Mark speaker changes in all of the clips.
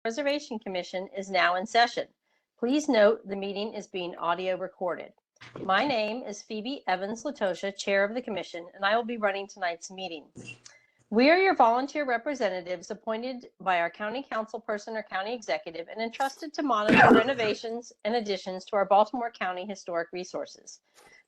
Speaker 1: Preservation Commission is now in session. Please note the meeting is being audio recorded. My name is Phoebe Evans-Latosha, Chair of the Commission, and I will be running tonight's meeting. We are your volunteer representatives appointed by our county councilperson or county executive and entrusted to monitor renovations and additions to our Baltimore County historic resources.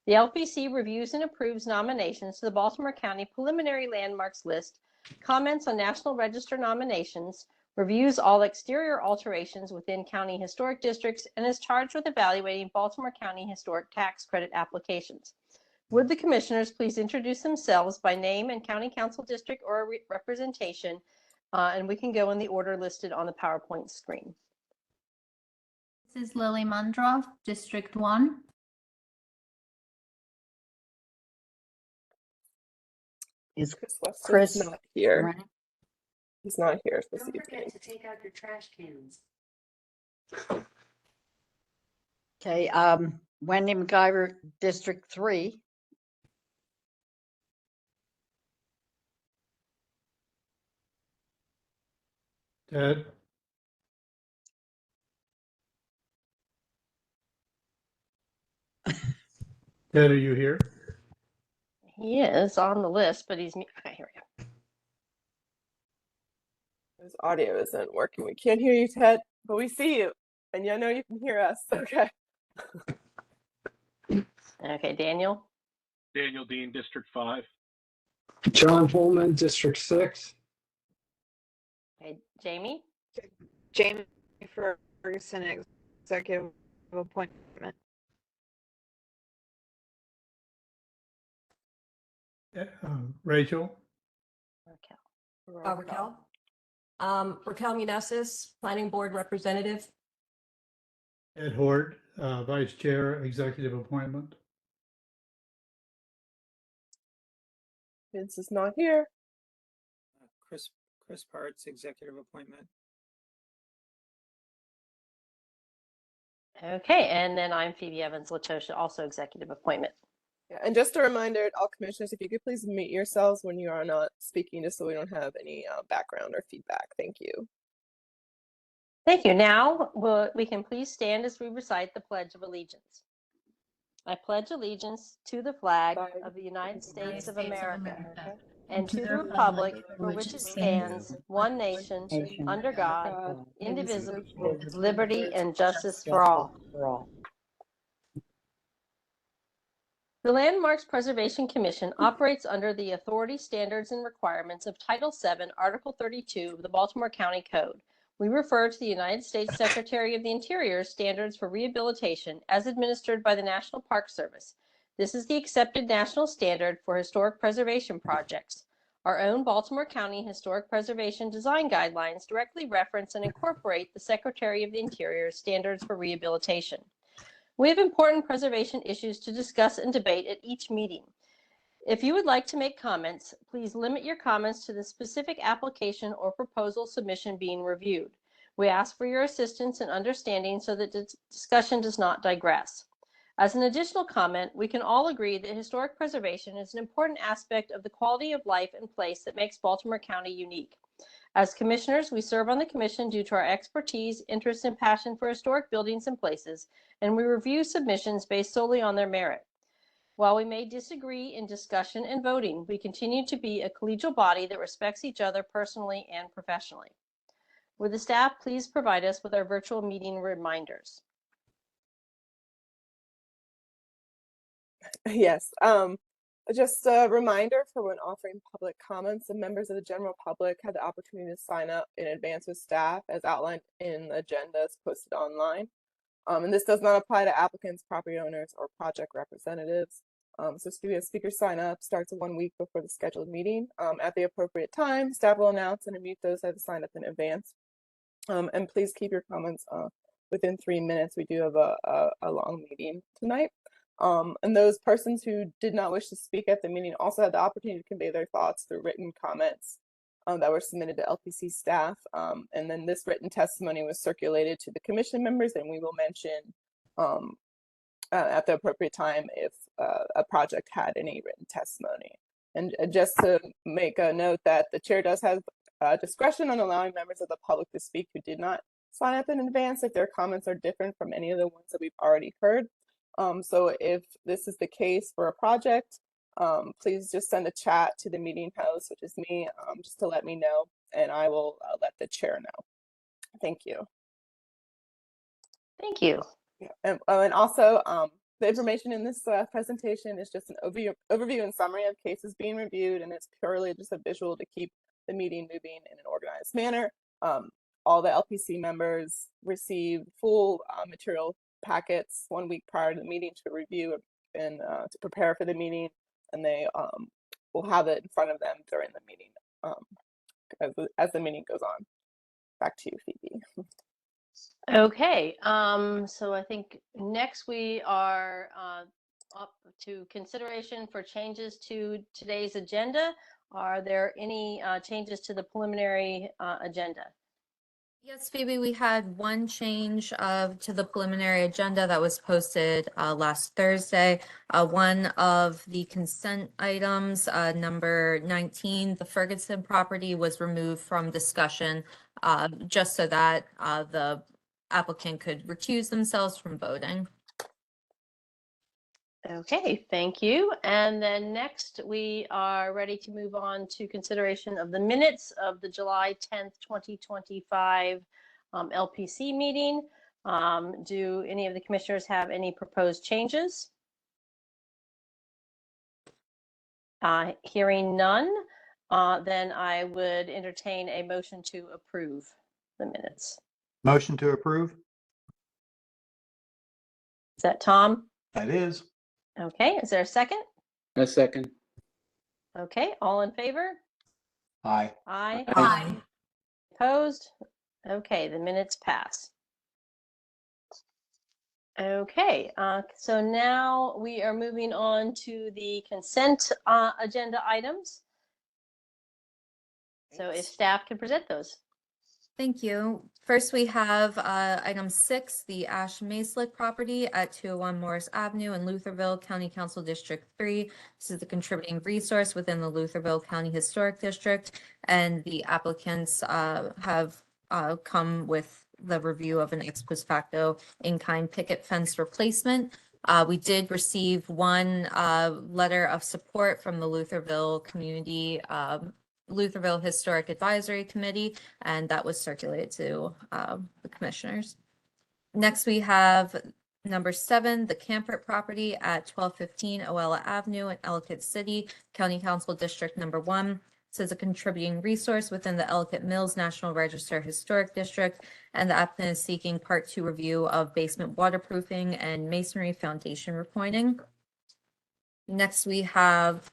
Speaker 1: The LPC reviews and approves nominations to the Baltimore County Preliminary Landmarks List, comments on National Register nominations, reviews all exterior alterations within county historic districts, and is charged with evaluating Baltimore County historic tax credit applications. Would the commissioners please introduce themselves by name and county council district or representation, and we can go in the order listed on the PowerPoint screen.
Speaker 2: This is Lily Mundroff, District 1.
Speaker 3: Is
Speaker 4: Chris not here?
Speaker 3: Right.
Speaker 4: He's not here this
Speaker 5: Don't forget
Speaker 4: evening.
Speaker 5: to take out your trash cans.
Speaker 3: Okay, Wendy McIver, District 3.
Speaker 6: Ted. Ted, are you here?
Speaker 1: He is on the list, but he's okay. Here we go.
Speaker 4: His audio isn't working. We can't hear you, Ted, but we see you, and you know you can hear us. Okay.
Speaker 1: Okay, Daniel.
Speaker 7: Daniel Dean, District 5.
Speaker 8: John Holman, District 6.
Speaker 1: Okay, Jamie.
Speaker 9: Jamie Ferguson, executive appointment.
Speaker 6: Rachel.
Speaker 1: Raquel.
Speaker 10: Raquel Munesis, Planning Board Representative.
Speaker 6: Ed Hort, Vice Chair, Executive Appointment.
Speaker 4: Vince is not here.
Speaker 11: Chris Parts, Executive Appointment.
Speaker 1: Okay, and then I'm Phoebe Evans-Latosha, also executive appointment.
Speaker 4: Yeah, and just a reminder to all commissioners, if you could please mute yourselves when you are not speaking, just so we don't have any background or feedback. Thank you.
Speaker 1: Thank you. Now we can please stand as we recite the Pledge of Allegiance. I pledge allegiance to the flag of the United States of America and to the republic for which it stands, one nation, under God, indivisible, with liberty and justice for all. The Landmarks Preservation Commission operates under the authority, standards, and requirements of Title VII, Article 32 of the Baltimore County Code. We refer to the United States Secretary of the Interior's standards for rehabilitation as administered by the National Park Service. This is the accepted national standard for historic preservation projects. Our own Baltimore County Historic Preservation Design Guidelines directly reference and incorporate the Secretary of the Interior's standards for rehabilitation. We have important preservation issues to discuss and debate at each meeting. If you would like to make comments, please limit your comments to the specific application or proposal submission being reviewed. We ask for your assistance and understanding so that the discussion does not digress. As an additional comment, we can all agree that historic preservation is an important aspect of the quality of life and place that makes Baltimore County unique. As commissioners, we serve on the commission due to our expertise, interest, and passion for historic buildings and places, and we review submissions based solely on their merit. While we may disagree in discussion and voting, we continue to be a collegial body that respects each other personally and professionally. Would the staff please provide us with our virtual meeting reminders?
Speaker 4: Yes. Just a reminder for when offering public comments, the members of the general public had the opportunity to sign up in advance with staff as outlined in the agendas posted online. And this does not apply to applicants, property owners, or project representatives. So speaker sign up starts 1 week before the scheduled meeting. At the appropriate time, staff will announce and unmute those that have signed up in advance. And please keep your comments within 3 minutes. We do have a long meeting tonight. And those persons who did not wish to speak at the meeting also had the opportunity to convey their thoughts through written comments that were submitted to LPC staff. And then this written testimony was circulated to the commission members, and we will mention at the appropriate time if a project had any written testimony. And just to make a note that the chair does have discretion on allowing members of the public to speak who did not sign up in advance if their comments are different from any of the ones that we've already heard. So if this is the case for a project, please just send a chat to the meeting host, which is me, just to let me know, and I will let the chair know. Thank you.
Speaker 1: Thank you.
Speaker 4: Yeah. And also, the information in this presentation is just an overview and summary of cases being reviewed, and it's purely just a visual to keep the meeting moving in an organized manner. All the LPC members receive full material packets 1 week prior to the meeting to review and to prepare for the meeting, and they will have it in front of them during the meeting as the meeting goes on. Back to you, Phoebe.
Speaker 1: Okay, so I think next we are up to consideration for changes to today's agenda. Are there any changes to the preliminary agenda?
Speaker 12: Yes, Phoebe, we had one change to the preliminary agenda that was posted last Thursday. One of the consent items, number 19, the Ferguson property was removed from discussion just so that the applicant could recuse themselves from voting.
Speaker 1: Okay, thank you. And then next we are ready to move on to consideration of the minutes of the July 10th, 2025 LPC meeting. Do any of the commissioners have any proposed changes? Hearing none, then I would entertain a motion to approve the minutes.
Speaker 13: Motion to approve?
Speaker 1: Is that Tom?
Speaker 13: That is.
Speaker 1: Okay, is there a second?
Speaker 8: A second.
Speaker 1: Okay, all in favor?
Speaker 13: Aye.
Speaker 1: Aye.
Speaker 2: Aye.
Speaker 1: Opposed? Okay, the minutes pass. Okay, so now we are moving on to the consent agenda items. So if staff can present those.
Speaker 12: Thank you. First, we have item 6, the Ash Maeslick property at 201 Morris Avenue in Lutherville, County Council District 3. This is the contributing resource within the Lutherville County Historic District, and the applicants have come with the review of an ex post facto in-kind picket fence replacement. We did receive one letter of support from the Lutherville Community Lutherville Historic Advisory Committee, and that was circulated to the commissioners. Next, we have number 7, the Campert property at 1215 Oella Avenue in Ellicott City, County Council District number 1. This is a contributing resource within the Ellicott Mills National Register Historic District, and the applicant is seeking Part 2 review of basement waterproofing and masonry foundation repointing. Next, we have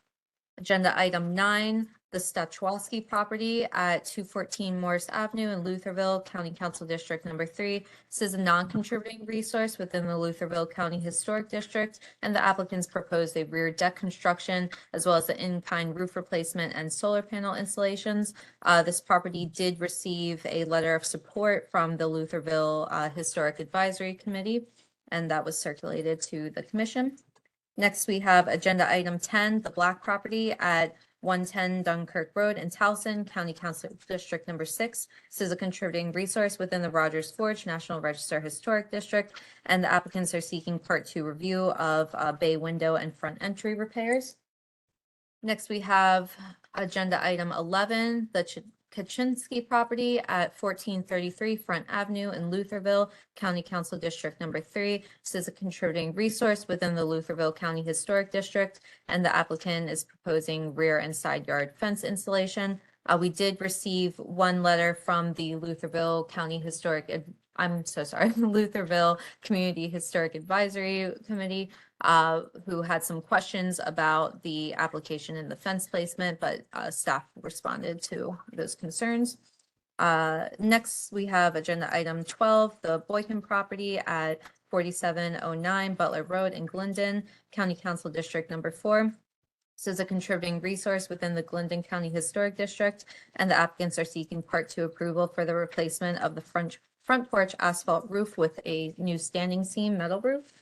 Speaker 12: agenda item 9, the Stachwowski property at 214 Morris Avenue in Lutherville, County Council District number 3. This is a non-contributing resource within the Lutherville County Historic District, and the applicants proposed a rear deck construction as well as the in-kind roof replacement and solar panel installations. This property did receive a letter of support from the Lutherville Historic Advisory Committee, and that was circulated to the commission. Next, we have agenda item 10, the Black property at 110 Dunkirk Road in Towson, County Council District number 6. This is a contributing resource within the Rogers Forge National Register Historic District, and the applicants are seeking Part 2 review of bay window and front entry repairs. Next, we have agenda item 11, the Kaczynski property at 1433 Front Avenue in Lutherville, County Council District number 3. This is a contributing resource within the Lutherville County Historic District, and the applicant is proposing rear and side yard fence installation. We did receive one letter from the Lutherville County Historic, Lutherville Community Historic Advisory Committee, who had some questions about the application and the fence placement, but staff responded to those concerns. Next, we have agenda item 12, the Boykin property at 4709 Butler Road in Glendon, County Council District number 4. This is a contributing resource within the Glendon County Historic District, and the applicants are seeking Part 2 approval for the replacement of the front porch asphalt roof with a new standing seam metal roof.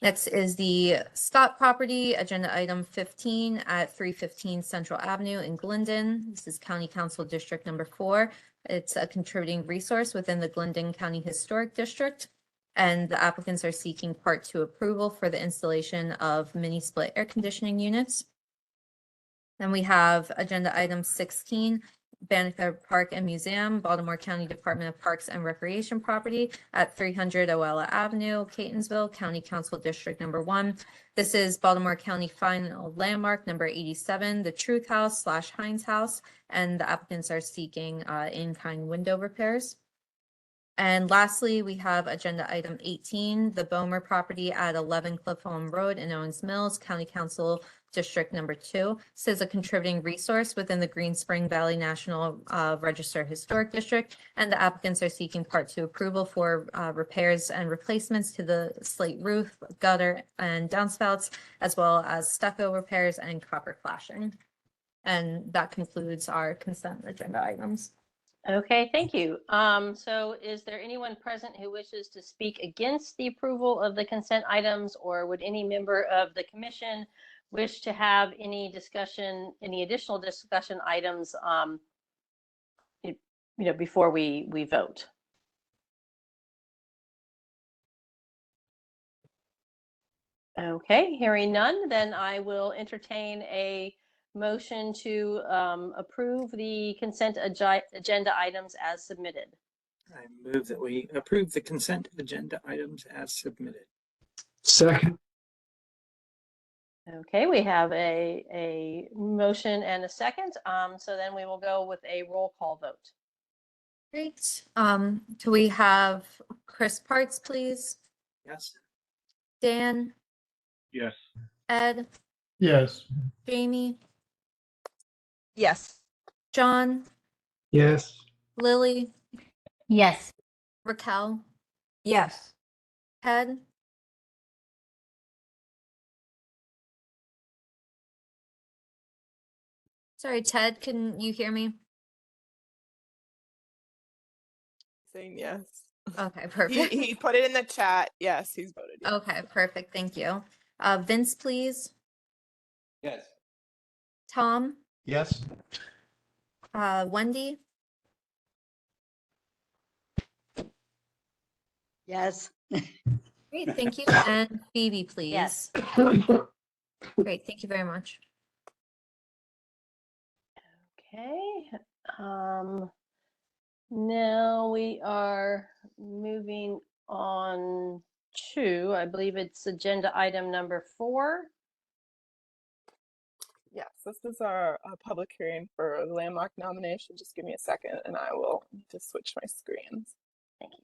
Speaker 12: Next is the Scott property, agenda item 15 at 315 Central Avenue in Glendon. This is County Council District number 4. It's a contributing resource within the Glendon County Historic District. And the applicants are seeking Part 2 approval for the installation of mini split air conditioning units. Then we have agenda item 16, Banneker Park and Museum, Baltimore County Department of Parks and Recreation property at 300 Oella Avenue, Catonsville, County Council District number 1. This is Baltimore County Final Landmark number 87, the Truth House / Heinz House, and the applicants are seeking in-kind window repairs. And lastly, we have agenda item 18, the Bomer property at 11 Cliffholm Road in Owens Mills, County Council District number 2. This is a contributing resource within the Green Spring Valley National Register Historic District, and the applicants are seeking Part 2 approval for repairs and replacements to the slate roof, gutter, and downspouts, as well as stucco repairs and copper flashing. And that concludes our consent agenda items.
Speaker 1: Okay, thank you. So is there anyone present who wishes to speak against the approval of the consent items, or would any member of the commission wish to have any discussion, any additional discussion items, before we vote? Okay, hearing none, then I will entertain a motion to approve the consent agenda items as submitted.
Speaker 11: I move that we approve the consent agenda items as submitted.
Speaker 8: Second.
Speaker 1: Okay, we have a motion and a second. So then we will go with a roll call vote.
Speaker 12: Great. Do we have Chris Parts, please?
Speaker 11: Yes.
Speaker 12: Dan,
Speaker 7: Yes.
Speaker 12: Ed,
Speaker 6: Yes.
Speaker 12: Jamie,
Speaker 9: Yes.
Speaker 12: John,
Speaker 8: Yes.
Speaker 12: Lily,
Speaker 2: Yes.
Speaker 12: Raquel,
Speaker 10: Yes.
Speaker 12: Ted, sorry, Ted, can you hear me?
Speaker 4: Saying yes.
Speaker 12: Okay, perfect.
Speaker 4: He put it in the chat. Yes, he's voted yes.
Speaker 12: Okay, perfect. Thank you. Vince, please.
Speaker 13: Yes.
Speaker 12: Tom,
Speaker 13: Yes.
Speaker 12: Wendy,
Speaker 3: Yes.
Speaker 12: great, thank you. And Phoebe, please.
Speaker 1: Yes.
Speaker 12: Great, thank you very much.
Speaker 1: Okay. Now we are moving on to, I believe it's agenda item number 4.
Speaker 4: Yes, this is our public hearing for the landmark nomination. Just give me a second and I will just switch my screens.
Speaker 1: Thank you.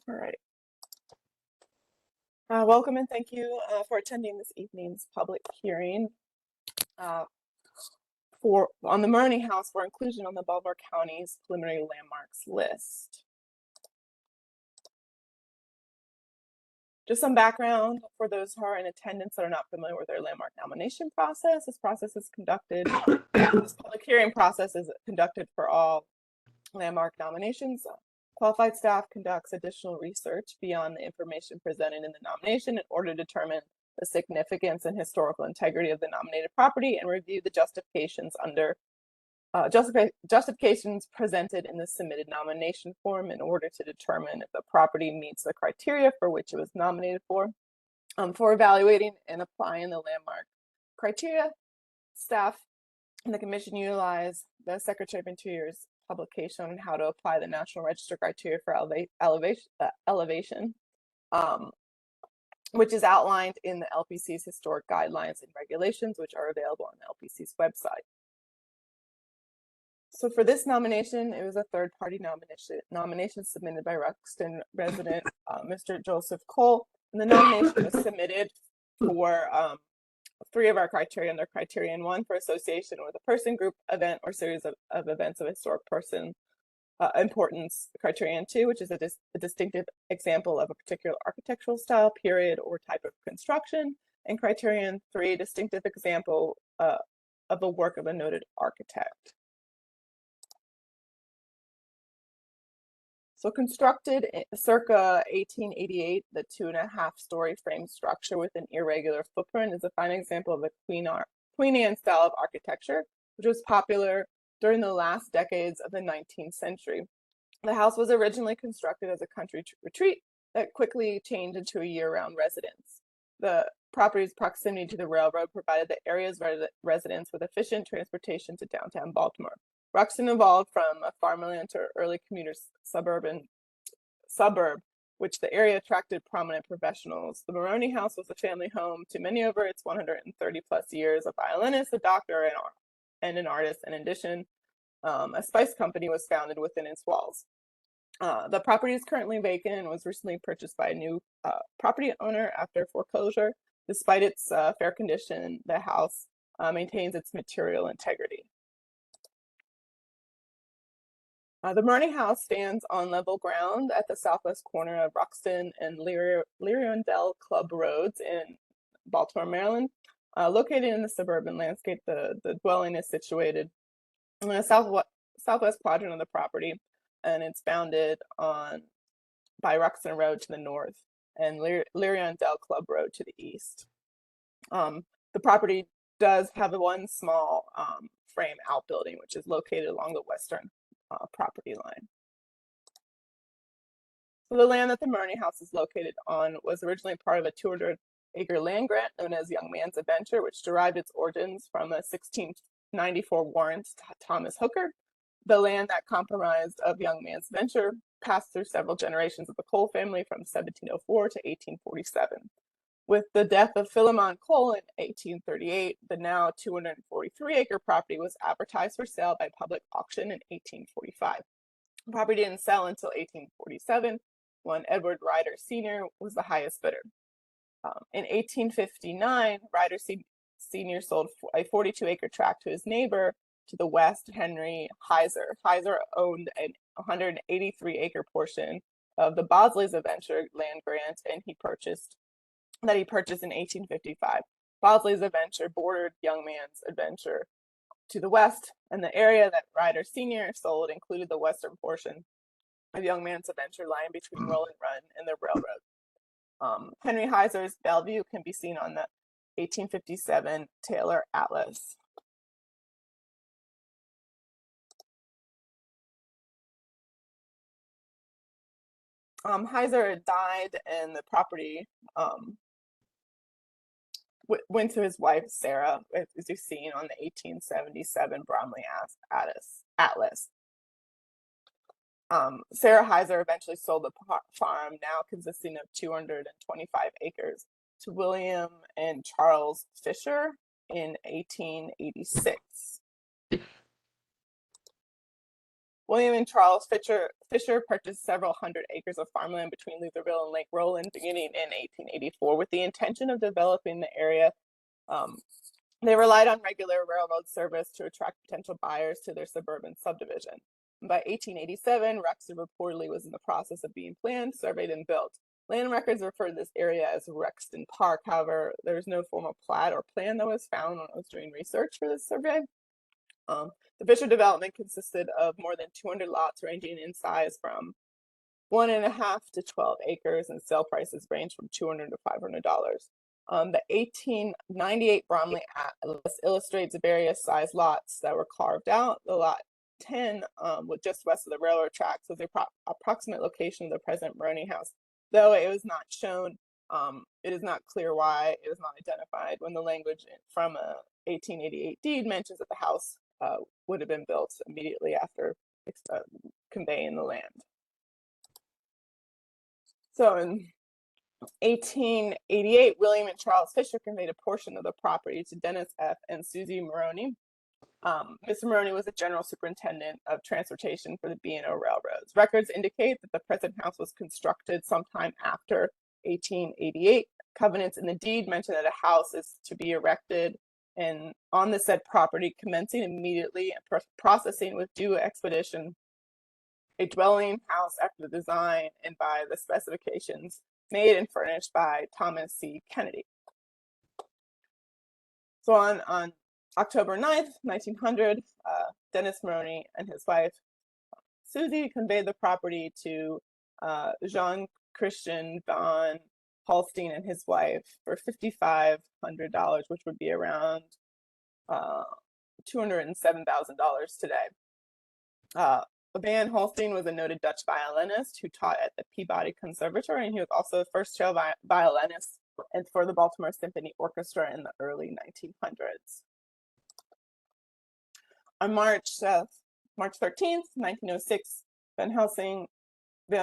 Speaker 4: All right. Welcome and thank you for attending this evening's public hearing on the Murney House for inclusion on the Baltimore County's preliminary landmarks list. Just some background for those who are in attendance that are not familiar with their landmark nomination process. This public hearing process is conducted for all landmark nominations. Qualified staff conducts additional research beyond the information presented in the nomination in order to determine the significance and historical integrity of the nominated property and review the justifications presented in the submitted nomination form in order to determine if the property meets the criteria for which it was nominated for. For evaluating and applying the landmark criteria, staff and the commission utilize the Secretary of Interior's publication on how to apply the National Register criteria for elevation, which is outlined in the LPC's historic guidelines and regulations, which are available on the LPC's website. So for this nomination, it was a third-party nomination submitted by Ruxton resident Mr. Joseph Cole, and the nomination was submitted for 3 of our criteria under criterion 1 for association with a person, group, event, or series of events of a historic person importance criterion 2, which is a distinctive example of a particular architectural style, period, or type of construction, and criterion 3, distinctive example of a work of a noted architect. So constructed circa 1888, the 2.5-story frame structure with an irregular footprint is a fine example of the Queen Anne style of architecture, which was popular during the last decades of the 19th century. The house was originally constructed as a country retreat that quickly changed into a year-round residence. The property's proximity to the railroad provided the area's residents with efficient transportation to downtown Baltimore. Ruxton evolved from a farmland to early commuter suburb, which the area attracted prominent professionals. The Maroney House was a family home to many over its 130 plus years. A violinist, a doctor, and an artist. In addition, a spice company was founded within its walls. The property is currently vacant and was recently purchased by a new property owner after foreclosure. Despite its fair condition, the house maintains its material integrity. The Maroney House stands on level ground at the southwest corner of Ruxton and Liriondale Club Roads in Baltimore, Maryland. Located in the suburban landscape, the dwelling is situated in the southwest quadrant of the property, and it's bounded by Ruxton Road to the north and Liriondale Club Road to the east. The property does have one small frame outbuilding, which is located along the western property line. So the land that the Maroney House is located on was originally part of a 200-acre land grant known as Young Man's Adventure, which derived its origins from a 1694 warrant to Thomas Hooker. The land that comprised of Young Man's Venture passed through several generations of the Cole family from 1704 to 1847. With the death of Philemon Cole in 1838, the now 243-acre property was advertised for sale by public auction in 1845. The property didn't sell until 1847, when Edward Ryder Sr. was the highest bidder. In 1859, Ryder Sr. sold a 42-acre tract to his neighbor to the west, Henry Heiser. Heiser owned a 183-acre portion of the Bosley's Adventure land grant, and he purchased in 1855. Bosley's Adventure bordered Young Man's Adventure to the west, and the area that Ryder Sr. sold included the western portion of Young Man's Adventure lying between Rolling Run and the railroad. Henry Heiser's Bellevue can be seen on the 1857 Taylor Atlas. Heiser died, and the property went to his wife, Sarah, as you've seen on the 1877 Bromley Atlas. Sarah Heiser eventually sold the farm, now consisting of 225 acres, to William and Charles Fisher in 1886. William and Charles Fisher purchased several hundred acres of farmland between Lutherville and Lake Roland beginning in 1884 with the intention of developing the area. They relied on regular railroad service to attract potential buyers to their suburban subdivision. By 1887, Ruxton reportedly was in the process of being planned, surveyed, and built. Land records refer to this area as Ruxton Park. However, there was no formal plat or plan that was found when I was doing research for this survey. The Fisher development consisted of more than 200 lots ranging in size from 1.5 to 12 acres, and sale prices range from $200 to $500. The 1898 Bromley Atlas illustrates various size lots that were carved out. The lot 10, just west of the railroad tracks, was the approximate location of the present Maroney House. Though it was not shown, it is not clear why it was not identified when the language from a 1888 deed mentions that the house would have been built immediately after conveying the land. So in 1888, William and Charles Fisher conveyed a portion of the property to Dennis F. and Susie Maroney. Mr. Maroney was the general superintendent of transportation for the B&O Railroads. Records indicate that the present house was constructed sometime after 1888. Covenants in the deed mention that a house is to be erected and on the said property, commencing immediately and processing with due expedition a dwelling house after the design and by the specifications made and furnished by Thomas C. Kennedy. So on October 9th, 1900, Dennis Maroney and his wife, Susie, conveyed the property to Jean Christian von Holstein and his wife for $5,500, which would be around $207,000 today. Van Holstein was a noted Dutch violinist who taught at the Peabody Conservatory, and he was also the first chair violinist and for the Baltimore Symphony Orchestra in the early 1900s. On March 13th, 1906, Van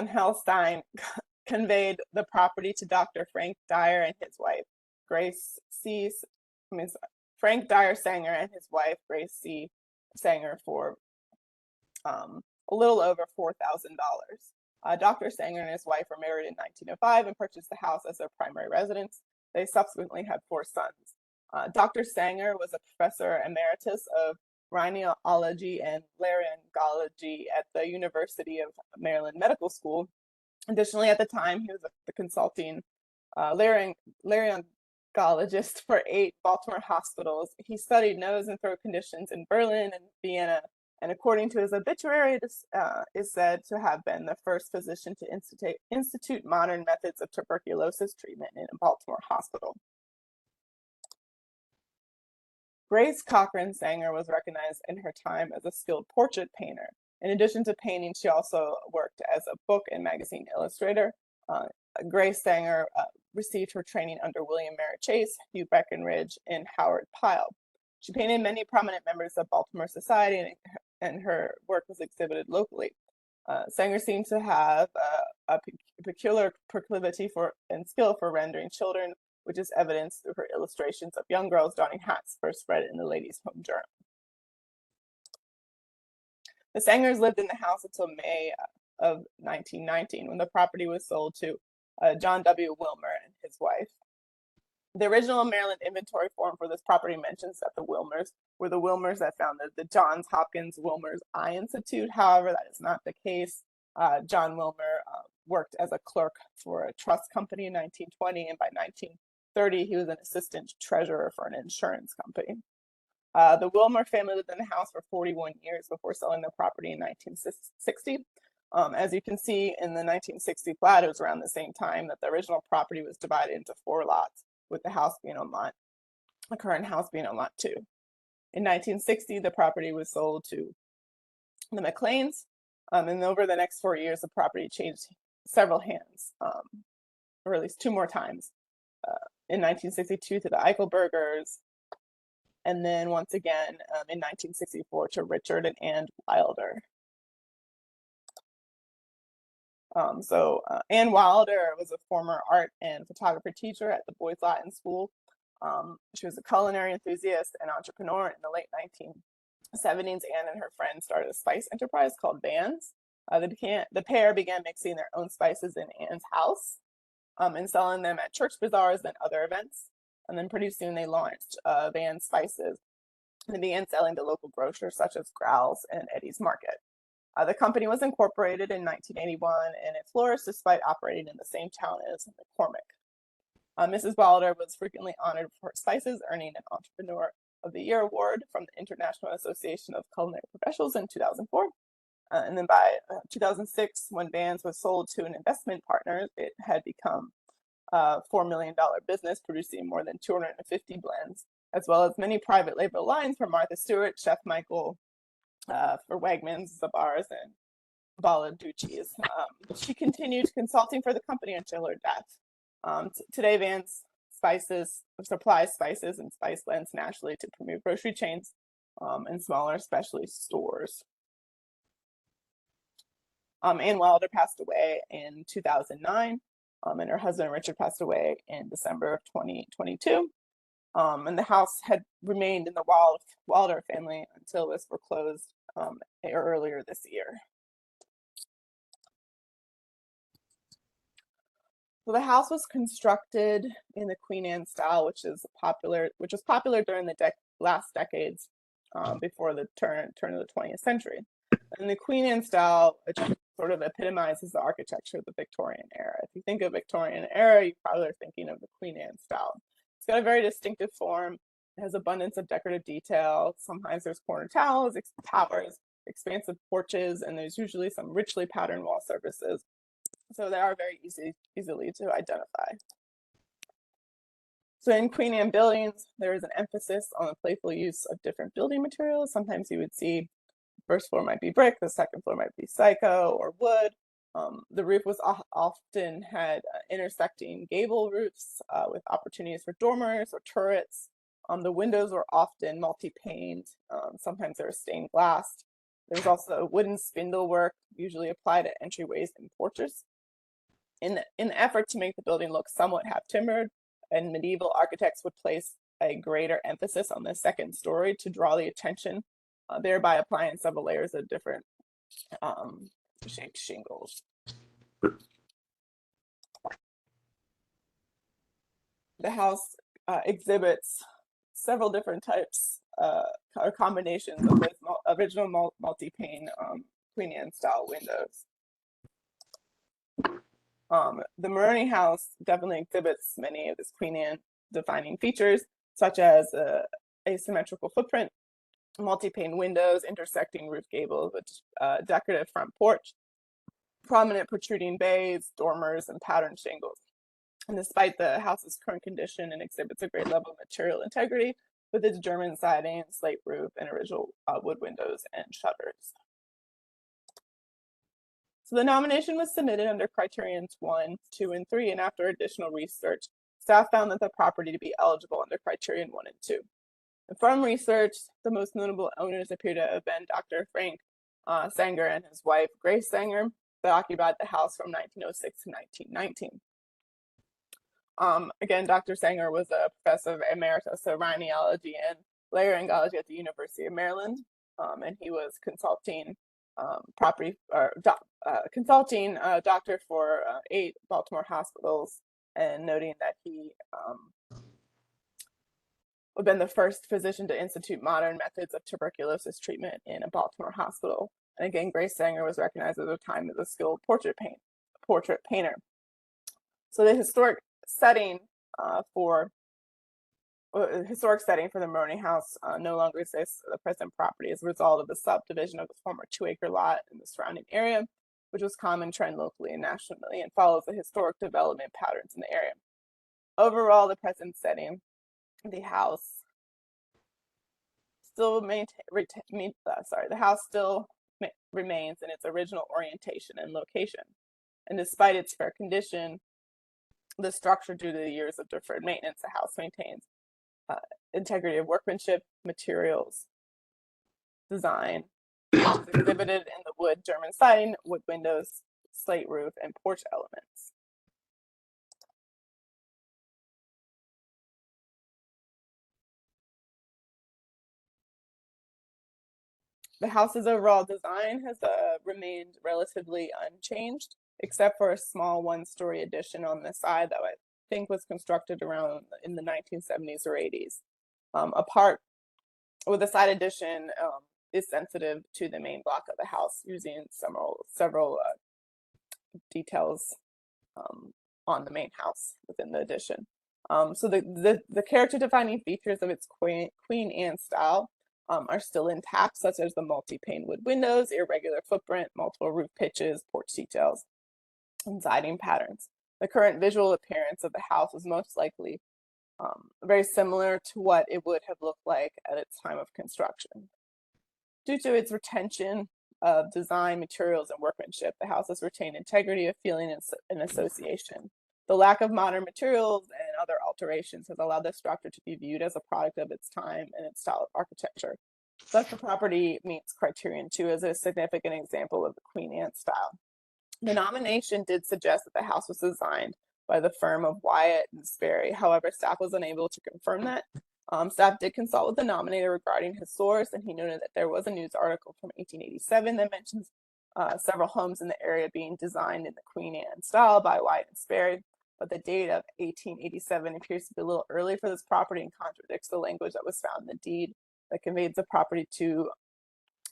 Speaker 4: Helstein conveyed the property to Dr. Frank Dyer and his wife, Frank Dyer Sanger and his wife, Grace C. Sanger, for a little over $4,000. Dr. Sanger and his wife were married in 1905 and purchased the house as their primary residence. They subsequently had 4 sons. Dr. Sanger was a professor emeritus of rhinology and laryngology at the University of Maryland Medical School. Additionally, at the time, he was the consulting laryngologist for 8 Baltimore hospitals. He studied nose and throat conditions in Berlin and Vienna, and according to his obituary, is said to have been the first physician to institute modern methods of tuberculosis treatment in a Baltimore hospital. Grace Cochran Sanger was recognized in her time as a skilled portrait painter. In addition to painting, she also worked as a book and magazine illustrator. Grace Sanger received her training under William Merritt Chase, Hugh Breckinridge, and Howard Pyle. She painted many prominent members of Baltimore society, and her work was exhibited locally. Sanger seemed to have a peculiar proclivity for and skill for rendering children, which is evidenced through her illustrations of young girls donning hats first read in the Ladies' Home Journal. The Sangers lived in the house until May of 1919, when the property was sold to John W. Wilmer and his wife. The original Maryland inventory form for this property mentions that the Wilmers were the Wilmers that founded the Johns Hopkins Wilmers Eye Institute. However, that is not the case. John Wilmer worked as a clerk for a trust company in 1920, and by 1930, he was an assistant treasurer for an insurance company. The Wilmer family lived in the house for 41 years before selling the property in 1960. As you can see in the 1960 plat, it was around the same time that the original property was divided into 4 lots, with the house being on the current house being on lot 2. In 1960, the property was sold to the McLeans, and over the next 4 years, the property changed several hands, or at least 2 more times. In 1962 to the Eichelbergers, and then once again in 1964 to Richard and Ann Wilder. Ann Wilder was a former art and photography teacher at the Boys Latin School. She was a culinary enthusiast and entrepreneur. In the late 1970s, Ann and her friends started a spice enterprise called Van's. The pair began mixing their own spices in Ann's house and selling them at church bazaars and other events. And then pretty soon they launched Van's Spices and began selling to local grocers such as Growls and Eddie's Market. The company was incorporated in 1981, and it flourished despite operating in the same town as McCormick. Mrs. Wilder was frequently honored for her spices, earning an Entrepreneur of the Year award from the International Association of Culinary Professionals in 2004. And then by 2006, when Vans was sold to an investment partner, it had become a $4 million business, producing more than 250 blends, as well as many private label lines for Martha Stewart, Chef Michael, for Wegmans, Zabar's, and Baladucci's. She continued consulting for the company until her death. Today, Vans Spices supplies spices and spice blends nationally to premier grocery chains and smaller specialty stores. Ann Wilder passed away in 2009, and her husband Richard passed away in December of 2022. And the house had remained in the Wilder family until it was foreclosed earlier this year. So the house was constructed in the Queen Anne style, which was popular during the last decades before the turn of the 20th century. And the Queen Anne style sort of epitomizes the architecture of the Victorian era. If you think of Victorian era, you probably are thinking of the Queen Anne style. It's got a very distinctive form. It has abundance of decorative detail. Sometimes there's corner towers, expansive porches, and there's usually some richly patterned wall surfaces. So they are very easily to identify. So in Queen Anne buildings, there is an emphasis on the playful use of different building materials. Sometimes you would see first floor might be brick, the second floor might be cyco or wood. The roof was often had intersecting gable roofs with opportunities for dormers or turrets. The windows were often multi-paned. Sometimes they were stained glass. There's also wooden spindle work, usually applied at entryways and porches. In the effort to make the building look somewhat half-timbered, and medieval architects would place a greater emphasis on the second story to draw the attention, thereby applying several layers of different shaped shingles. The house exhibits several different types or combinations of those original multi-pane Queen Anne style windows. The Maroney house definitely exhibits many of this Queen Anne defining features, such as asymmetrical footprint, multi-pane windows, intersecting roof gables with decorative front porch, prominent protruding bays, dormers, and patterned shingles. And despite the house's current condition, it exhibits a great level of material integrity with its German siding, slate roof, and original wood windows and shutters. So the nomination was submitted under criterions 1, 2, and 3, and after additional research, staff found that the property to be eligible under criterion 1 and 2. And from research, the most notable owners appear to have been Dr. Frank Sanger and his wife, Grace Sanger, that occupied the house from 1906 to 1919. Again, Dr. Sanger was a professor of emeritus of rhinology and laryngology at the University of Maryland, and he was consulting doctor for 8 Baltimore hospitals, and noting that he had been the first physician to institute modern methods of tuberculosis treatment in a Baltimore hospital. And again, Grace Sanger was recognized at the time as a skilled portrait painter. So the historic setting for the Maroney house no longer exists. The present property is a result of the subdivision of the former 2-acre lot in the surrounding area, which was common trend locally and nationally, and follows the historic development patterns in the area. Overall, the present setting, the house still remains in its original orientation and location. And despite its fair condition, the structure, due to the years of deferred maintenance, the house maintains integrity of workmanship, materials, design, which is exhibited in the wood German siding, wood windows, slate roof, and porch elements. The house's overall design has remained relatively unchanged, except for a small 1-story addition on the side that I think was constructed around in the 1970s or 80s. Apart with the side addition is sensitive to the main block of the house, using several details on the main house within the addition. So the character defining features of its Queen Anne style are still intact, such as the multi-pane wood windows, irregular footprint, multiple roof pitches, porch details, and siding patterns. The current visual appearance of the house is most likely very similar to what it would have looked like at its time of construction. Due to its retention of design, materials, and workmanship, the house has retained integrity of feeling and association. The lack of modern materials and other alterations has allowed the structure to be viewed as a product of its time and its style of architecture. Thus, the property meets criterion 2 as a significant example of the Queen Anne style. The nomination did suggest that the house was designed by the firm of Wyatt and Sperry. However, staff was unable to confirm that. Staff did consult with the nominator regarding his source, and he noted that there was a news article from 1887 that mentions several homes in the area being designed in the Queen Anne style by Wyatt and Sperry, but the date of 1887 appears to be a little early for this property and contradicts the language that was found in the deed that conveyed the property to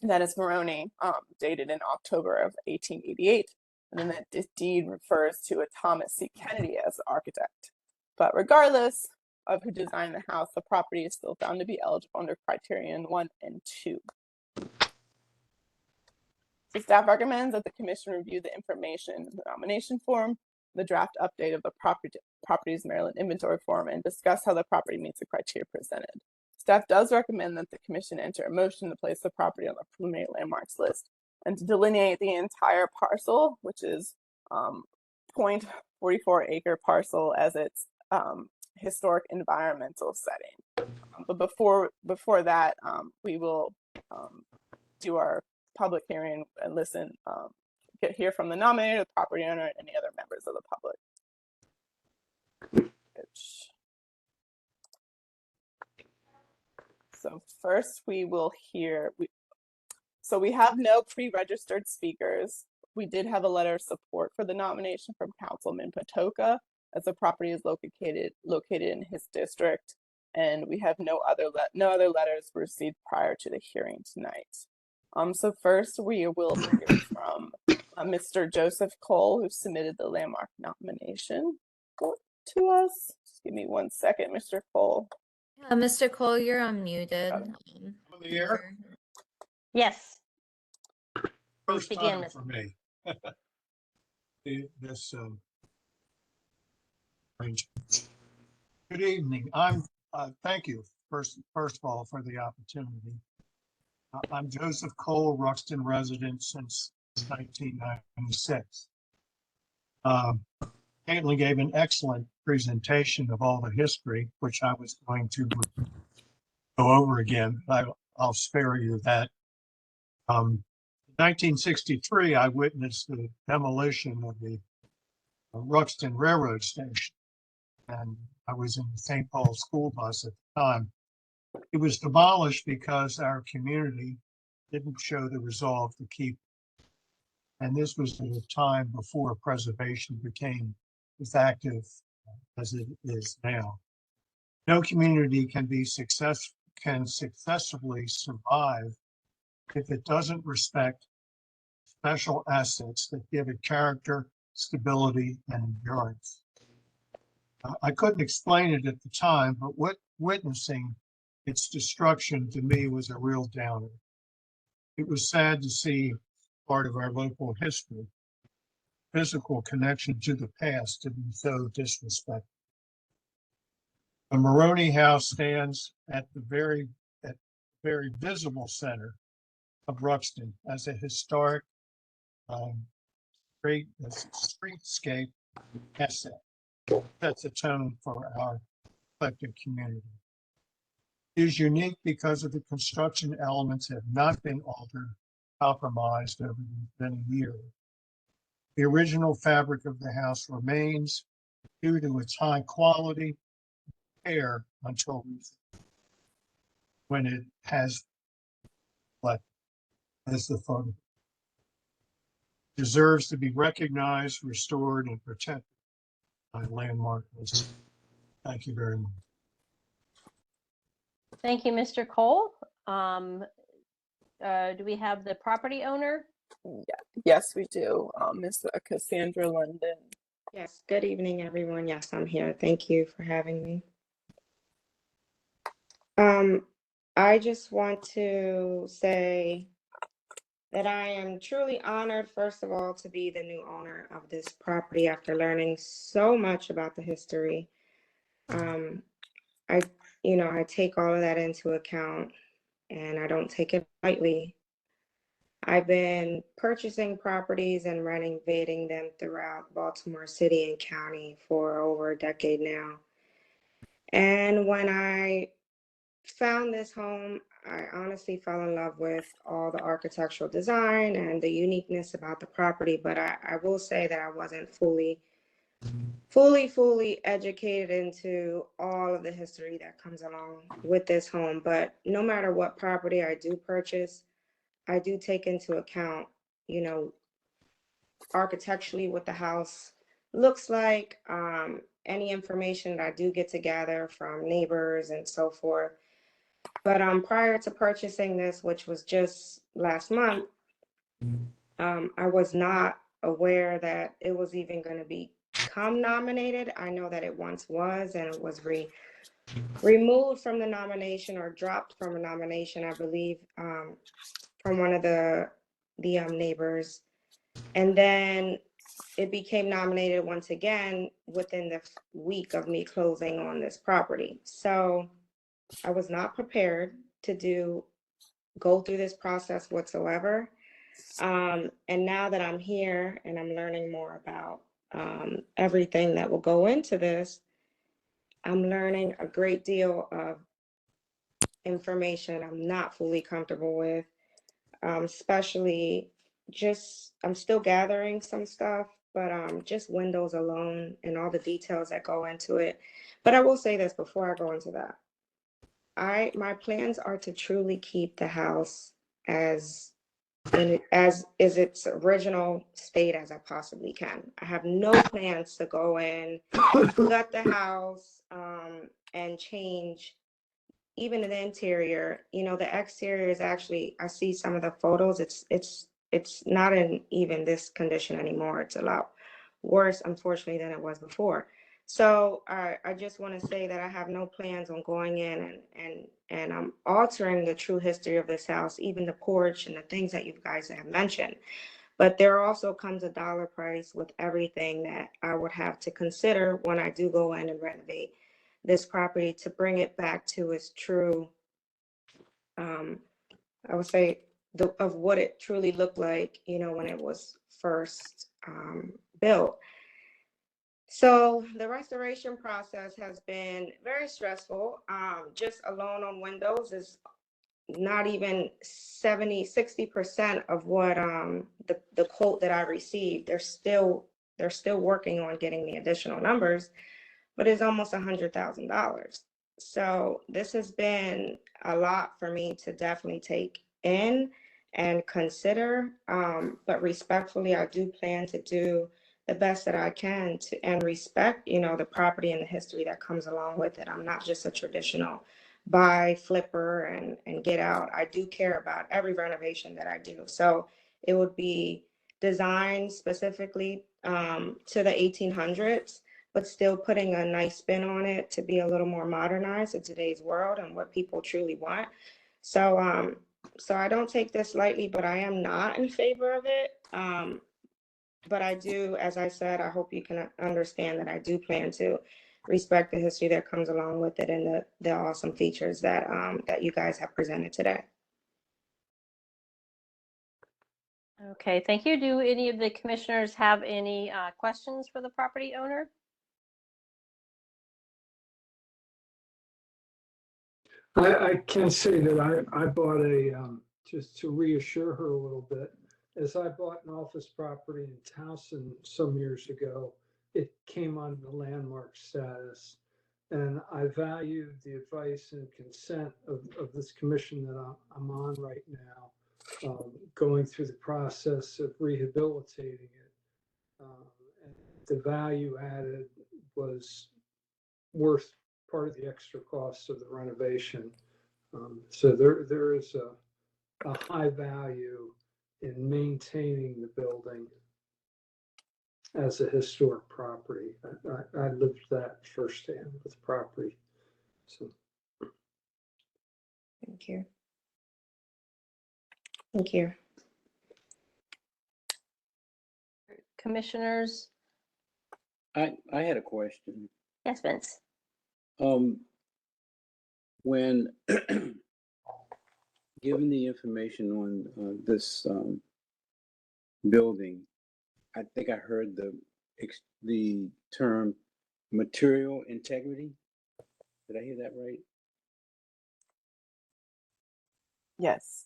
Speaker 4: Dennis Moroni, dated in October of 1888. And then that deed refers to a Thomas C. Kennedy as the architect. But regardless of who designed the house, the property is still found to be eligible under criterion 1 and 2. So staff recommends that the commission review the information in the nomination form, the draft update of the property's Maryland inventory form, and discuss how the property meets the criteria presented. Staff does recommend that the commission enter a motion to place the property on the preliminary landmarks list and to delineate the entire parcel, which is 0.44 acre parcel, as its historic environmental setting. But before that, we will do our public hearing and listen, hear from the nominator, the property owner, and any other members of the public. So first we will hear, so we have no pre-registered speakers. We did have a letter of support for the nomination from Councilman Patoka, as the property is located in his district, and we have no other letters received prior to the hearing tonight. So first we will hear from Mr. Joseph Cole, who submitted the landmark nomination to us. Just give me 1 second, Mr. Cole.
Speaker 12: Mr. Cole, you're unmuted.
Speaker 6: the air?
Speaker 1: Yes.
Speaker 6: First
Speaker 1: Begin,
Speaker 6: time
Speaker 1: Mr.
Speaker 6: for me. This arrangement. Good evening. Thank you first of all for the opportunity. I'm Joseph Cole, Ruxton resident since 1996. Caitlin gave an excellent presentation of all the history, which I was going to go over again. I'll spare you that. 1963, I witnessed the demolition of the Ruxton Railroad Station, and I was in the St. Paul school bus at the time. It was demolished because our community didn't show the resolve to keep it. And this was at a time before preservation became as active as it is now. No community can successfully survive if it doesn't respect special assets that give it character, stability, and endurance. I couldn't explain it at the time, but witnessing its destruction to me was a real downer. It was sad to see part of our local history, physical connection to the past, to be so disrespected. The Moroni House stands at the very visible center of Ruxton as a historic streetscape asset. That's a tone for our collective community. It is unique because of the construction elements have not been altered, compromised over many years. The original fabric of the house remains due to its high quality care until when it has left as the photo. Deserves to be recognized, restored, and protected by landmark list. Thank you very much.
Speaker 1: Thank you, Mr. Cole. Do we have the property owner?
Speaker 4: Yeah, yes, we do. Ms. Cassandra London.
Speaker 14: Yes, good evening, everyone. Yes, I'm here. Thank you for having me. I just want to say that I am truly honored, first of all, to be the new owner of this property after learning so much about the history. I take all of that into account, and I don't take it lightly. I've been purchasing properties and renovating them throughout Baltimore City and County for over a decade now. And when I found this home, I honestly fell in love with all the architectural design and the uniqueness about the property, but I will say that I wasn't fully educated into all of the history that comes along with this home. But no matter what property I do purchase, I do take into account, architecturally what the house looks like, any information that I do get to gather from neighbors and so forth. But prior to purchasing this, which was just last month, I was not aware that it was even going to become nominated. I know that it once was, and it was removed from the nomination or dropped from a nomination, I believe, from one of the neighbors. And then it became nominated once again within the week of me closing on this property. So I was not prepared to go through this process whatsoever. And now that I'm here and I'm learning more about everything that will go into this, I'm learning a great deal of information I'm not fully comfortable with, especially I'm still gathering some stuff, but just windows alone and all the details that go into it. But I will say this before I go into that. My plans are to truly keep the house as is its original state as I possibly can. I have no plans to go in, gut the house, and change even the interior. You know, the exterior is actually, I see some of the photos, it's not in even this condition anymore. It's a lot worse, unfortunately, than it was before. So I just want to say that I have no plans on going in and I'm altering the true history of this house, even the porch and the things that you guys have mentioned. But there also comes a dollar price with everything that I would have to consider when I do go in and renovate this property to bring it back to its true, I would say, of what it truly looked like, you know, when it was first built. So the restoration process has been very stressful. Just alone on windows is not even 60% of what the quote that I received. They're still working on getting the additional numbers, but it's almost $100,000. So this has been a lot for me to definitely take in and consider. But respectfully, I do plan to do the best that I can to and respect, you know, the property and the history that comes along with it. I'm not just a traditional buy, flipper, and get out. I do care about every renovation that I do. So it would be designed specifically to the 1800s, but still putting a nice spin on it to be a little more modernized in today's world and what people truly want. So so I don't take this lightly, but I am not in favor of it. But I do, as I said, I hope you can understand that I do plan to respect the history that comes along with it and the awesome features that that you guys have presented today.
Speaker 1: Okay, thank you. Do any of the commissioners have any questions for the property owner?
Speaker 8: I can say that I bought just to reassure her a little bit, as I bought an office property in Towson some years ago, it came on the landmark status. And I value the advice and consent of this commission that I'm on right now, going through the process of rehabilitating it. And the value added was worth part of the extra cost of the renovation. So there is a high value in maintaining the building as a historic property. I lived that firsthand with property. So
Speaker 14: Thank you. Thank you.
Speaker 1: Commissioners?
Speaker 15: I had a question.
Speaker 1: Yes, Vince.
Speaker 15: When given the information on this building, I think I heard the term material integrity. Did I hear that right?
Speaker 4: Yes.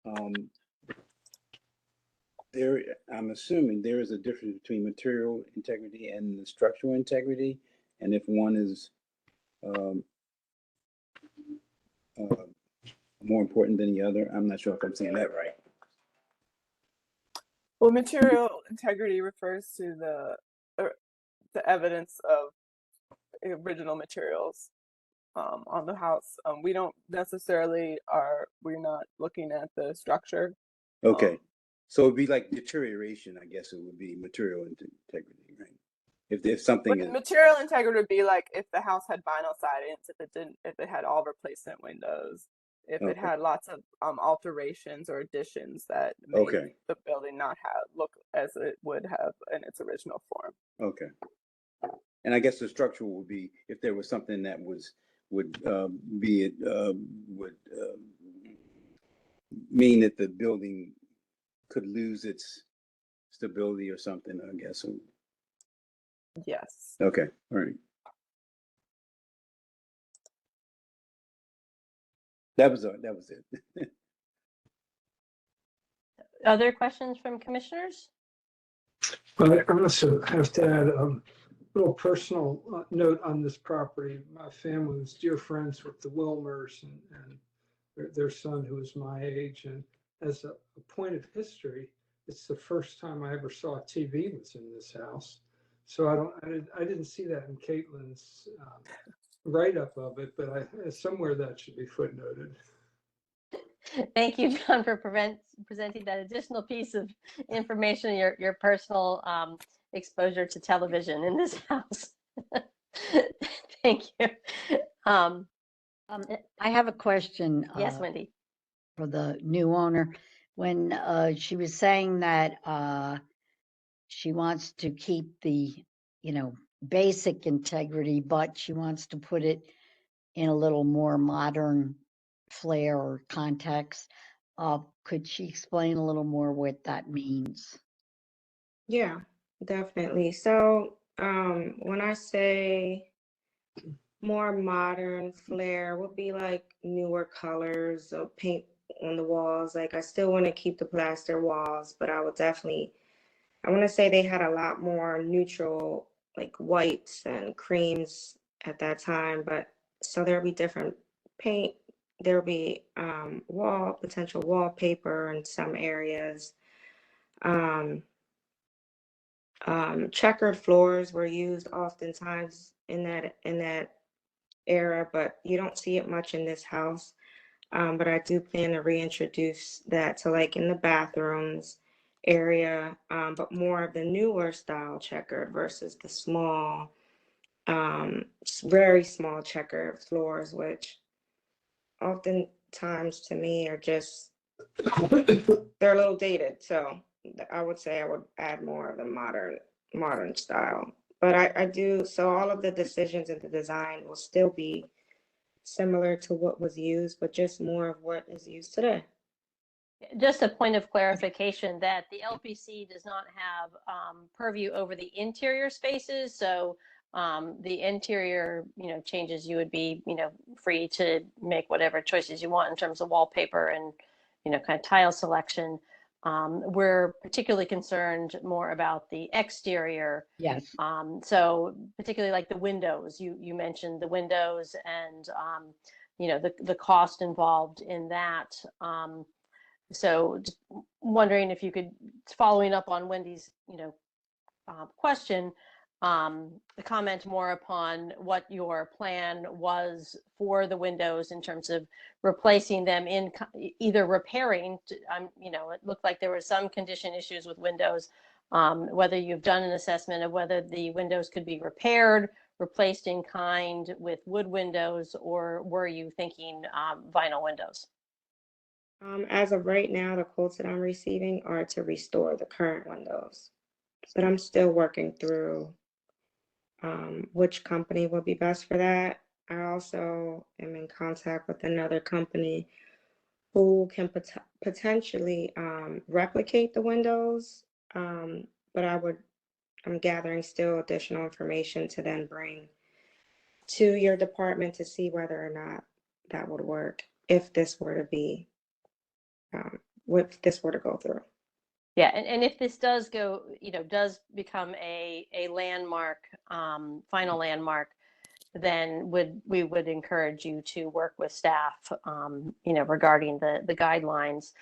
Speaker 15: I'm assuming there is a difference between material integrity and the structural integrity, and if one is more important than the other. I'm not sure if I'm saying that right.
Speaker 4: Well, material integrity refers to the evidence of original materials. on the house. We don't necessarily we're not looking at the structure.
Speaker 15: Okay. So it'd be like deterioration, I guess it would be material integrity, right? If something is,
Speaker 4: Material integrity would be like if the house had vinyl sidings, if it had all replacement windows, if it
Speaker 15: okay,
Speaker 4: had lots of alterations or additions that made
Speaker 15: okay,
Speaker 4: the building not look as it would have in its original form.
Speaker 15: okay. And I guess the structure would be if there was something that would mean that the building could lose its stability or something, I guess.
Speaker 4: Yes.
Speaker 15: Okay, all right. That was it.
Speaker 1: Other questions from commissioners?
Speaker 8: I also have to add a little personal note on this property. My family was dear friends with the Wilmers and their son, who was my age. And as a point of history, it's the first time I ever saw a TV was in this house. So I didn't see that in Caitlin's write-up of it, but somewhere that should be footnoted.
Speaker 1: Thank you, John, for presenting that additional piece of information, your personal exposure to television in this house. Thank you.
Speaker 3: I have a question.
Speaker 1: Yes, Wendy.
Speaker 3: For the new owner, when she was saying that she wants to keep the, basic integrity, but she wants to put it in a little more modern flair or context. Could she explain a little more what that means?
Speaker 14: Yeah, definitely. So, when I say more modern flair, would be like newer colors or paint on the walls. Like I still want to keep the plaster walls, but I want to say they had a lot more neutral, like whites and creams at that time. But so there'll be different paint. There'll be potential wallpaper in some areas. Checkered floors were used oftentimes in that era, but you don't see it much in this house. But I do plan to reintroduce that to like in the bathrooms area, but more of the newer style checkered versus the small, very small checkered floors, which oftentimes to me are just, they're a little dated. So I would say I would add more of the modern style. But I do, so all of the decisions in the design will still be similar to what was used, but just more of what is used today.
Speaker 1: Just a point of clarification that the LPC does not have purview over the interior spaces. So the interior, changes, you would be, free to make whatever choices you want in terms of wallpaper and, kind of tile selection. We're particularly concerned more about the exterior.
Speaker 3: Yes.
Speaker 1: So particularly like the windows, you mentioned the windows and, the cost involved in that. So just wondering if you could, following up on Wendy's, question, comment more upon what your plan was for the windows in terms of replacing them in either repairing, it looked like there were some condition issues with windows, whether you've done an assessment of whether the windows could be repaired, replaced in kind with wood windows, or were you thinking vinyl windows?
Speaker 14: As of right now, the quotes that I'm receiving are to restore the current windows, but I'm still working through which company would be best for that. I also am in contact with another company who can potentially replicate the windows, but I'm gathering still additional information to then bring to your department to see whether or not that would work if this were to be if this were to go through.
Speaker 1: Yeah, and if this does go, does become a landmark, final landmark, then we would encourage you to work with staff, regarding the guidelines.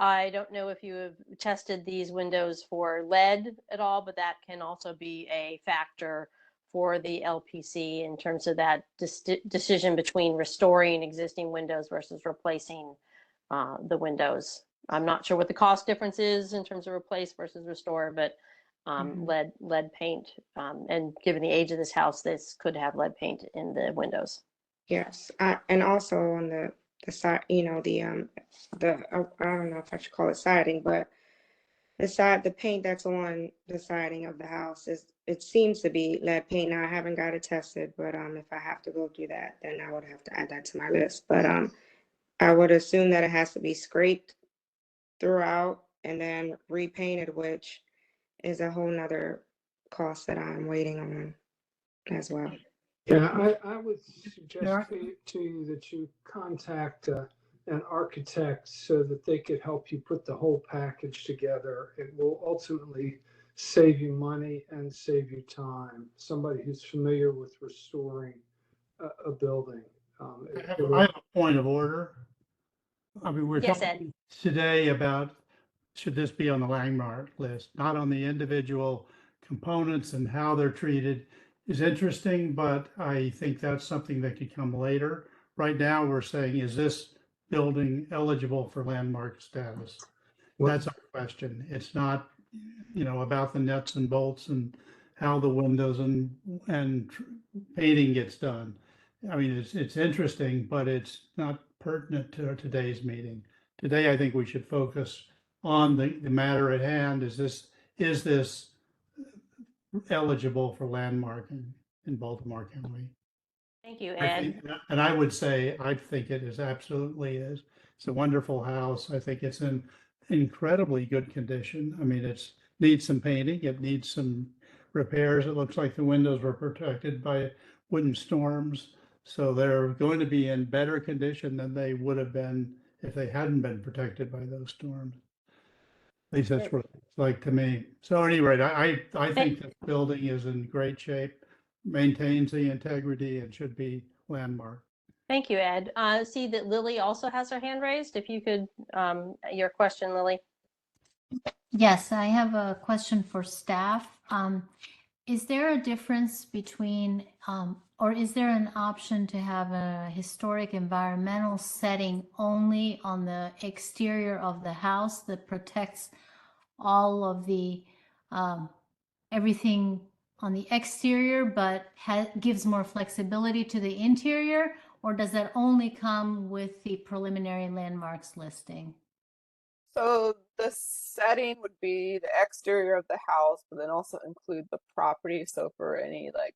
Speaker 1: I don't know if you have tested these windows for lead at all, but that can also be a factor for the LPC in terms of that decision between restoring existing windows versus replacing the windows. I'm not sure what the cost difference is in terms of replace versus restore, but lead paint, and given the age of this house, this could have lead paint in the windows.
Speaker 14: Yes, and also on the side, you know, the I don't know if I should call it siding, but the paint that's on the siding of the house it seems to be lead paint. Now I haven't got it tested, but if I have to go through that, then I would have to add that to my list. But I would assume that it has to be scraped throughout and then repainted, which is a whole nother cost that I'm waiting on as well.
Speaker 8: Yeah, I would suggest to you that you contact an architect so that they could help you put the whole package together. It will ultimately save you money and save you time. Somebody who's familiar with restoring a building.
Speaker 16: I have a point of order. I mean, we're
Speaker 1: Yes, Ed.
Speaker 16: talking today about should this be on the landmark list, not on the individual components and how they're treated is interesting, but I think that's something that could come later. Right now, we're saying, is this building eligible for landmark status? That's our question. It's not, about the nuts and bolts and how the windows and painting gets done. I mean, it's interesting, but it's not pertinent to today's meeting. Today, I think we should focus on the matter at hand. Is this eligible for landmarking in Baltimore County?
Speaker 1: Thank you,
Speaker 16: I
Speaker 1: Ed.
Speaker 16: think, and I would say, I think it is absolutely is. It's a wonderful house. I think it's in incredibly good condition. I mean, it needs some painting. It needs some repairs. It looks like the windows were protected by wooden storms. So they're going to be in better condition than they would have been if they hadn't been protected by those storms. At least that's what it's like to me. So anyway, I think this building is in great shape, maintains the integrity, and should be landmark.
Speaker 1: Thank you, Ed. See that Lily also has her hand raised. If you could, your question, Lily.
Speaker 2: Yes, I have a question for staff. Is there a difference between, or is there an option to have a historic environmental setting only on the exterior of the house that protects all of the, everything on the exterior, but gives more flexibility to the interior? Or does that only come with the preliminary landmarks listing?
Speaker 4: So the setting would be the exterior of the house, but then also include the property. So for any like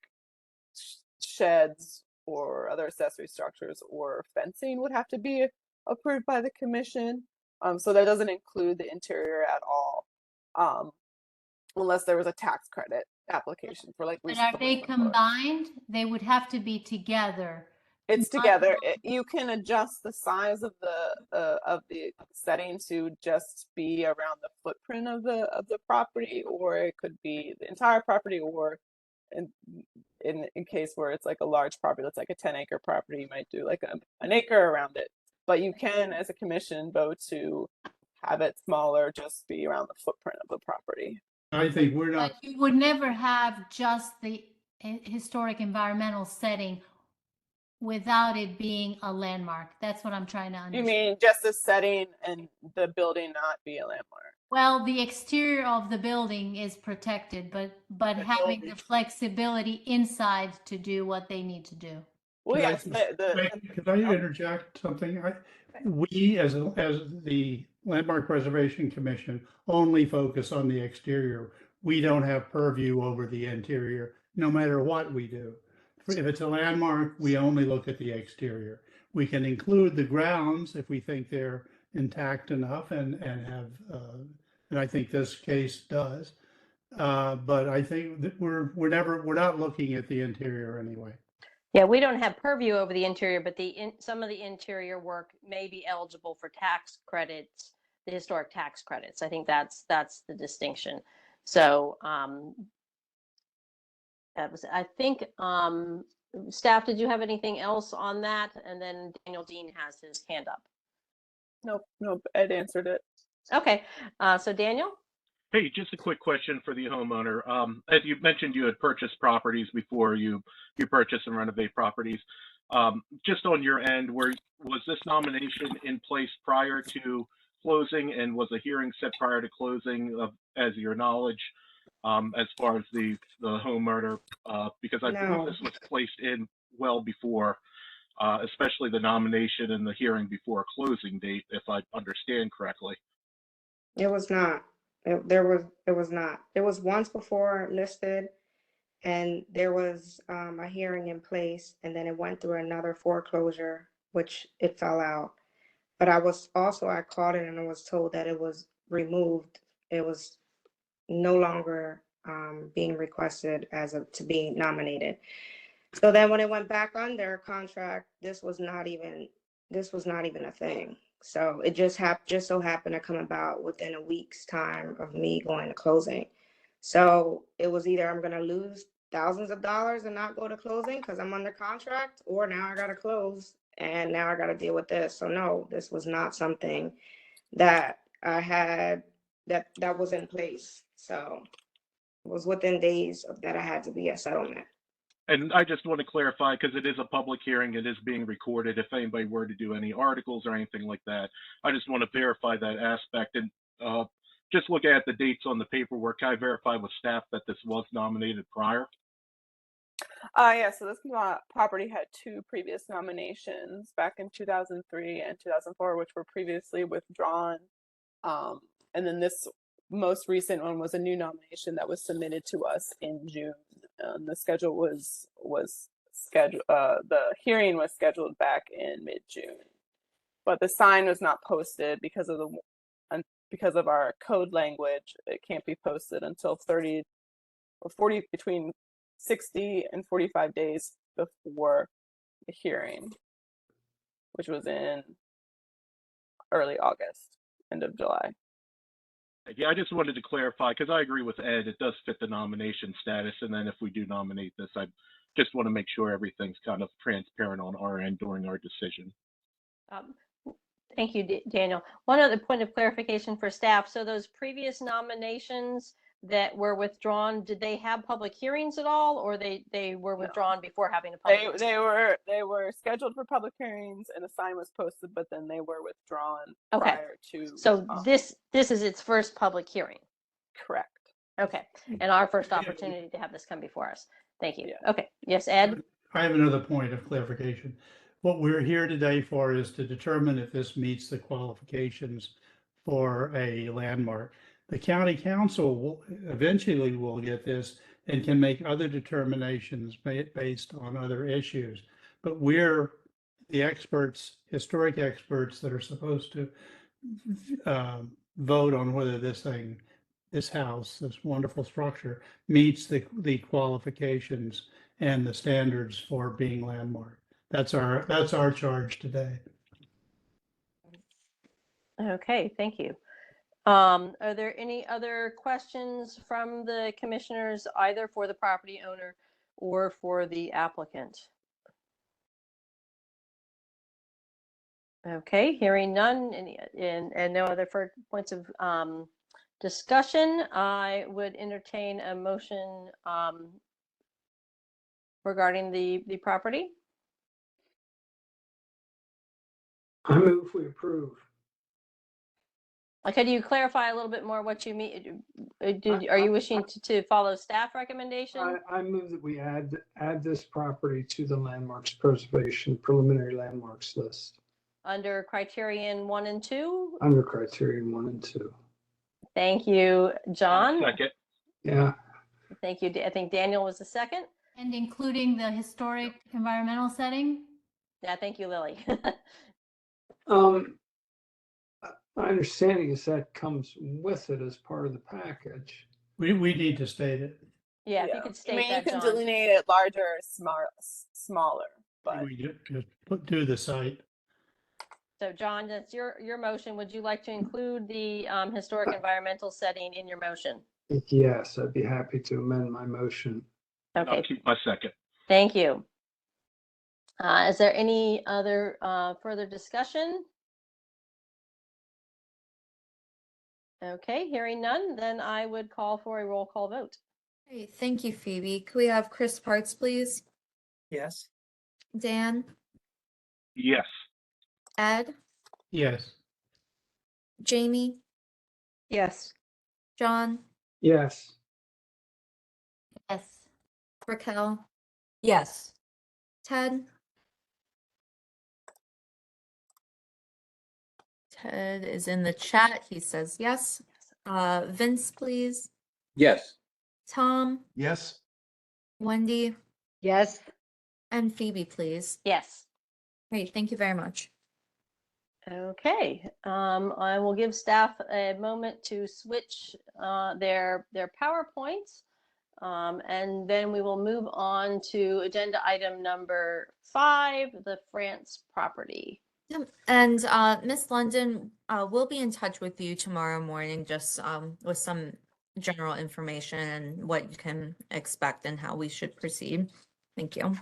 Speaker 4: sheds or other accessory structures or fencing would have to be approved by the commission. So that doesn't include the interior at all, unless there was a tax credit application for like.
Speaker 2: But are they combined? They would have to be together.
Speaker 4: It's together. You can adjust the size of the setting to just be around the footprint of the property, or it could be the entire property, or in case where it's like a large property that's like a 10-acre property, you might do like an acre around it. But you can, as a commission, vote to have it smaller, just be around the footprint of the property.
Speaker 16: I think we're not.
Speaker 2: But you would never have just the historic environmental setting without it being a landmark. That's what I'm trying to understand.
Speaker 4: You mean just the setting and the building not be a landmark?
Speaker 2: Well, the exterior of the building is protected, but having the flexibility inside to do what they need to do.
Speaker 4: Well, yes.
Speaker 16: Could I interject something? We, as the Landmark Preservation Commission, only focus on the exterior. We don't have purview over the interior, no matter what we do. If it's a landmark, we only look at the exterior. We can include the grounds if we think they're intact enough and have, and I think this case does. But I think that we're not looking at the interior anyway.
Speaker 1: Yeah, we don't have purview over the interior, but some of the interior work may be eligible for tax credits, the historic tax credits. I think that's the distinction. So I think, staff, did you have anything else on that? And then Daniel Dean has his hand up.
Speaker 4: Nope, Ed answered it.
Speaker 1: Okay, so Daniel?
Speaker 7: Hey, just a quick question for the homeowner. As you mentioned, you had purchased properties before you purchase and renovate properties. Just on your end, was this nomination in place prior to closing, and was a hearing set prior to closing, as your knowledge, as far as the homeowner? Because I believe
Speaker 14: No,
Speaker 7: this was placed in well before, especially the nomination and the hearing before a closing date, if I understand correctly.
Speaker 14: it was not. It was not. It was once before listed, and there was a hearing in place, and then it went through another foreclosure, which it fell out. But I called it and I was told that it was removed. It was no longer being requested to be nominated. So then when it went back under contract, this was not even a thing. So it just so happened to come about within a week's time of me going to closing. So it was either I'm gonna lose thousands of dollars and not go to closing because I'm under contract, or now I gotta close and now I gotta deal with this. So no, this was not something that I had that was in place. So it was within days of that I had to be a settlement.
Speaker 7: And I just want to clarify, because it is a public hearing, it is being recorded. If anybody were to do any articles or anything like that, I just want to verify that aspect. And just looking at the dates on the paperwork, can I verify with staff that this was nominated prior?
Speaker 4: Yeah, so this property had 2 previous nominations back in 2003 and 2004, which were previously withdrawn. And then this most recent one was a new nomination that was submitted to us in June. The schedule was scheduled. The hearing was scheduled back in mid-June, but the sign was not posted because of our code language. It can't be posted until 30 or 40 between 60 and 45 days before the hearing, which was in early August, end of July.
Speaker 7: Yeah, I just wanted to clarify, because I agree with Ed, it does fit the nomination status. And then if we do nominate this, I just want to make sure everything's kind of transparent on our end during our decision.
Speaker 1: Thank you, Daniel. One other point of clarification for staff. So those previous nominations that were withdrawn, did they have public hearings at all, or they were withdrawn before having a public hearing?
Speaker 4: They were scheduled for public hearings and a sign was posted, but then they were withdrawn
Speaker 1: Okay.
Speaker 4: prior to.
Speaker 1: So this is its first public hearing.
Speaker 4: Correct.
Speaker 1: Okay, and our first opportunity to have this come before us. Thank you. Yeah. Okay, yes, Ed?
Speaker 16: I have another point of clarification. What we're here today for is to determine if this meets the qualifications for a landmark. The county council will eventually get this and can make other determinations based on other issues. But we're the experts, historic experts, that are supposed to vote on whether this house, this wonderful structure, meets the qualifications and the standards for being landmark. That's our charge today.
Speaker 1: Okay, thank you. Are there any other questions from the commissioners, either for the property owner or for the applicant? Okay, hearing none and no other points of discussion, I would entertain a motion regarding the property.
Speaker 8: I move we approve.
Speaker 1: Could you clarify a little bit more what you mean? Are you wishing to follow staff recommendation?
Speaker 8: I move that we add this property to the landmarks preservation preliminary landmarks list.
Speaker 1: Under criterion 1 and 2?
Speaker 8: Under criterion 1 and 2.
Speaker 1: Thank you, John.
Speaker 7: Second.
Speaker 8: Yeah.
Speaker 1: Thank you. I think Daniel was the second.
Speaker 2: And including the historic environmental setting?
Speaker 1: Yeah, thank you, Lily.
Speaker 8: My understanding is that comes with it as part of the package.
Speaker 16: We need to state it.
Speaker 1: Yeah, if you could state
Speaker 4: I mean,
Speaker 1: that,
Speaker 4: you can
Speaker 1: John.
Speaker 4: delineate it larger, smaller, but
Speaker 16: We just do the site.
Speaker 1: So John, that's your motion. Would you like to include the historic environmental setting in your motion?
Speaker 8: Yes, I'd be happy to amend my motion.
Speaker 1: Okay.
Speaker 7: I'll keep my second.
Speaker 1: Thank you. Is there any other further discussion? Okay, hearing none, then I would call for a roll call vote.
Speaker 12: Great, thank you, Phoebe. Could we have Chris Parts, please?
Speaker 11: Yes.
Speaker 12: Dan,
Speaker 7: Yes.
Speaker 12: Ed,
Speaker 16: Yes.
Speaker 12: Jamie,
Speaker 9: Yes.
Speaker 12: John,
Speaker 8: Yes.
Speaker 2: Yes.
Speaker 12: Raquel,
Speaker 10: Yes.
Speaker 12: Ted. Ted is in the chat. He says yes. Vince, please.
Speaker 15: Yes.
Speaker 12: Tom,
Speaker 13: Yes.
Speaker 12: Wendy,
Speaker 3: Yes,
Speaker 12: and Phoebe, please.
Speaker 1: Yes.
Speaker 12: Great, thank you very much.
Speaker 1: Okay, I will give staff a moment to switch their PowerPoints, and then we will move on to agenda item number 5, the France property.
Speaker 12: Yep. And Miss London, we'll be in touch with you tomorrow morning, just with some general information and what you can expect and how we should proceed. Thank you.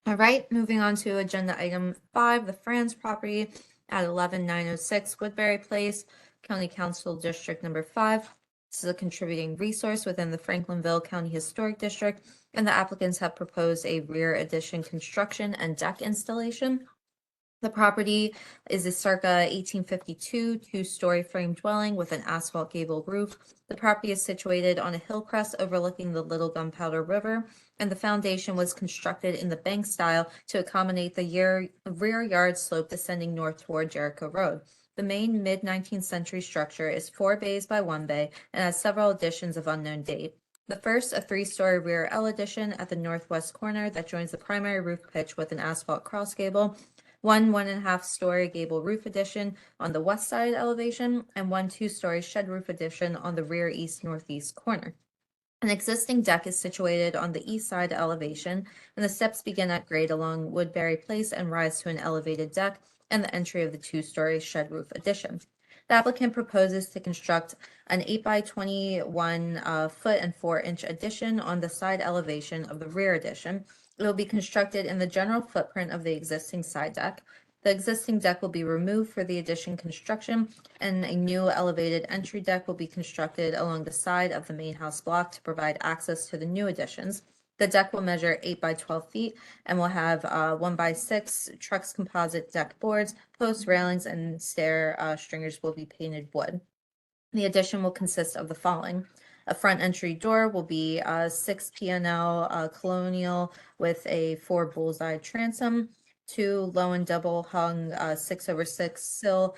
Speaker 12: All right, moving on to agenda item 5, the France property at 11906 Woodbury Place, County Council District Number 5. This is a contributing resource within the Franklinville County Historic District, and the applicants have proposed a rear addition construction and deck installation. The property is a circa 1852 two-story frame dwelling with an asphalt gable roof. The property is situated on a hill crest overlooking the Little Gunpowder River, and the foundation was constructed in the bank style to accommodate the rear yard slope descending north toward Jericho Road. The main mid-19th century structure is 4 bays by 1 bay and has several additions of unknown date. The first, a 3-story rear L addition at the northwest corner that joins the primary roof pitch with an asphalt cross gable. 1.5-story gable roof addition on the west side elevation, and 1 2-story shed roof addition on the rear east-northeast corner. An existing deck is situated on the east side elevation, and the steps begin at grade along Woodbury Place and rise to an elevated deck and the entry of the 2-story shed roof addition. The applicant proposes to construct an 8 by 21 foot and 4-inch addition on the side elevation of the rear addition. It will be constructed in the general footprint of the existing side deck. The existing deck will be removed for the addition construction, and a new elevated entry deck will be constructed along the side of the main house block to provide access to the new additions. The deck will measure 8 by 12 feet and will have 1 by 6 Trex composite deck boards, post railings, and stair stringers will be painted wood. The addition will consist of the following. A front entry door will be 6 P&L colonial with a 4 bullseye transom, 2 low and double hung 6/6 sill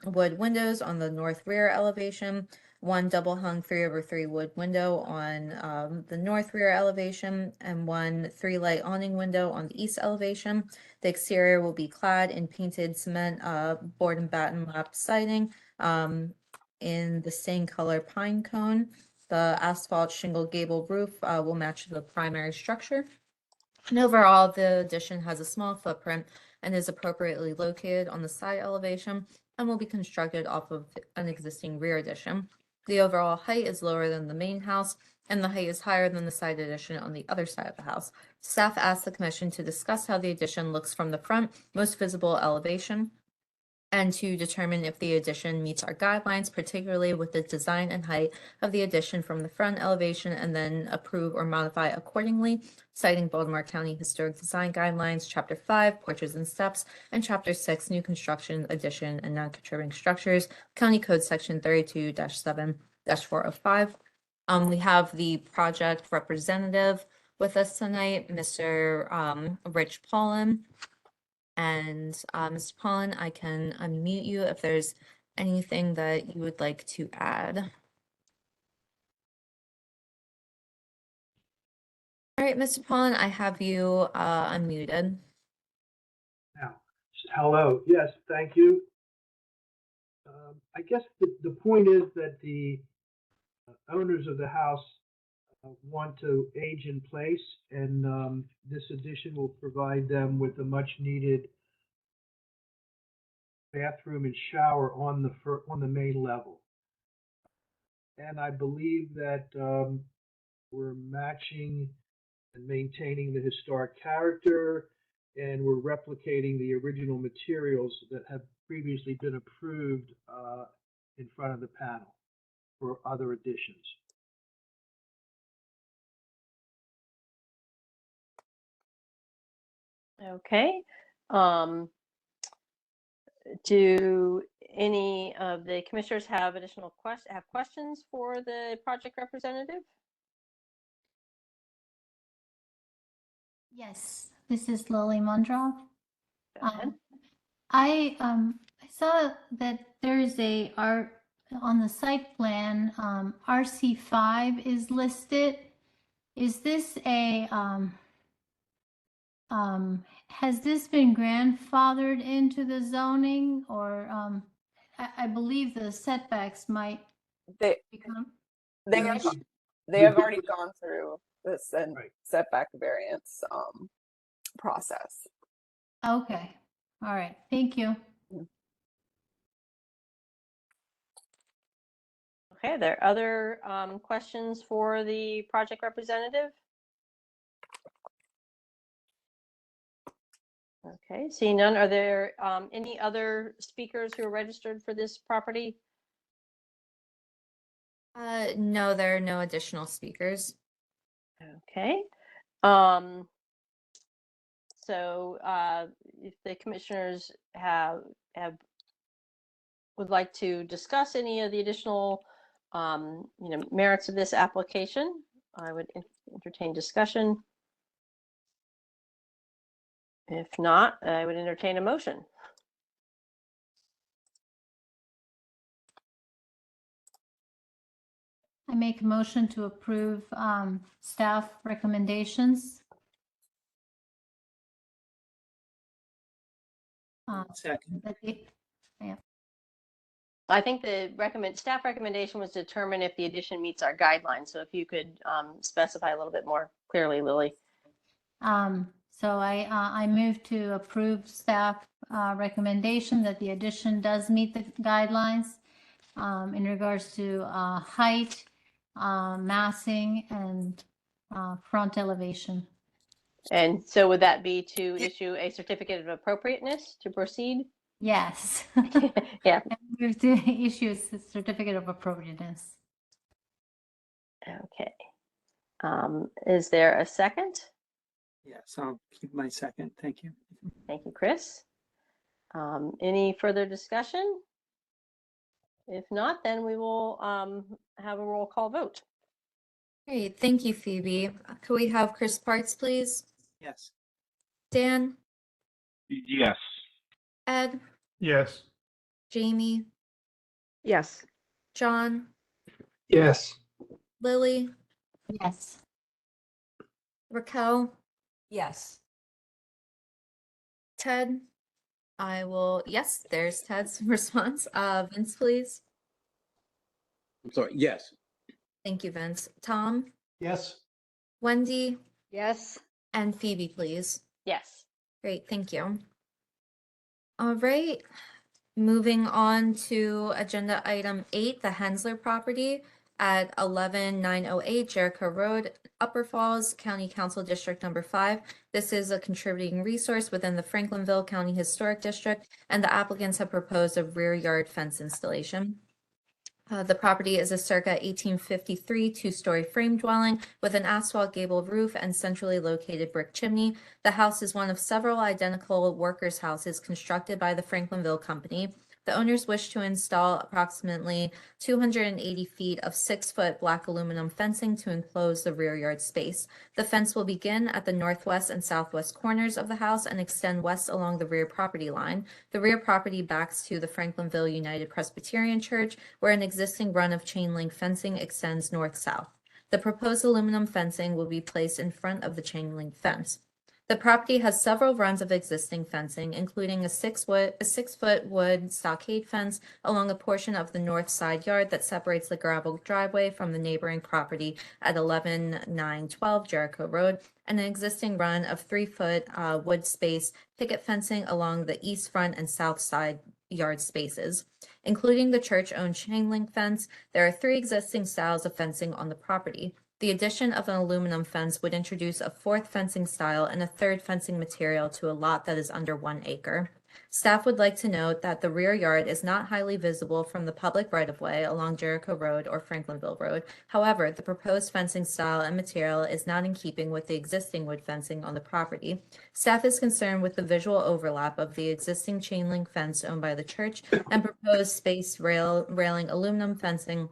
Speaker 12: wood windows on the north rear elevation, 1 double hung 3/3 wood window on the north rear elevation, and 1 3-light awning window on the east elevation. The exterior will be clad in painted cement board and batten lap siding in the same color pine cone. The asphalt shingle gable roof will match the primary structure. And overall, the addition has a small footprint and is appropriately located on the side elevation and will be constructed off of an existing rear addition. The overall height is lower than the main house, and the height is higher than the side addition on the other side of the house. Staff asked the commission to discuss how the addition looks from the front, most visible elevation, and to determine if the addition meets our guidelines, particularly with the design and height of the addition from the front elevation, and then approve or modify accordingly, citing Baltimore County Historic Design Guidelines, Chapter 5, Porches and Steps, and Chapter 6, New Construction, Addition, and Non-Contributing Structures, County Code Section 32-7-405. We have the project representative with us tonight, Mr. Rich Paulin. And Mr. Paulin, I can unmute you if there's anything that you would like to add. All right, Mr. Paulin, I have you unmuted.
Speaker 17: Now, hello. Yes, thank you. I guess the point is that the owners of the house want to age in place, and this addition will provide them with a much needed bathroom and shower on the main level. And I believe that we're matching and maintaining the historic character, and we're replicating the original materials that have previously been approved in front of the panel for other additions.
Speaker 1: Okay. Do any of the commissioners have additional questions for the project representative?
Speaker 2: Yes, this is Lily Mundroff.
Speaker 1: Go ahead.
Speaker 2: I saw that there is on the site plan, RC5 is listed. Is this has this been grandfathered into the zoning, or I believe the setbacks might
Speaker 4: They
Speaker 2: become
Speaker 4: they
Speaker 2: an
Speaker 4: have
Speaker 2: issue?
Speaker 4: they have already gone through the setback variance process.
Speaker 2: Okay, all right, thank you.
Speaker 1: Okay, are there other questions for the project representative? Okay, seeing none, are there any other speakers who are registered for this property?
Speaker 12: No, there are no additional speakers.
Speaker 1: Okay. So if the commissioners would like to discuss any of the additional merits of this application, I would entertain discussion. If not, I would entertain a motion.
Speaker 2: I make a motion to approve staff recommendations.
Speaker 11: Second.
Speaker 2: Yeah.
Speaker 1: I think the staff recommendation was to determine if the addition meets our guidelines. So if you could specify a little bit more clearly, Lily.
Speaker 2: So I move to approve staff recommendation that the addition does meet the guidelines in regards to height, massing, and front elevation.
Speaker 1: And so would that be to issue a certificate of appropriateness to proceed?
Speaker 2: Yes.
Speaker 1: Yeah.
Speaker 2: I move to issue a certificate of appropriateness.
Speaker 1: Okay. Is there a second?
Speaker 11: Yes, I'll keep my second. Thank you.
Speaker 1: Thank you, Chris. Any further discussion? If not, then we will have a roll call vote.
Speaker 12: Great, thank you, Phoebe. Could we have Chris Parts, please?
Speaker 11: Yes.
Speaker 12: Dan?
Speaker 7: Yes.
Speaker 12: Ed?
Speaker 16: Yes.
Speaker 12: Jamie?
Speaker 9: Yes.
Speaker 12: John?
Speaker 8: Yes.
Speaker 12: Lily?
Speaker 2: Yes.
Speaker 12: Raquel?
Speaker 10: Yes.
Speaker 12: Ted? Yes, there's Ted's response. Vince, please.
Speaker 15: I'm sorry, yes.
Speaker 12: Thank you, Vince. Tom?
Speaker 16: Yes.
Speaker 12: Wendy?
Speaker 3: Yes.
Speaker 12: And Phoebe, please.
Speaker 1: Yes.
Speaker 12: Great, thank you. All right, moving on to agenda item 8, the Hensler property at 11908 Jericho Road, Upper Falls, County Council District Number 5. This is a contributing resource within the Franklinville County Historic District, and the applicants have proposed a rear yard fence installation. The property is a circa 1853 two-story frame dwelling with an asphalt gable roof and centrally located brick chimney. The house is one of several identical workers' houses constructed by the Franklinville Company. The owners wish to install approximately 280 feet of 6-foot black aluminum fencing to enclose the rear yard space. The fence will begin at the northwest and southwest corners of the house and extend west along the rear property line. The rear property backs to the Franklinville United Presbyterian Church, where an existing run of chain link fencing extends north-south. The proposed aluminum fencing will be placed in front of the chain link fence. The property has several runs of existing fencing, including a 6-foot wood stockade fence along a portion of the north side yard that separates the gravel driveway from the neighboring property at 11912 Jericho Road, and an existing run of 3-foot wood space picket fencing along the east front and south side yard spaces. Including the church-owned chain link fence, there are 3 existing styles of fencing on the property. The addition of an aluminum fence would introduce a 4th fencing style and a 3rd fencing material to a lot that is under 1 acre. Staff would like to note that the rear yard is not highly visible from the public right-of-way along Jericho Road or Franklinville Road. However, the proposed fencing style and material is not in keeping with the existing wood fencing on the property. Staff is concerned with the visual overlap of the existing chain link fence owned by the church and proposed space railing aluminum fencing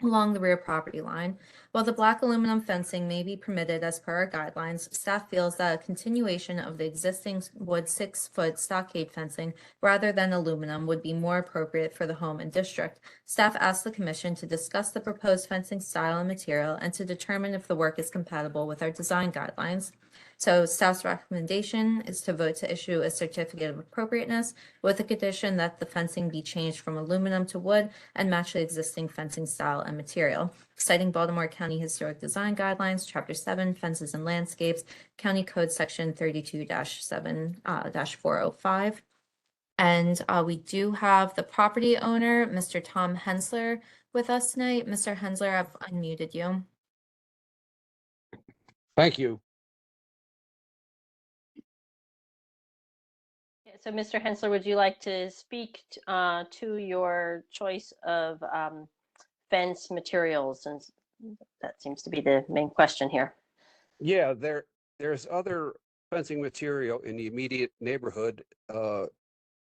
Speaker 12: along the rear property line. While the black aluminum fencing may be permitted as per our guidelines, staff feels that a continuation of the existing wood 6-foot stockade fencing rather than aluminum would be more appropriate for the home and district. Staff asks the commission to discuss the proposed fencing style and material and to determine if the work is compatible with our design guidelines. So staff's recommendation is to vote to issue a certificate of appropriateness with the condition that the fencing be changed from aluminum to wood and match the existing fencing style and material. Citing Baltimore County Historic Design Guidelines, Chapter 7, Fences and Landscapes, County Code Section 32-7-405. And we do have the property owner, Mr. Tom Hensler, with us tonight. Mr. Hensler, I've unmuted you.
Speaker 18: Thank you.
Speaker 1: So, Mr. Hensler, would you like to speak to your choice of fence materials? And that seems to be the main question here.
Speaker 18: Yeah, there's other fencing material in the immediate neighborhood that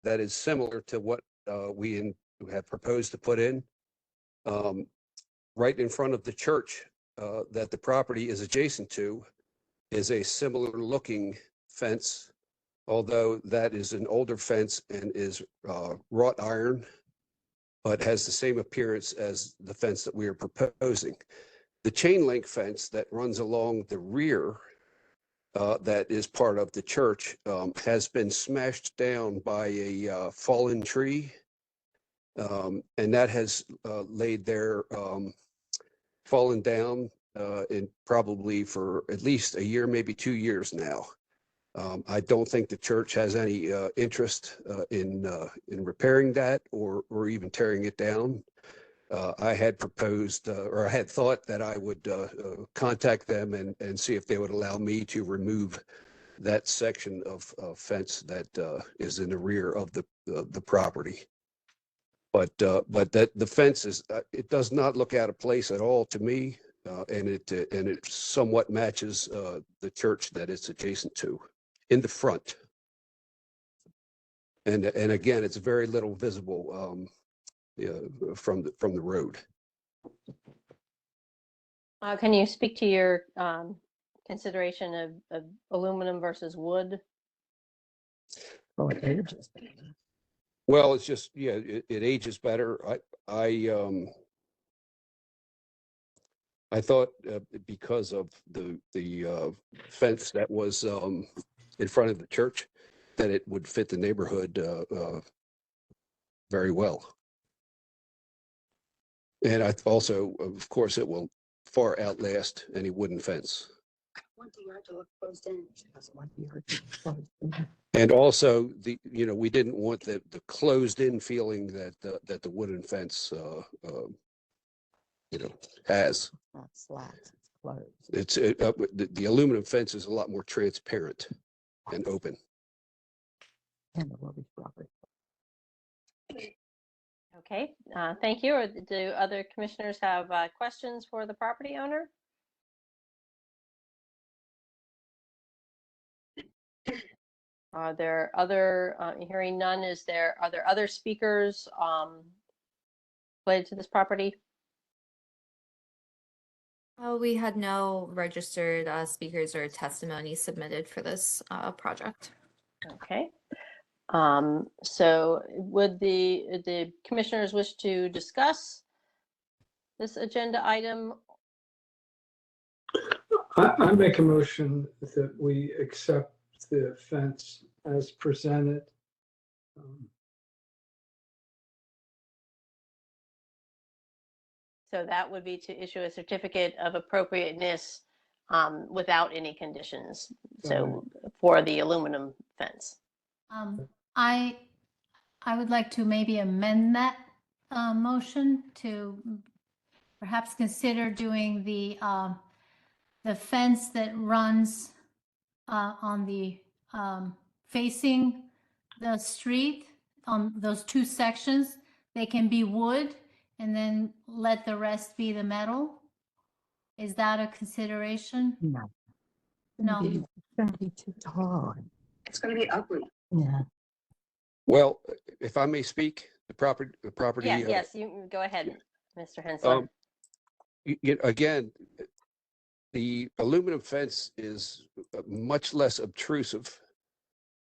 Speaker 18: is similar to what we have proposed to put in. Right in front of the church that the property is adjacent to is a similar looking fence, although that is an older fence and is wrought iron, but has the same appearance as the fence that we are proposing. The chain link fence that runs along the rear that is part of the church has been smashed down by a fallen tree, and that has laid there, fallen down in probably for at least a year, maybe 2 years now. I don't think the church has any interest in repairing that or even tearing it down. I had proposed or I had thought that I would contact them and see if they would allow me to remove that section of fence that is in the rear of the property. But that the fence is it does not look out of place at all to me, and it somewhat matches the church that it's adjacent to in the front. And again, it's very little visible from the road.
Speaker 1: Can you speak to your consideration of aluminum versus wood?
Speaker 3: Oh, it ages.
Speaker 18: Well, it's just, yeah, it ages better. I thought because of the fence that was in front of the church, that it would fit the neighborhood very well. And I also, of course, it will far outlast any wooden fence. And also, we didn't want the closed-in feeling that the wooden fence, has.
Speaker 3: Not slats, it's closed.
Speaker 18: The aluminum fence is a lot more transparent and open.
Speaker 3: And the rubbish property.
Speaker 1: Okay, thank you. Or do other commissioners have questions for the property owner? Are there other, hearing none, are there other speakers related to this property?
Speaker 12: We had no registered speakers or testimony submitted for this project.
Speaker 1: Okay. So would the commissioners wish to discuss this agenda item?
Speaker 8: I make a motion that we accept the fence as presented.
Speaker 1: So that would be to issue a certificate of appropriateness without any conditions. So for the aluminum fence.
Speaker 2: I would like to maybe amend that motion to perhaps consider doing the fence that runs on the facing the street, those two sections, they can be wood and then let the rest be the metal? Is that a consideration?
Speaker 3: No.
Speaker 2: No.
Speaker 3: It's gonna be too tall.
Speaker 5: It's gonna be ugly.
Speaker 3: Yeah.
Speaker 18: Well, if I may speak, the property.
Speaker 1: Yes, you go ahead, Mr. Hensler.
Speaker 18: Again, the aluminum fence is much less obtrusive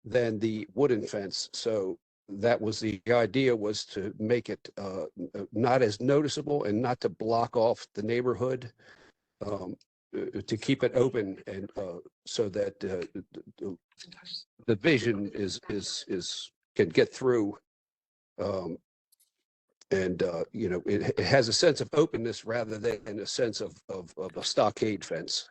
Speaker 18: than the wooden fence. So that was the idea, was to make it not as noticeable and not to block off the neighborhood, to keep it open, and so that the vision can get through. And it has a sense of openness rather than a sense of a stockade fence.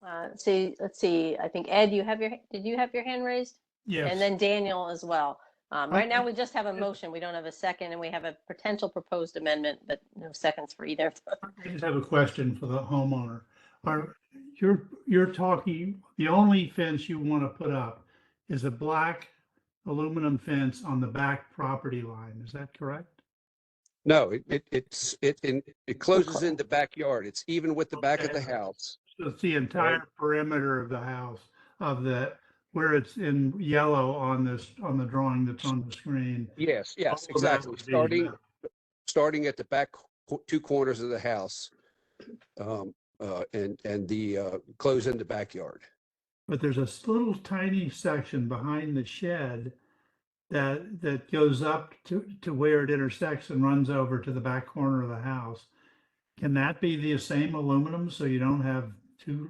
Speaker 1: Let's see. I think Ed, did you have your hand raised?
Speaker 16: Yes.
Speaker 1: And then Daniel as well. Right now,
Speaker 16: Okay.
Speaker 1: we just have a motion. We don't have a second, and we have a potential proposed amendment, but no seconds for either.
Speaker 16: I just have a question for the homeowner. You're talking, the only fence you want to put up is a black aluminum fence on the back property line. Is that correct?
Speaker 18: No, it closes in the backyard. It's even with the back of the house.
Speaker 16: So it's the entire perimeter of the house, where it's in yellow on the drawing that's on the screen.
Speaker 18: Yes,
Speaker 16: All of that
Speaker 18: exactly.
Speaker 16: would be
Speaker 18: Starting at the back two corners of the house, and the close in the backyard.
Speaker 16: But there's a little tiny section behind the shed that goes up to where it intersects and runs over to the back corner of the house. Can that be the same aluminum, so you don't have two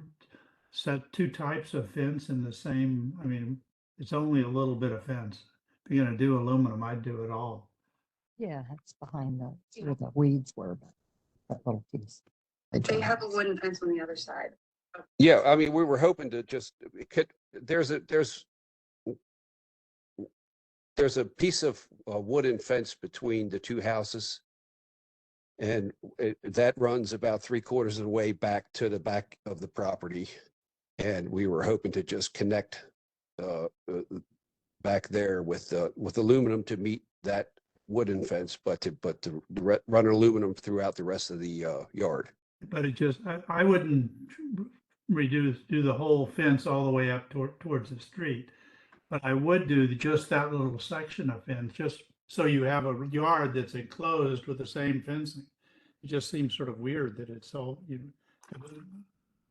Speaker 16: types of fence in the same? I mean, it's only a little bit of fence. If you're gonna do aluminum, I'd do it all.
Speaker 3: Yeah, that's behind where the weeds were, that little piece.
Speaker 5: They have a wooden fence on the other side.
Speaker 18: Yeah, I mean, we were hoping to there's a piece of wooden fence between the two houses, and that runs about 3/4 of the way back to the back of the property. And we were hoping to just connect back there with aluminum to meet that wooden fence, but to run aluminum throughout the rest of the yard.
Speaker 16: But I wouldn't do the whole fence all the way up towards the street. But I would do just that little section of fence, just so you have a yard that's enclosed with the same fencing. It just seems sort of weird that it's all,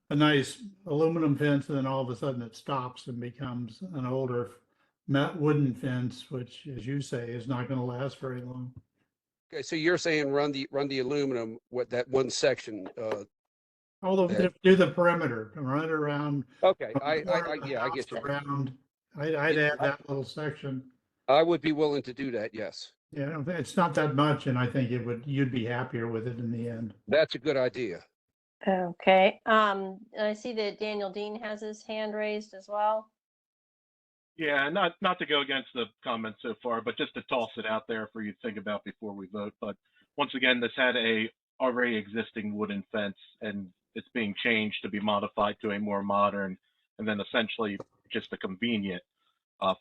Speaker 16: a nice aluminum fence, and then all of a sudden it stops and becomes an older wooden fence, which, as you say, is not going to last very long.
Speaker 18: Okay, so you're saying run the aluminum with that one section.
Speaker 16: Although do the perimeter, run it around.
Speaker 18: Okay, I get you.
Speaker 16: Around, I'd add that little section.
Speaker 18: I would be willing to do that. Yes.
Speaker 16: Yeah, it's not that much, and I think you'd be happier with it in the end.
Speaker 18: That's a good idea.
Speaker 1: Okay. I see that Daniel Dean has his hand raised as well.
Speaker 7: Yeah, not to go against the comments so far, but just to toss it out there for you to think about before we vote. But once again, this had a already existing wooden fence, and it's being changed to be modified to a more modern, and then essentially just a convenient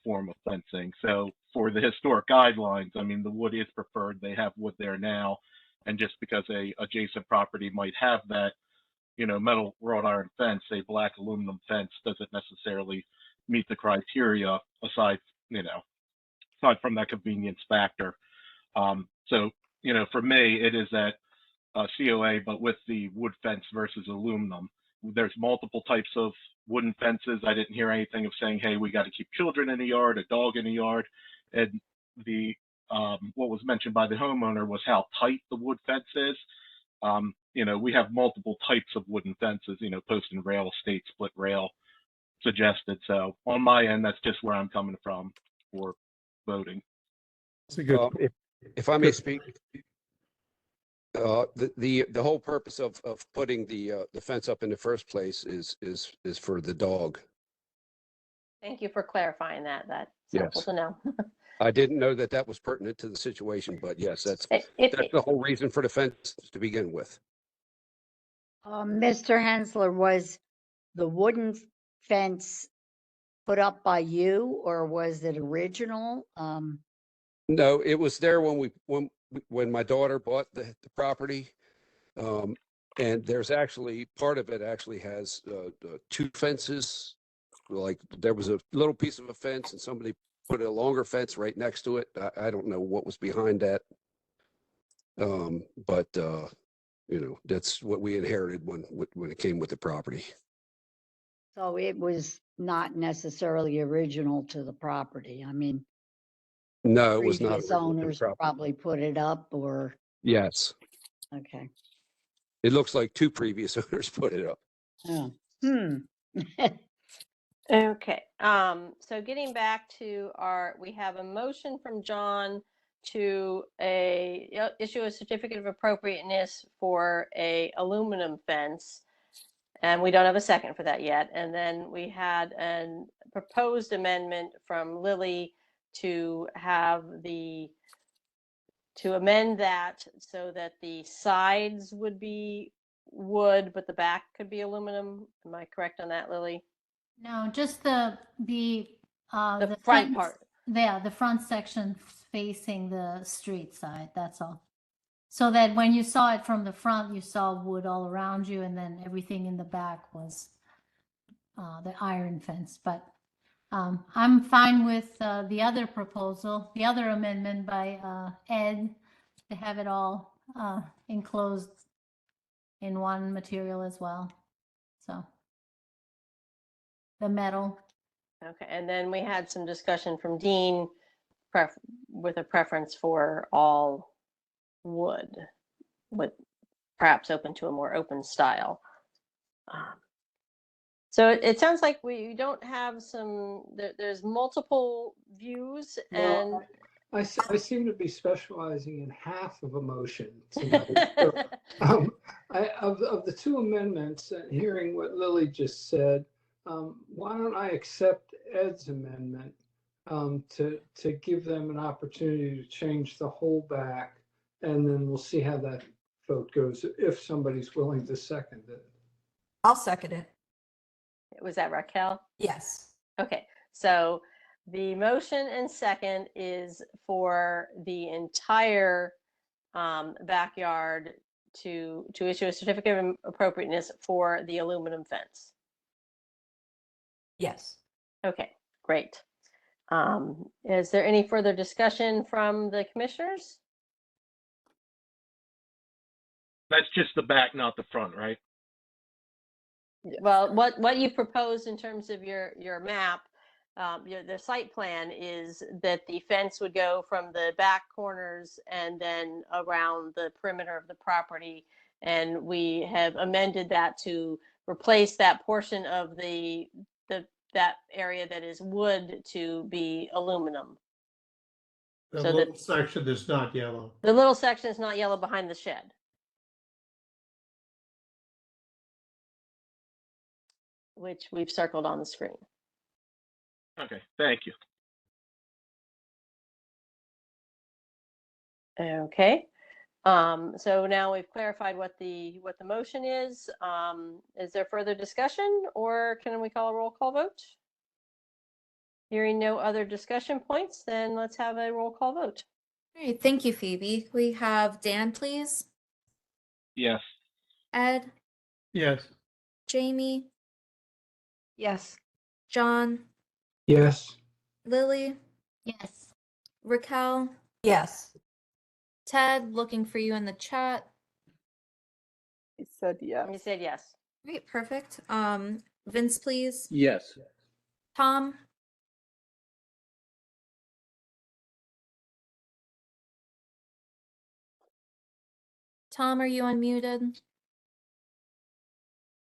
Speaker 7: form of fencing. So for the historic guidelines, I mean, the wood is preferred. They have wood there now, and just because a adjacent property might have that, metal wrought iron fence, a black aluminum fence doesn't necessarily meet the criteria aside from that convenience factor. So, for me, it is that COA, but with the wood fence versus aluminum. There's multiple types of wooden fences. I didn't hear anything of saying, hey, we got to keep children in the yard, a dog in the yard. And what was mentioned by the homeowner was how tight the wood fence is. We have multiple types of wooden fences, post and rail, state split rail suggested. So on my end, that's just where I'm coming from for voting.
Speaker 16: That's a good.
Speaker 18: If I may speak, the whole purpose of putting the fence up in the first place is for the dog.
Speaker 1: Thank you for clarifying that. That's helpful to know.
Speaker 18: I didn't know that was pertinent to the situation, but yes, that's the whole reason for the fence to begin with.
Speaker 3: Mr. Hensler, was the wooden fence put up by you or was it original?
Speaker 18: No, it was there when my daughter bought the property. And there's actually, part of it actually has two fences. Like there was a little piece of a fence and somebody put a longer fence right next to it. I don't know what was behind that. But that's what we inherited when it came with the property.
Speaker 3: So it was not necessarily original to the property. I mean,
Speaker 18: No, it was not
Speaker 3: previous
Speaker 18: original to the
Speaker 3: owners
Speaker 18: property.
Speaker 3: probably put it up or,
Speaker 18: Yes,
Speaker 3: okay.
Speaker 18: it looks like two previous owners put it up.
Speaker 3: Oh.
Speaker 1: Okay, so getting back to we have a motion from John to issue a certificate of appropriateness for a aluminum fence. And we don't have a second for that yet. And then we had a proposed amendment from Lily to amend that so that the sides would be wood, but the back could be aluminum. Am I correct on that, Lily?
Speaker 2: No, just the
Speaker 1: front
Speaker 2: fence-
Speaker 1: part.
Speaker 2: Yeah, the front section facing the street side, that's all. So that when you saw it from the front, you saw wood all around you, and then everything in the back was the iron fence. But I'm fine with the other proposal, the other amendment by Ed, to have it all enclosed in one material as well. So the metal.
Speaker 1: Okay, and then we had some discussion from Dean with a preference for all wood, with perhaps open to a more open style. So it sounds like we don't have there's multiple views and.
Speaker 8: Well, I seem to be specializing in half of a motion tonight. So, of the two amendments, hearing what Lily just said, why don't I accept Ed's amendment to give them an opportunity to change the whole back, and then we'll see how that vote goes if somebody's willing to second it.
Speaker 10: I'll second it.
Speaker 1: Was that Raquel?
Speaker 10: Yes.
Speaker 1: Okay, so the motion and second is for the entire backyard to issue a certificate of appropriateness for the aluminum fence.
Speaker 10: Yes.
Speaker 1: Okay, great. Is there any further discussion from the commissioners?
Speaker 7: That's just the back, not the front, right?
Speaker 1: Well, what you proposed in terms of your map, the site plan is that the fence would go from the back corners and then around the perimeter of the property. And we have amended that to replace that portion of that area that is wood to be aluminum.
Speaker 16: The
Speaker 1: So
Speaker 16: little section is not yellow.
Speaker 1: The little section is not yellow behind the shed. Which we've circled on the screen.
Speaker 7: Okay, thank you.
Speaker 1: Okay. So now we've clarified what the motion is. Is there further discussion, or can we call a roll call vote? Hearing no other discussion points, then let's have a roll call vote.
Speaker 12: All right, thank you, Phoebe. We have Dan, please.
Speaker 7: Yes.
Speaker 12: Ed,
Speaker 16: Yes.
Speaker 12: Jamie,
Speaker 9: Yes.
Speaker 12: John,
Speaker 8: Yes.
Speaker 12: Lily,
Speaker 2: Yes.
Speaker 12: Raquel,
Speaker 10: Yes.
Speaker 12: Ted, looking for you in the chat.
Speaker 4: He said yes.
Speaker 1: You said yes.
Speaker 12: Great, perfect. Vince, please.
Speaker 15: Yes.
Speaker 12: Tom, Tom, are you unmuted?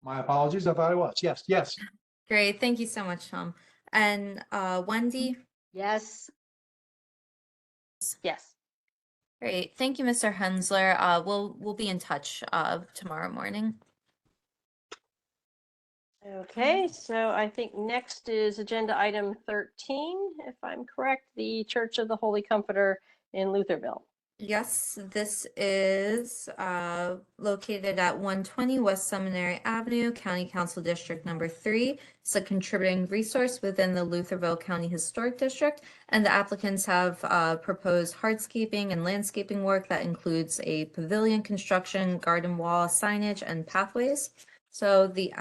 Speaker 13: My apologies. I thought I was. Yes, yes.
Speaker 12: Great, thank you so much, Tom. And Wendy?
Speaker 3: Yes.
Speaker 1: Yes.
Speaker 12: Great, thank you, Mr. Hensler. We'll be in touch tomorrow morning.
Speaker 1: Okay, so I think next is agenda item 13, if I'm correct, the Church of the Holy Comforter in Lutherville.
Speaker 12: Yes, this is located at 120 West Seminary Avenue, County Council District Number 3. It's a contributing resource within the Lutherville County Historic District, and the applicants have proposed hardscaping and landscaping work that includes a pavilion construction, garden wall, signage, and pathways. So the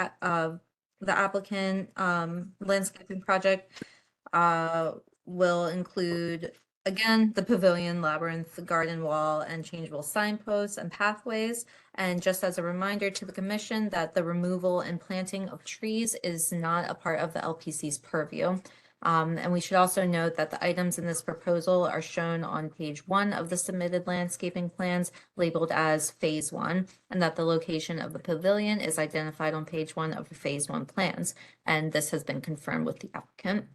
Speaker 12: applicant landscaping project will include, again, the pavilion, labyrinth, the garden wall, and changeable signposts and pathways. And just as a reminder to the commission that the removal and planting of trees is not a part of the LPC's purview. And we should also note that the items in this proposal are shown on page 1 of the submitted landscaping plans labeled as Phase 1, and that the location of the pavilion is identified on page 1 of the Phase 1 plans. And this has been confirmed with the applicant.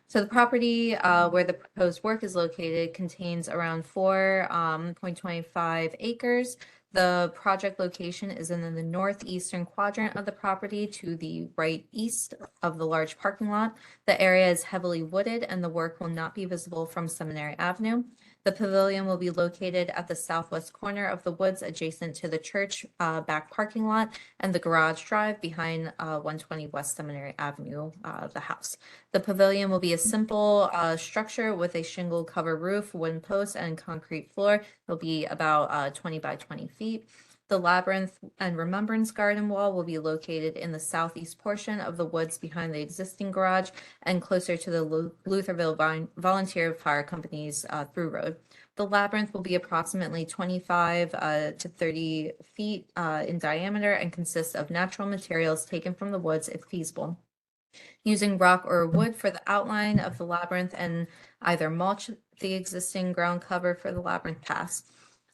Speaker 12: So the property where the proposed work is located contains around 4.25 acres. The project location is in the northeastern quadrant of the property to the right east of the large parking lot. The area is heavily wooded and the work will not be visible from Seminary Avenue. The pavilion will be located at the southwest corner of the woods adjacent to the church back parking lot and the garage drive behind 120 West Seminary Avenue, the house. The pavilion will be a simple structure with a shingle cover roof, wooden posts, and concrete floor. It'll be about 20 by 20 feet. The labyrinth and remembrance garden wall will be located in the southeast portion of the woods behind the existing garage and closer to the Lutherville Volunteer Fire Company's through road. The labyrinth will be approximately 25 to 30 feet in diameter and consists of natural materials taken from the woods if feasible. Using rock or wood for the outline of the labyrinth and either mulch the existing ground cover for the labyrinth paths.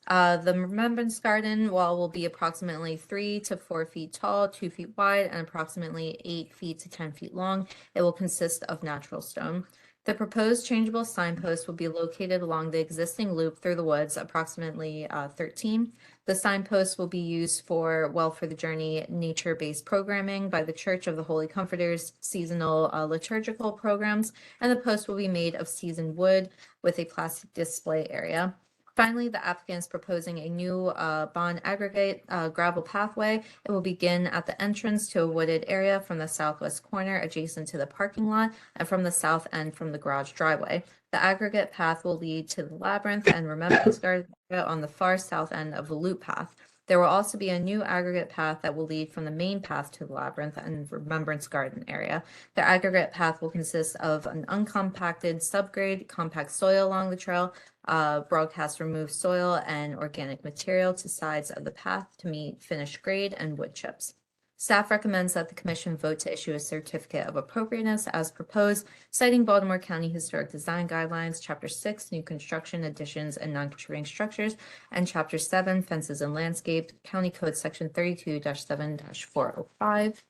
Speaker 12: The remembrance garden wall will be approximately 3 to 4 feet tall, 2 feet wide, and approximately 8 feet to 10 feet long. It will consist of natural stone. The proposed changeable signpost will be located along the existing loop through the woods, approximately 13. The signpost will be used for Well for the Journey nature-based programming by the Church of the Holy Comforters, seasonal liturgical programs, and the post will be made of seasoned wood with a plastic display area. Finally, the applicant is proposing a new bond aggregate gravel pathway. It will begin at the entrance to a wooded area from the southwest corner adjacent to the parking lot and from the south end from the garage driveway. The aggregate path will lead to the labyrinth and remembrance garden on the far south end of the loop path. There will also be a new aggregate path that will lead from the main path to the labyrinth and remembrance garden area. The aggregate path will consist of an uncompacted subgrade compact soil along the trail, broadcast removed soil and organic material to sides of the path to meet finished grade and wood chips. Staff recommends that the commission vote to issue a certificate of appropriateness as proposed, citing Baltimore County Historic Design Guidelines, Chapter 6, New Construction, Additions, and Non-Contributing Structures, and Chapter 7, Fences and Landscape, County Code Section 32-7-405.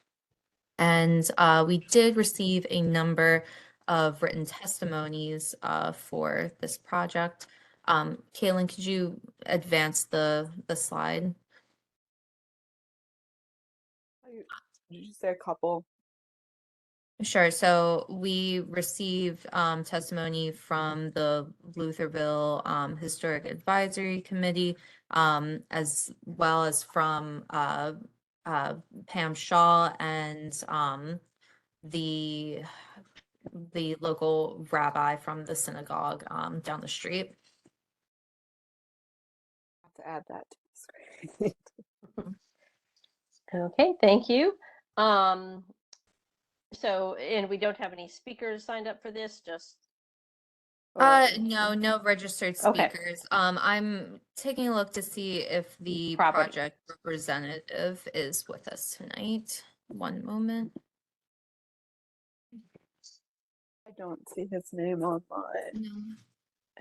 Speaker 12: And we did receive a number of written testimonies for this project. Kaylin, could you advance the slide?
Speaker 4: Did you say a couple?
Speaker 12: Sure. So we received testimony from the Lutherville Historic Advisory Committee, as well as from Pam Shaw and the local rabbi from the synagogue down the street.
Speaker 4: I have to add that to the screen.
Speaker 1: Okay, thank you. So, and we don't have any speakers signed up for this, just.
Speaker 12: No registered
Speaker 1: Okay.
Speaker 12: speakers. I'm taking a look to see if the
Speaker 1: Property.
Speaker 12: project representative is with us tonight. One moment.
Speaker 4: I don't see his name on mine.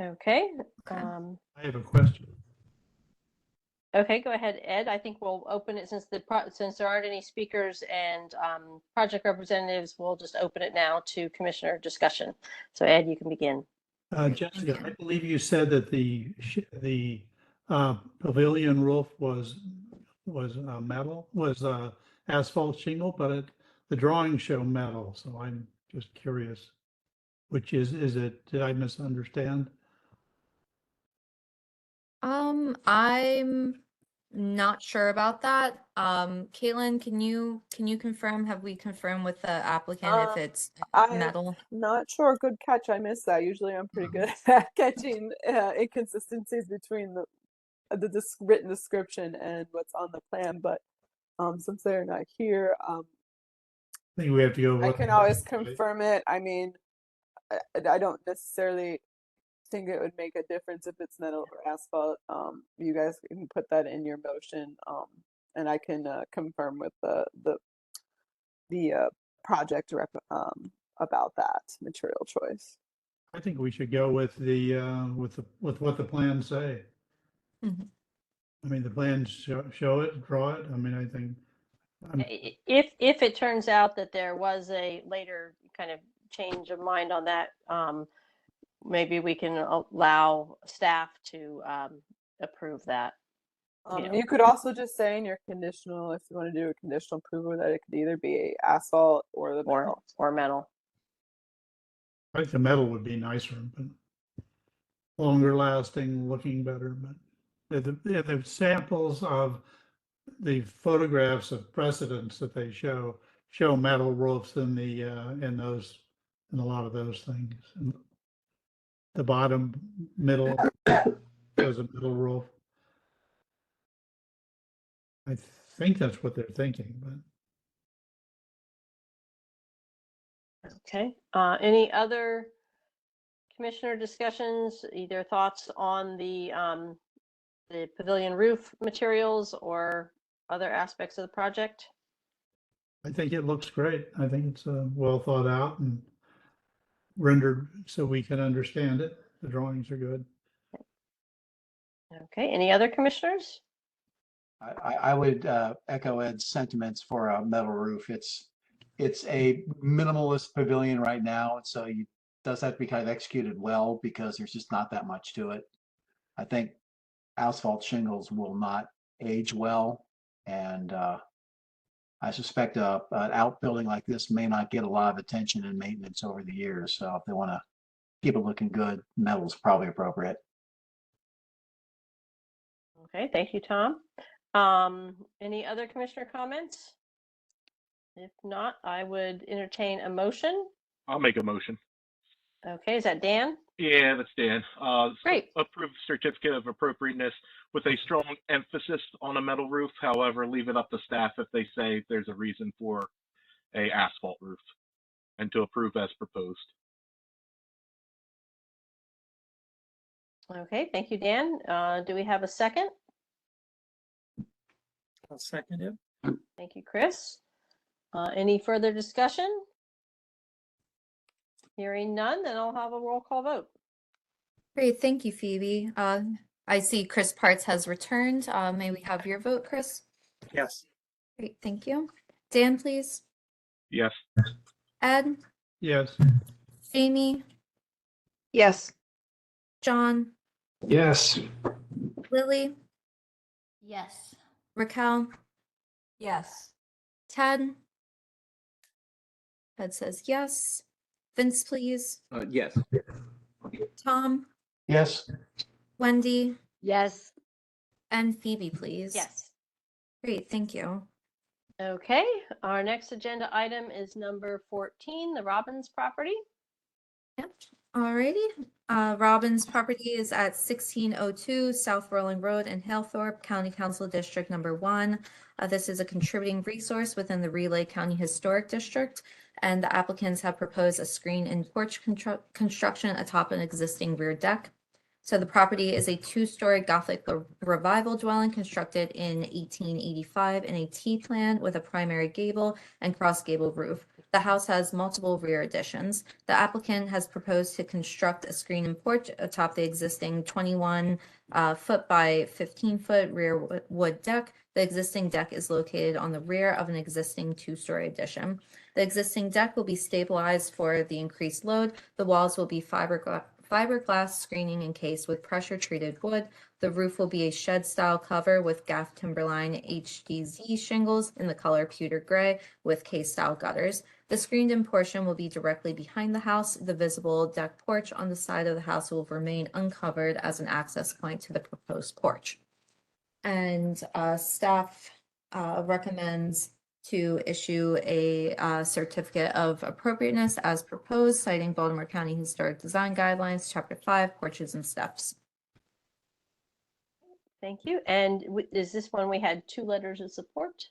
Speaker 12: No.
Speaker 1: Okay.
Speaker 12: Okay.
Speaker 16: I have a question.
Speaker 1: Okay, go ahead, Ed. I think we'll open it since since there aren't any speakers and project representatives, we'll just open it now to commissioner discussion. So Ed, you can begin.
Speaker 16: Jessica, I believe you said that the pavilion roof was metal, was asphalt shingle, but the drawings show metal, so I'm just curious. Which is it, did I misunderstand?
Speaker 12: I'm not sure about that. Caitlin, can you confirm, have we confirmed with the applicant if it's
Speaker 4: I'm
Speaker 12: metal?
Speaker 4: not sure. Good catch. I missed that. Usually I'm pretty good at catching inconsistencies between the written description and what's on the plan, but since they're not here,
Speaker 16: I think we have to go.
Speaker 4: I
Speaker 16: with
Speaker 4: can always confirm it. I mean, I don't necessarily think it would make a difference if it's metal or asphalt. You guys can put that in your motion, and I can confirm with the project rep about that material choice.
Speaker 16: I think we should go with with what the plans say.
Speaker 12: Mhm.
Speaker 16: I mean, the plans show it, draw it. I mean, I think.
Speaker 1: If it turns out that there was a later kind of change of mind on that, maybe we can allow staff to approve that.
Speaker 4: You could also just say in your conditional, if you want to do a conditional approval, that it could either be asphalt or the metal.
Speaker 1: Or metal.
Speaker 16: I think the metal would be nicer, but longer lasting, looking better. But the samples of the photographs of precedents that they show metal roofs in the in a lot of those things. And the bottom middle shows a metal roof. I think that's what they're thinking, but.
Speaker 1: Okay. Any other commissioner discussions, either thoughts on the pavilion roof materials or other aspects of the project?
Speaker 16: I think it looks great. I think it's well thought out and rendered so we can understand it. The drawings are good.
Speaker 1: Okay. Any other commissioners?
Speaker 13: I would echo Ed's sentiments for a metal roof. It's a minimalist pavilion right now, and so you does have to be kind of executed well because there's just not that much to it. I think asphalt shingles will not age well, and I suspect an outbuilding like this may not get a lot of attention and maintenance over the years. So if they want to keep it looking good, metal's probably appropriate.
Speaker 1: Okay, thank you, Tom. Any other commissioner comments? If not, I would entertain a motion.
Speaker 7: I'll make a motion.
Speaker 1: Okay, is that Dan?
Speaker 7: Yeah, that's Dan.
Speaker 1: Great.
Speaker 7: Approve certificate of appropriateness with a strong emphasis on a metal roof. However, leave it up to staff if they say there's a reason for a asphalt roof, and to approve as proposed.
Speaker 1: Okay, thank you, Dan. Do we have a second?
Speaker 11: I'll second it.
Speaker 1: Thank you, Chris. Any further discussion? Hearing none, then I'll have a roll call vote.
Speaker 12: Great, thank you, Phoebe. I see Chris Parts has returned. May we have your vote, Chris?
Speaker 11: Yes.
Speaker 12: Great, thank you. Dan, please.
Speaker 7: Yes.
Speaker 12: Ed?
Speaker 16: Yes.
Speaker 12: Jamie?
Speaker 9: Yes.
Speaker 12: John?
Speaker 8: Yes.
Speaker 12: Lily?
Speaker 2: Yes.
Speaker 12: Raquel?
Speaker 10: Yes.
Speaker 12: Ted? Ted says yes. Vince, please.
Speaker 15: Yes.
Speaker 12: Tom?
Speaker 13: Yes.
Speaker 12: Wendy?
Speaker 3: Yes.
Speaker 12: And Phoebe, please.
Speaker 1: Yes.
Speaker 12: Great, thank you.
Speaker 1: Okay, our next agenda item is number 14, the Robbins property.
Speaker 12: Yep. Alrighty. Robbins property is at 1602 South Rolling Road in Halethorpe, County Council District Number 1. This is a contributing resource within the Relay County Historic District, and the applicants have proposed a screen and porch construction atop an existing rear deck. So the property is a two-story Gothic revival dwelling constructed in 1885 in a T-plan with a primary gable and cross gable roof. The house has multiple rear additions. The applicant has proposed to construct a screen and porch atop the existing 21 foot by 15 foot rear wood deck. The existing deck is located on the rear of an existing two-story addition. The existing deck will be stabilized for the increased load. The walls will be fiberglass screening encased with pressure-treated wood. The roof will be a shed-style cover with gaff timberline HDZ shingles in the color pewter gray with K-style gutters. The screened-in portion will be directly behind the house. The visible deck porch on the side of the house will remain uncovered as an access point to the proposed porch. And staff recommends to issue a certificate of appropriateness as proposed, citing Baltimore County Historic Design Guidelines, Chapter 5, Porches and Steps.
Speaker 1: Thank you. And is this one we had 2 letters of support?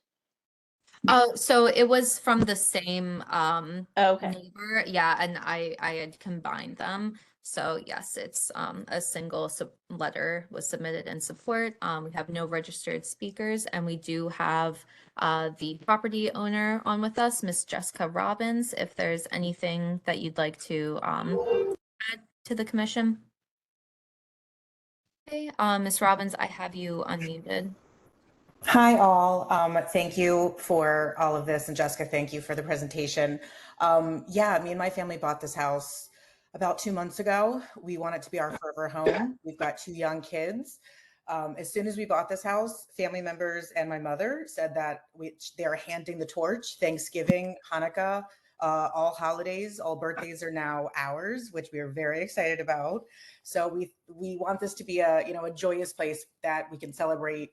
Speaker 12: So it was from the same
Speaker 1: Okay.
Speaker 12: neighbor, yeah, and I had combined them. So yes, it's a single letter was submitted in support. We have no registered speakers, and we do have the property owner on with us, Miss Jessica Robbins. If there's anything that you'd like to add to the commission. Okay, Ms. Robbins, I have you unmuted.
Speaker 19: Hi, all. Thank you for all of this. And Jessica, thank you for the presentation. Yeah, me and my family bought this house about 2 months ago. We want it to be our forever home. We've got 2 young kids. As soon as we bought this house, family members and my mother said that they're handing the torch. Thanksgiving, Hanukkah, all holidays, all birthdays are now ours, which we are very excited about. So we want this to be a joyous place that we can celebrate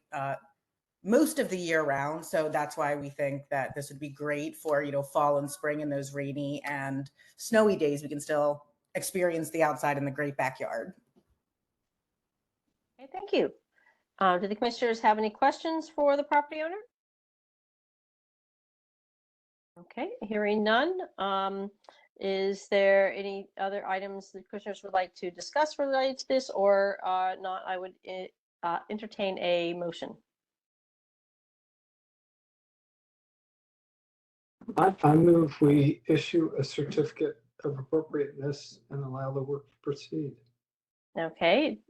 Speaker 19: most of the year round. So that's why we think that this would be great for, fall and spring and those rainy and snowy days. We can still experience the outside in the great backyard.
Speaker 1: Okay, thank you. Do the commissioners have any questions for the property owner? Okay, hearing none. Is there any other items the commissioners would like to discuss related to this, or not? I would entertain a motion.
Speaker 8: I move we issue a certificate of appropriateness and allow the work to proceed.
Speaker 1: Okay.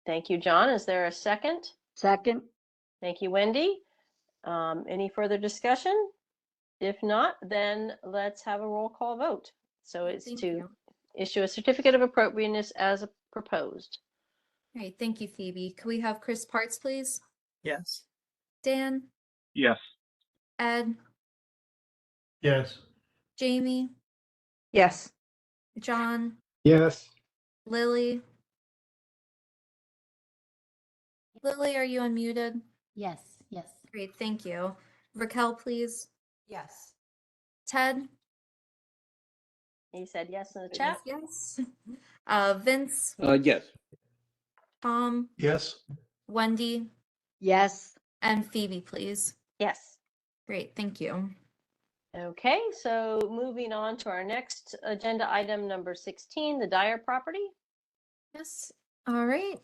Speaker 1: Thank you, John. Is there a second?
Speaker 3: Second.
Speaker 1: Thank you, Wendy. Any further discussion? If not, then let's have a roll call vote. So it's
Speaker 12: Thank
Speaker 1: to
Speaker 12: you.
Speaker 1: issue a certificate of appropriateness as proposed.
Speaker 12: All right, thank you, Phoebe. Could we have Chris Parts, please?
Speaker 11: Yes.
Speaker 12: Dan?
Speaker 7: Yes.
Speaker 12: Ed?
Speaker 16: Yes.
Speaker 12: Jamie?
Speaker 9: Yes.
Speaker 12: John?
Speaker 8: Yes.
Speaker 12: Lily? Lily, are you unmuted?
Speaker 2: Yes, yes.
Speaker 12: Great, thank you. Raquel, please.
Speaker 10: Yes.
Speaker 12: Ted?
Speaker 1: He said yes in the chat.
Speaker 12: Yes. Vince?
Speaker 15: Yes.
Speaker 12: Tom?
Speaker 13: Yes.
Speaker 12: Wendy?
Speaker 3: Yes.
Speaker 12: And Phoebe, please.
Speaker 1: Yes.
Speaker 12: Great, thank you.
Speaker 1: Okay, so moving on to our next agenda item, number 16, the Dyer property.
Speaker 12: Yes. All right.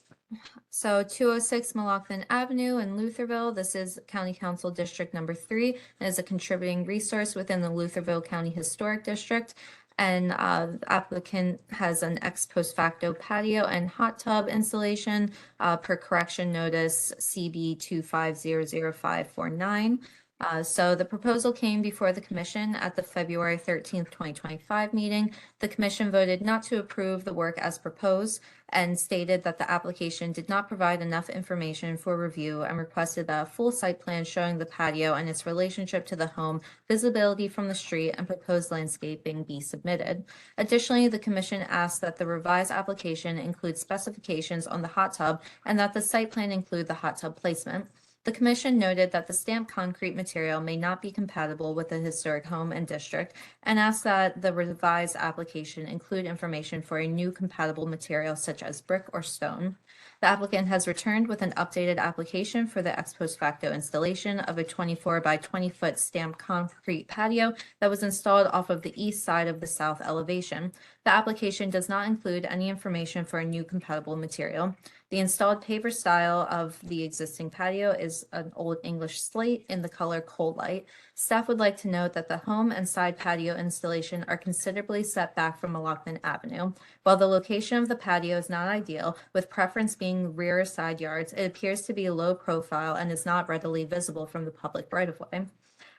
Speaker 12: So 206 M'Loughlin Avenue in Lutherville. This is County Council District number 3 and is a contributing resource within the Lutherville County Historic District. And the applicant has an ex post facto patio and hot tub installation per correction notice CB 2500549. So the proposal came before the commission at the February 13th, 2025 meeting. The commission voted not to approve the work as proposed and stated that the application did not provide enough information for review and requested a full site plan showing the patio and its relationship to the home, visibility from the street, and proposed landscaping be submitted. Additionally, the commission asked that the revised application include specifications on the hot tub and that the site plan include the hot tub placement. The commission noted that the stamped concrete material may not be compatible with the historic home and district and asked that the revised application include information for a new compatible material such as brick or stone. The applicant has returned with an updated application for the ex post facto installation of a 24 by 20 foot stamped concrete patio that was installed off of the east side of the south elevation. The application does not include any information for a new compatible material. The installed paver style of the existing patio is an Old English slate in the color coal light. Staff would like to note that the home and side patio installation are considerably set back from M'Loughlin Avenue. While the location of the patio is not ideal, with preference being rear or side yards, it appears to be low profile and is not readily visible from the public right-of-way.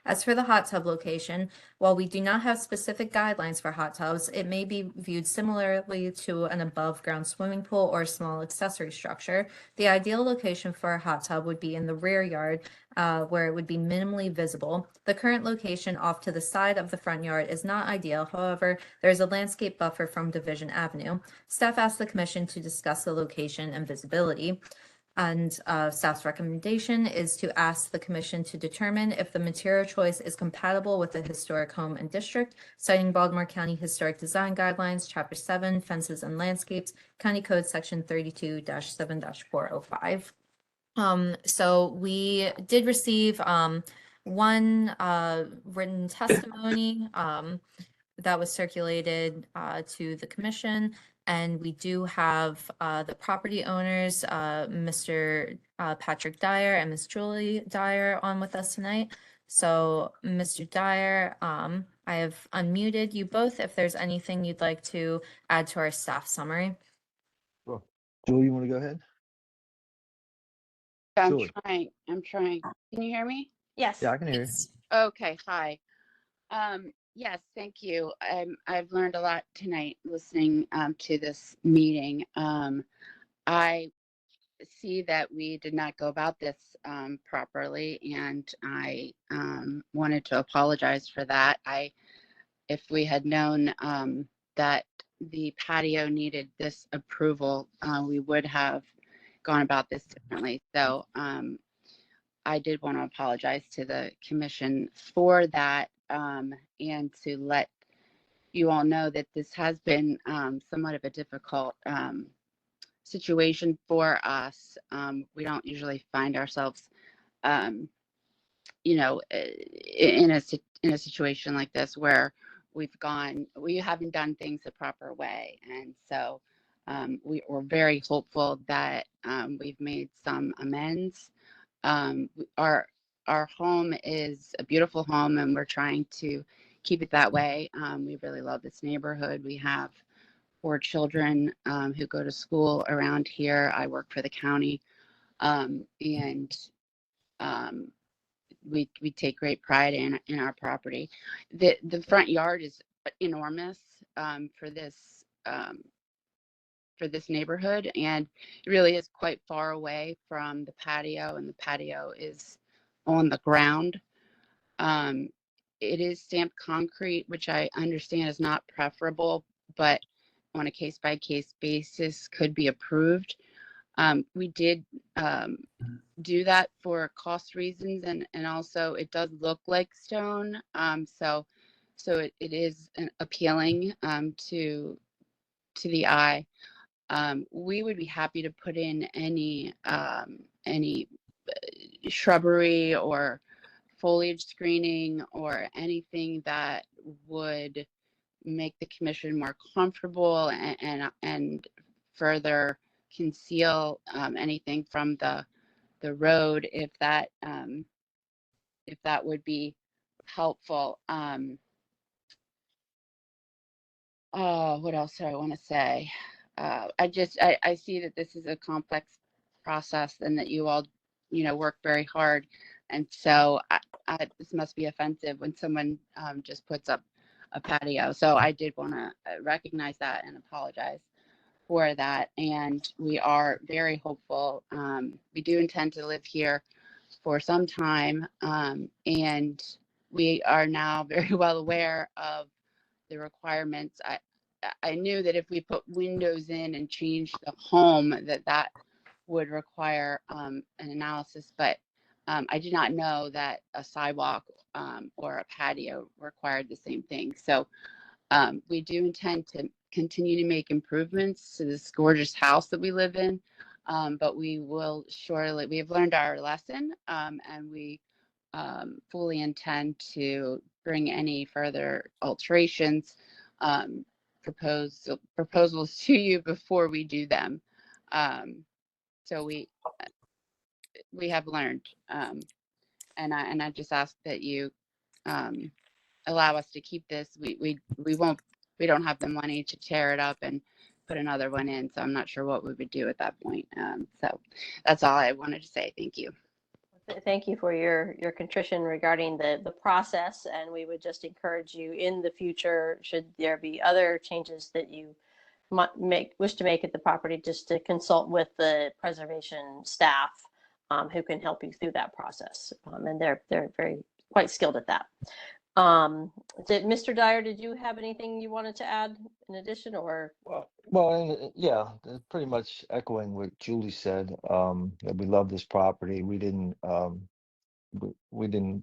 Speaker 12: As for the hot tub location, while we do not have specific guidelines for hot tubs, it may be viewed similarly to an above-ground swimming pool or small accessory structure. The ideal location for a hot tub would be in the rear yard, where it would be minimally visible. The current location off to the side of the front yard is not ideal. However, there is a landscape buffer from Division Avenue. Staff asked the commission to discuss the location and visibility. And staff's recommendation is to ask the commission to determine if the material choice is compatible with the historic home and district, citing Baltimore County Historic Design Guidelines, Chapter 7, Fences and Landscapes, County Code Section 32-7-405. So we did receive one written testimony that was circulated to the commission. And we do have the property owners, Mr. Patrick Dyer and Miss Julie Dyer on with us tonight. So Mr. Dyer, I have unmuted you both if there's anything you'd like to add to our staff summary.
Speaker 20: Well, Julie, you want to go ahead? Julie.
Speaker 21: I'm trying. Can you hear me?
Speaker 1: Yes.
Speaker 20: Yeah, I can hear you.
Speaker 21: Okay, hi. Yes, thank you. I've learned a lot tonight listening to this meeting. I see that we did not go about this properly, and I wanted to apologize for that. If we had known that the patio needed this approval, we would have gone about this differently. So I did want to apologize to the commission for that, and to let you all know that this has been somewhat of a difficult situation for us. We don't usually find ourselves, in a situation like this where we haven't done things the proper way, and so we're very hopeful that we've made some amends. Our home is a beautiful home, and we're trying to keep it that way. We really love this neighborhood. We have 4 children who go to school around here. I work for the county, and we take great pride in our property. The front yard is enormous for this neighborhood, and it really is quite far away from the patio, and the patio is on the ground. It is stamped concrete, which I understand is not preferable, but on a case-by-case basis could be approved. We did do that for cost reasons, and also it does look like stone, so it is appealing to the eye. We would be happy to put in any shrubbery or foliage screening or anything that would make the commission more comfortable and further conceal anything from the road, if that would be helpful. What else do I want to say? I see that this is a complex process, and that you all, work very hard. And so this must be offensive when someone just puts up a patio. So I did want to recognize that and apologize for that. And we are very hopeful. We do intend to live here for some time. And we are now very well aware of the requirements. I knew that if we put windows in and changed the home, that would require an analysis, but I did not know that a sidewalk or a patio required the same thing. So we do intend to continue to make improvements to this gorgeous house that we live in, but we have learned our lesson, and we fully intend to bring any further alterations, proposals to you before we do them. So we have learned, and I just ask that you allow us to keep this. We don't have the money to tear it up and put another one in, so I'm not sure what we would do at that point. So that's all I wanted to say. Thank you.
Speaker 1: Thank you for your contrition regarding the process, and we would just encourage you in the future, should there be other changes that you wish to make at the property, just to consult with the preservation staff, who can help you through that process, and they're very quite skilled at that. Mr. Dyer, did you have anything you wanted to add in addition, or?
Speaker 20: Yeah, pretty much echoing what Julie said, that we love this property. We didn't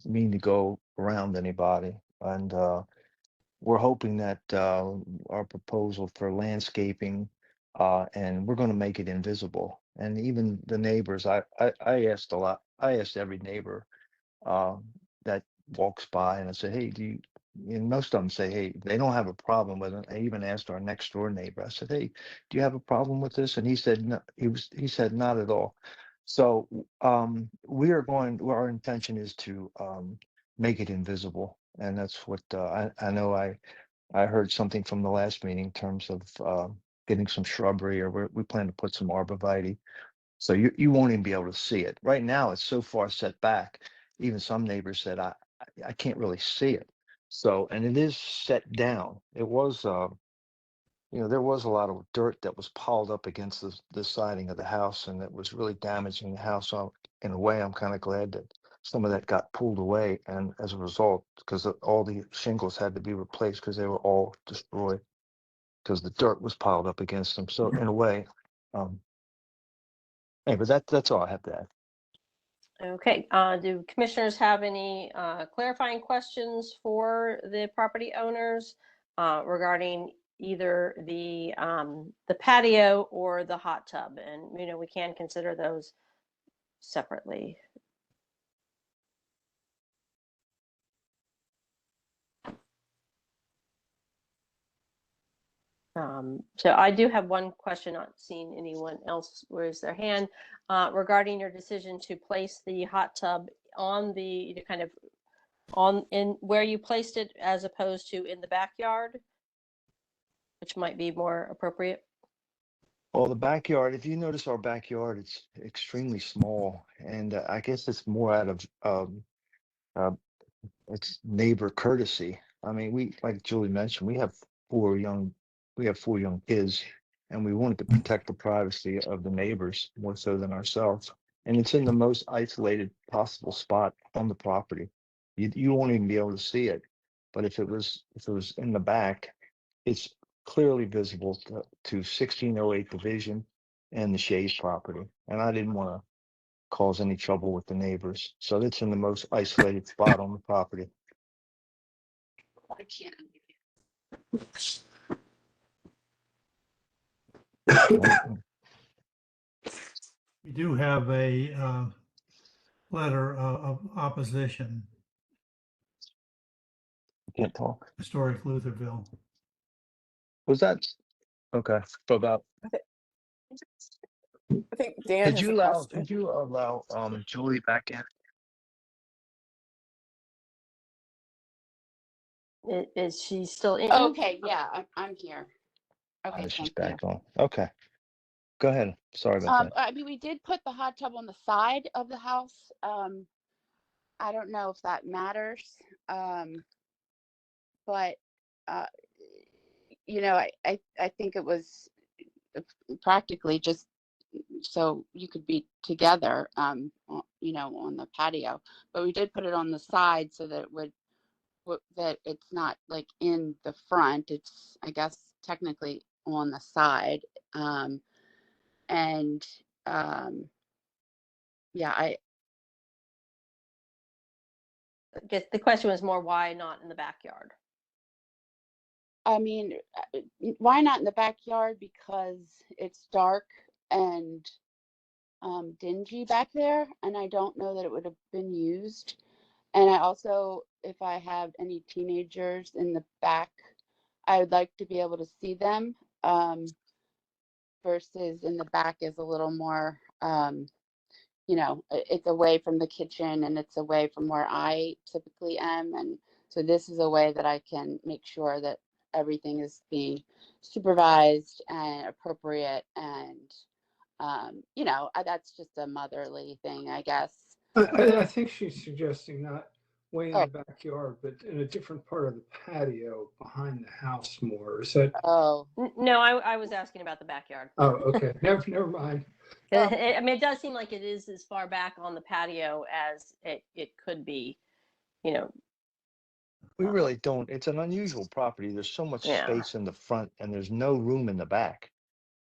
Speaker 20: mean to go around anybody. And we're hoping that our proposal for landscaping, and we're going to make it invisible. And even the neighbors, I asked a lot, I asked every neighbor that walks by, and I said, hey, and most of them say, hey, they don't have a problem with it. I even asked our next door neighbor, I said, hey, do you have a problem with this? And he said, no, he said, not at all. So our intention is to make it invisible. And that's what I know. I heard something from the last meeting in terms of getting some shrubbery, or we plan to put some arborvitae. So you won't even be able to see it. Right now, it's so far set back. Even some neighbors said, I can't really see it. So, and it is set down. It was, there was a lot of dirt that was piled up against the siding of the house, and it was really damaging the house. So in a way, I'm kind of glad that some of that got pulled away. And as a result, because all the shingles had to be replaced because they were all destroyed because the dirt was piled up against them. So in a way, anyway, that's all I have to add.
Speaker 1: Okay, do commissioners have any clarifying questions for the property owners regarding either the patio or the hot tub? And we can consider those separately. So I do have one question, not seeing anyone else raise their hand, regarding your decision to place the hot tub on the in where you placed it, as opposed to in the backyard, which might be more appropriate.
Speaker 20: Well, the backyard, if you notice our backyard, it's extremely small. And I guess it's more out of uh, it's neighbor courtesy. I mean, like Julie mentioned, we have 4 young kids, and we wanted to protect the privacy of the neighbors more so than ourselves. And it's in the most isolated possible spot on the property. You won't even be able to see it. But if it was in the back, it's clearly visible to 1608 Division and the Shays property. And I didn't want to cause any trouble with the neighbors. So it's in the most isolated spot on the property.
Speaker 21: I can't.
Speaker 16: We do have a letter of opposition.
Speaker 20: Can't talk.
Speaker 16: Historic Lutherville.
Speaker 20: Was that okay? For about.
Speaker 4: I think Dan has a question.
Speaker 20: Could you allow Julie back in?
Speaker 1: Is she still in?
Speaker 21: Okay, yeah, I'm here. Okay,
Speaker 20: She's
Speaker 21: thank you.
Speaker 20: back on. Okay, go ahead. Sorry about that.
Speaker 21: I mean, we did put the hot tub on the side of the house. I don't know if that matters. But I think it was practically just so you could be together, on the patio. But we did put it on the side so that that it's not like in the front. It's, I guess, technically on the side. And yeah,
Speaker 1: I guess the question was more, why not in the backyard?
Speaker 21: I mean, why not in the backyard? Because it's dark and dingy back there, and I don't know that it would have been used. And I also, if I have any teenagers in the back, I would like to be able to see them, versus in the back is a little more, it's away from the kitchen and it's away from where I typically am. And so this is a way that I can make sure that everything is being supervised and appropriate. And, that's just a motherly thing, I guess.
Speaker 8: I think she's suggesting not way in
Speaker 21: Oh,
Speaker 8: the backyard, but in a different part of the patio behind the house more. Is that?
Speaker 21: oh,
Speaker 1: No, I was asking about the backyard.
Speaker 8: Oh, okay. Never mind.
Speaker 1: I mean, it does seem like it is as far back on the patio as it could be, you know.
Speaker 20: We really don't. It's an unusual property. There's so much
Speaker 1: Yeah.
Speaker 20: space in the front and there's no room in the back.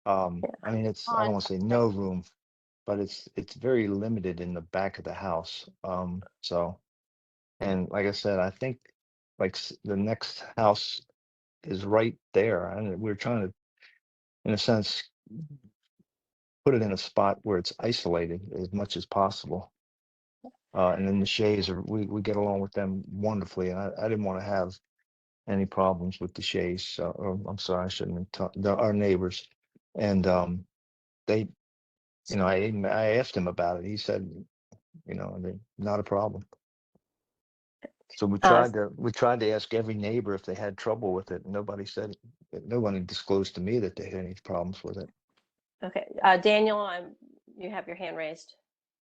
Speaker 20: I mean, I don't want to say no room, but it's very limited in the back of the house. And like I said, I think like the next house is right there, and we're trying to, in a sense, put it in a spot where it's isolated as much as possible. And then the Shays we get along with them wonderfully. And I didn't want to have any problems with the Shays. Or, I'm sorry, I shouldn't have our neighbors. And they, I asked him about it. He said, not a problem. So we tried to ask every neighbor if they had trouble with it. Nobody said nobody disclosed to me that they had any problems with it.
Speaker 1: Okay, Daniel, you have your hand raised.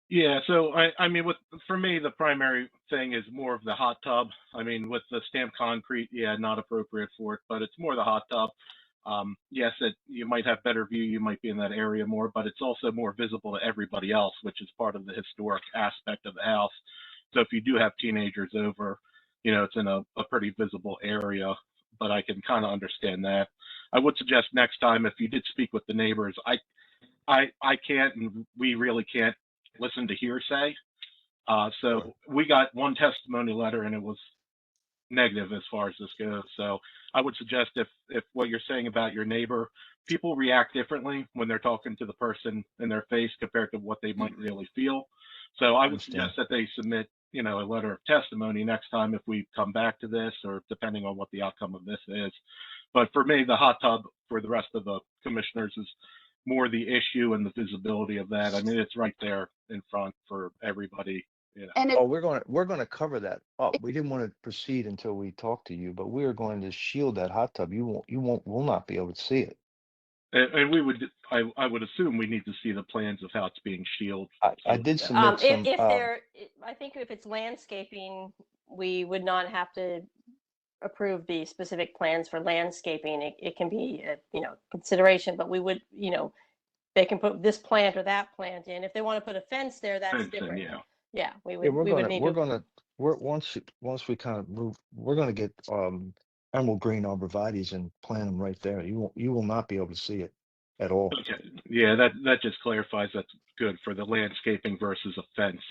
Speaker 7: Yeah, so I mean, for me, the primary thing is more of the hot tub. I mean, with the stamped concrete, yeah, not appropriate for it, but it's more the hot tub. Yes, you might have better view, you might be in that area more, but it's also more visible to everybody else, which is part of the historic aspect of the house. So if you do have teenagers over, it's in a pretty visible area, but I can kind of understand that. I would suggest next time, if you did speak with the neighbors, I can't, and we really can't listen to hearsay. So we got one testimony letter and it was negative as far as this goes. So I would suggest if what you're saying about your neighbor, people react differently when they're talking to the person in their face compared to what they might really feel. So I would suggest that they submit, a letter of testimony next time if we come back to this, or depending on what the outcome of this is. But for me, the hot tub for the rest of the commissioners is more the issue and the visibility of that. I mean, it's right there in front for everybody.
Speaker 21: and
Speaker 20: Oh, we're going to cover that up. We didn't want to proceed until we talked to you, but we are going to shield that hot tub. Will not be able to see it.
Speaker 7: And I would assume we need to see the plans of how it's being shielded.
Speaker 20: I did submit some.
Speaker 1: I think if it's landscaping, we would not have to approve the specific plans for landscaping. It can be a, consideration, but we would, they can put this plant or that plant in. If they want to put a fence there, that's different. Yeah, we would need to.
Speaker 20: Once we kind of move, we're gonna get emerald green arborvitaes and plant them right there. You will not be able to see it at all.
Speaker 7: Okay, yeah, that just clarifies that's good for the landscaping versus a fence.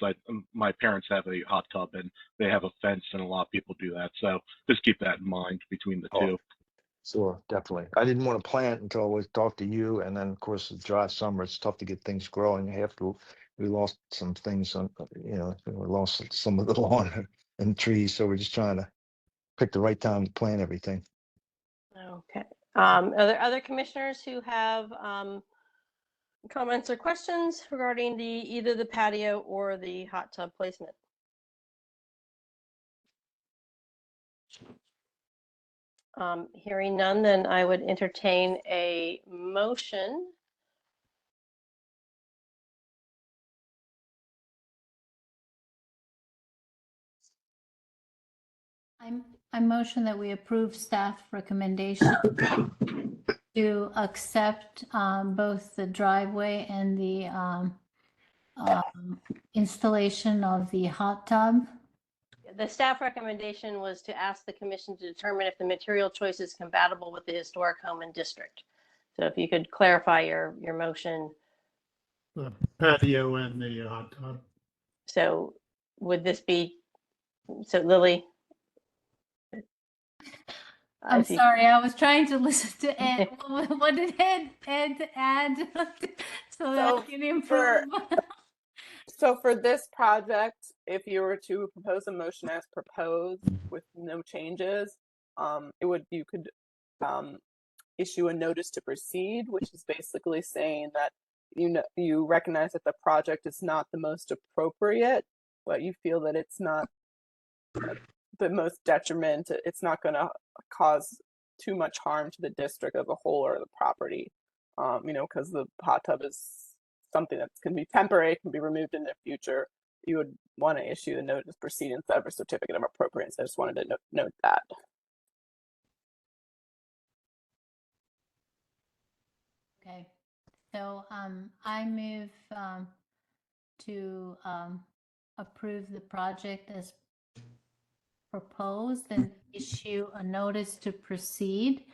Speaker 7: My parents have a hot tub and they have a fence, and a lot of people do that. So just keep that in mind between the two.
Speaker 20: Sure, definitely. I didn't want to plant until I was talked to you, and then of course the dry summer, it's tough to get things growing. We lost some things on, we lost some of the lawn and trees, so we're just trying to pick the right time to plant everything.
Speaker 1: Okay. Are there other commissioners who have comments or questions regarding either the patio or the hot tub placement? Hearing none, then I would entertain a motion.
Speaker 2: I motion that we approve staff recommendation to accept both the driveway and the installation of the hot tub.
Speaker 1: The staff recommendation was to ask the commission to determine if the material choice is compatible with the historic home and district. So if you could clarify your motion.
Speaker 16: The patio and the hot tub.
Speaker 1: So would this be, so Lily?
Speaker 2: I'm sorry, I was trying to listen to Ed. What did Ed add so that I can improve?
Speaker 4: So for this project, if you were to propose a motion as proposed with no changes, you could issue a notice to proceed, which is basically saying that you recognize that the project is not the most appropriate, but you feel that it's not the most detriment. It's not going to cause too much harm to the district as a whole or the property, because the hot tub is something that's going to be temporary, can be removed in the future. you would want to issue the notice of proceed instead of a certificate of appropriateness. I just wanted to note that.
Speaker 2: Okay, so I move to approve the project as proposed and issue a notice to proceed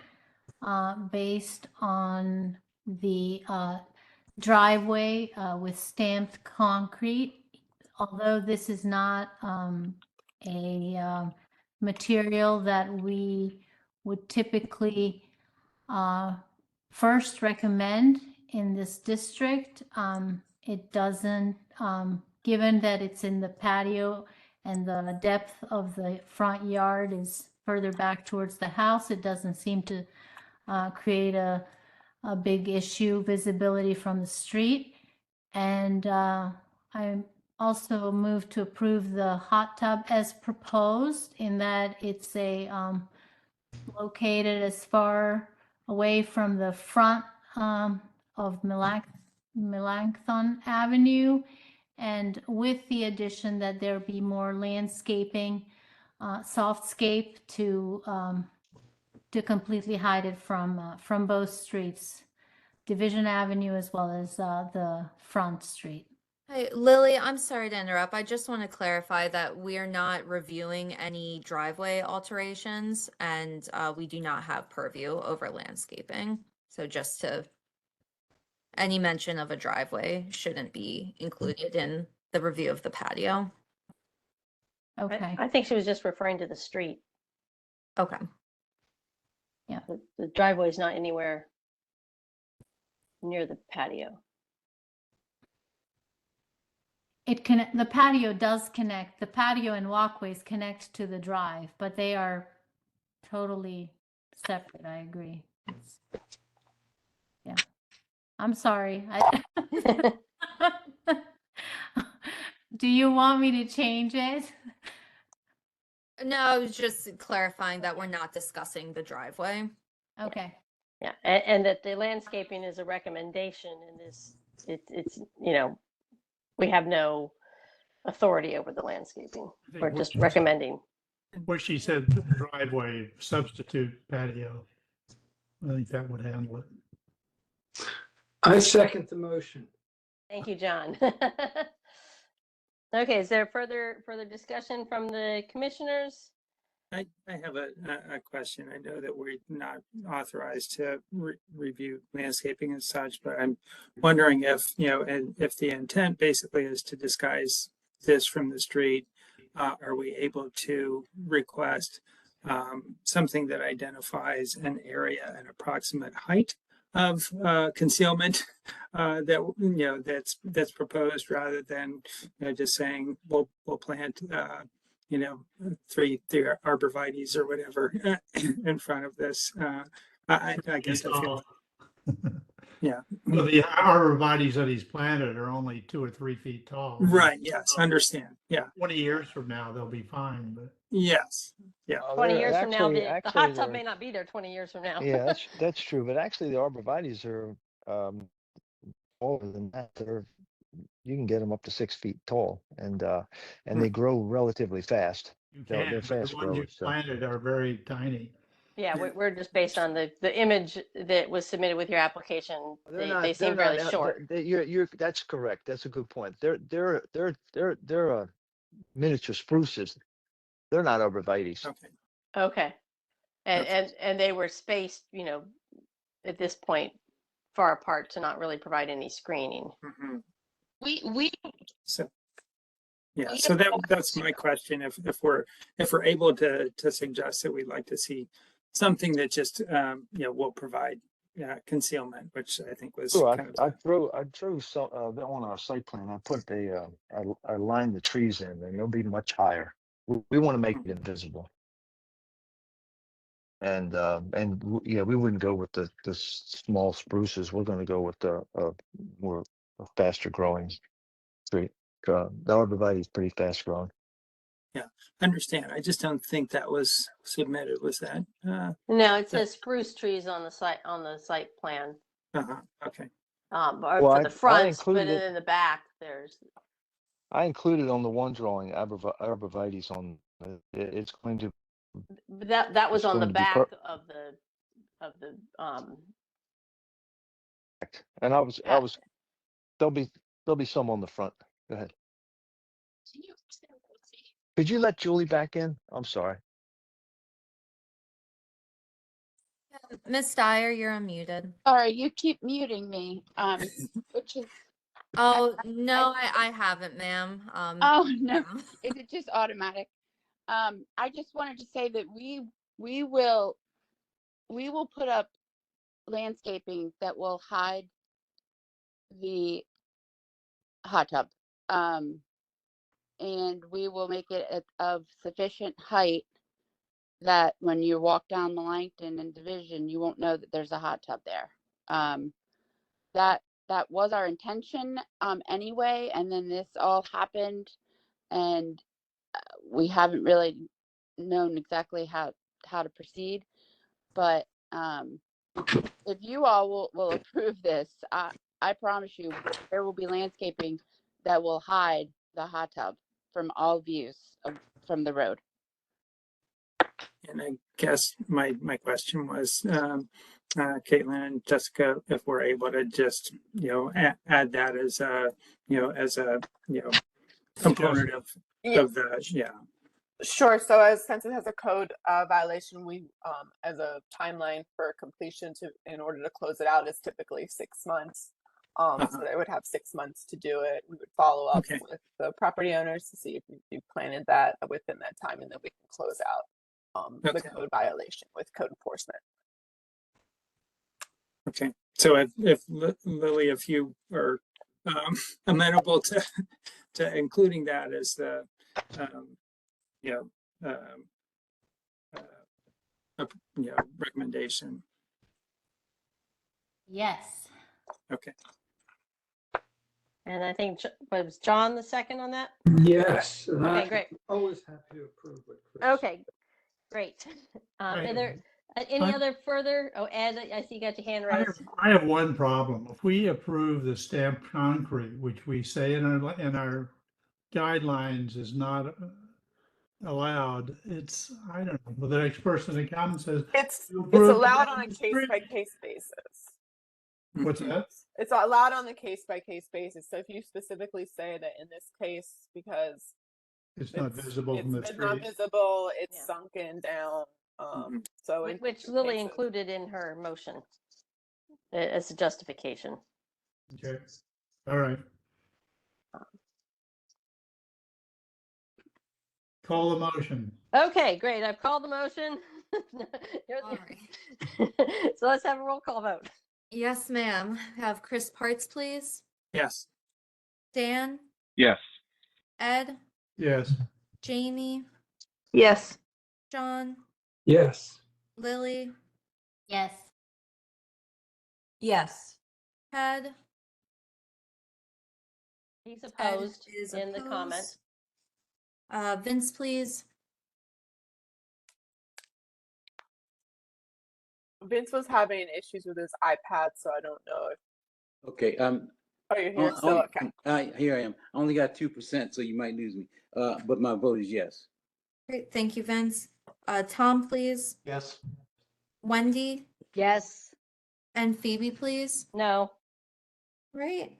Speaker 2: based on the driveway with stamped concrete. Although this is not a material that we would typically first recommend in this district, it doesn't, given that it's in the patio and the depth of the front yard is further back towards the house, it doesn't seem to create a big issue visibility from the street. And I also move to approve the hot tub as proposed in that it's a located as far away from the front of Melanchthon Avenue, and with the addition that there be more landscaping, softscape to completely hide it from both streets, Division Avenue as well as the front street.
Speaker 12: Hey, Lily, I'm sorry to interrupt. I just want to clarify that we're not reviewing any driveway alterations and we do not have purview over landscaping. So just to, any mention of a driveway shouldn't be included in the review of the patio.
Speaker 2: Okay.
Speaker 1: I think she was just referring to the street.
Speaker 12: Okay.
Speaker 2: Yeah.
Speaker 1: The driveway is not anywhere near the patio.
Speaker 2: The patio does connect, the patio and walkways connect to the drive, but they are totally separate. I agree. Yeah. I'm sorry. Do you want me to change it?
Speaker 12: No, I was just clarifying that we're not discussing the driveway.
Speaker 2: Okay.
Speaker 1: Yeah, and that the landscaping is a recommendation in this, it's, you know, we have no authority over the landscaping.
Speaker 16: think
Speaker 1: We're
Speaker 16: what
Speaker 1: just
Speaker 16: she said-
Speaker 1: recommending.
Speaker 16: What she said, driveway, substitute patio. I think that would handle it.
Speaker 8: I second the motion.
Speaker 1: Thank you, John. Okay, is there further discussion from the commissioners?
Speaker 11: I have a question. I know that we're not authorized to review landscaping and such, but I'm wondering if, you know, and if the intent basically is to disguise this from the street, are we able to request something that identifies an area and approximate height of concealment that, you know, that's proposed, rather than, you know, just saying we'll plant you know, three arborvitaes or whatever in front of this. I guess I feel, yeah.
Speaker 16: Well, the arborvitaes that he's planted are only 2 or 3 feet tall.
Speaker 11: Right. Yes. Understand. Yeah.
Speaker 16: 20 years from now, they'll be fine, but.
Speaker 11: Yes. Yeah.
Speaker 1: 20 years from now, the
Speaker 20: actually
Speaker 1: hot tub
Speaker 20: they're-
Speaker 1: may not be there 20 years from now.
Speaker 20: Yeah, that's true. But actually, the arborvitaes are taller than that. You can get them up to 6 feet tall, and they grow relatively fast.
Speaker 16: You
Speaker 20: They're
Speaker 16: can, but
Speaker 20: fast
Speaker 16: the ones you
Speaker 20: growers. So.
Speaker 16: planted are very tiny.
Speaker 1: Yeah, we're just based on the image that was submitted with your application. They seem fairly short.
Speaker 20: That's correct. That's a good point. They're miniature spruces. They're not arborvitaes.
Speaker 11: Okay.
Speaker 1: Okay. And they were spaced, you know, at this point far apart to not really provide any screening.
Speaker 11: Mm-hmm.
Speaker 21: We
Speaker 11: So yeah, so that's my question. If we're able to suggest that we'd like to see something that just you know, will provide concealment, which I think was
Speaker 20: Sure,
Speaker 11: kind of
Speaker 20: I drew some that on our site plan. I put I lined the trees in, and they'll be much higher. We want to make it invisible. And yeah, we wouldn't go with the small spruces. We're going to go with the more faster growing tree. The arborvitae is pretty fast growing.
Speaker 11: yeah, understand. I just don't think that was submitted. Was that?
Speaker 1: No, it says spruce trees on the site plan.
Speaker 11: Okay.
Speaker 1: Or
Speaker 20: Well,
Speaker 1: for the front, but in the back, there's
Speaker 20: I included on the one drawing arborvitae's on, it's going to,
Speaker 1: That was
Speaker 20: it's
Speaker 1: on the
Speaker 20: going to be
Speaker 1: back of the
Speaker 20: perfect. And I was,
Speaker 1: yeah.
Speaker 20: there'll be some on the front. Go ahead. Could you let Julie back in? I'm sorry.
Speaker 12: Miss Dyer, you're unmuted.
Speaker 21: Sorry, you keep muting me, which is,
Speaker 12: Oh, no, I haven't, ma'am.
Speaker 21: oh, no,
Speaker 12: yeah.
Speaker 21: is it just automatic? I just wanted to say that we will put up landscaping that will hide the hot tub. And we will make it of sufficient height that when you walk down the Langton and Division, you won't know that there's a hot tub there. That was our intention anyway, and then this all happened, and we haven't really known exactly how to proceed. But if you all will approve this, I promise you there will be landscaping that will hide the hot tub from all views from the road.
Speaker 11: And I guess my question was, Caitlin and Jessica, if we're able to just, add that as a, component of the, yeah.
Speaker 4: Sure. So since it has a code violation, we as a timeline for completion in order to close it out is typically 6 months. So they would have 6 months to do it. We would follow up with the property owners to see if you planted that within that time, and then we can close out the code violation with code enforcement.
Speaker 11: Okay. So if Lily, if you are amenable to including that as the recommendation.
Speaker 2: Yes.
Speaker 11: Okay.
Speaker 1: And I think was John the second on that?
Speaker 8: Yes.
Speaker 1: Okay, great.
Speaker 8: Always happy to approve what Chris.
Speaker 1: Okay, great. Are there any other further? Oh, Ed, I see you got your hand raised.
Speaker 16: I have one problem. If we approve the stamped concrete, which we say in our guidelines is not allowed, it's, I don't know, but the next person that comes says
Speaker 4: It's
Speaker 16: approve
Speaker 4: allowed
Speaker 16: it
Speaker 4: on a case-by-case basis.
Speaker 16: What's that?
Speaker 4: It's allowed on the case-by-case basis. So if you specifically say that in this case, because
Speaker 16: It's not visible from the
Speaker 4: it's
Speaker 16: street.
Speaker 4: not visible, it's sunken down. So in
Speaker 1: Which
Speaker 4: future
Speaker 1: Lily
Speaker 4: cases-
Speaker 1: included in her motion as a justification.
Speaker 16: Okay. All right. Call the motion.
Speaker 1: Okay, great. I've called the motion.
Speaker 12: All right.
Speaker 1: So let's have a roll call vote.
Speaker 12: Yes, ma'am. Have Chris Parts, please.
Speaker 11: Yes.
Speaker 12: Dan,
Speaker 7: Yes.
Speaker 12: Ed,
Speaker 16: Yes.
Speaker 12: Jamie,
Speaker 9: Yes.
Speaker 12: John,
Speaker 8: Yes.
Speaker 12: Lily,
Speaker 2: Yes.
Speaker 10: Yes.
Speaker 12: Ted.
Speaker 1: He's
Speaker 12: Ed
Speaker 1: opposed
Speaker 12: is
Speaker 1: in the comment.
Speaker 12: opposed. Vince, please.
Speaker 4: Vince was having issues with his iPad, so I don't know if.
Speaker 15: Okay.
Speaker 4: Oh, you're here still. Okay.
Speaker 15: Here I am. I only got 2%, so you might lose me. But my vote is yes.
Speaker 12: Great, thank you, Vince. Tom, please.
Speaker 13: Yes.
Speaker 12: Wendy
Speaker 3: Yes.
Speaker 12: and Phoebe, please.
Speaker 1: No.
Speaker 12: Right.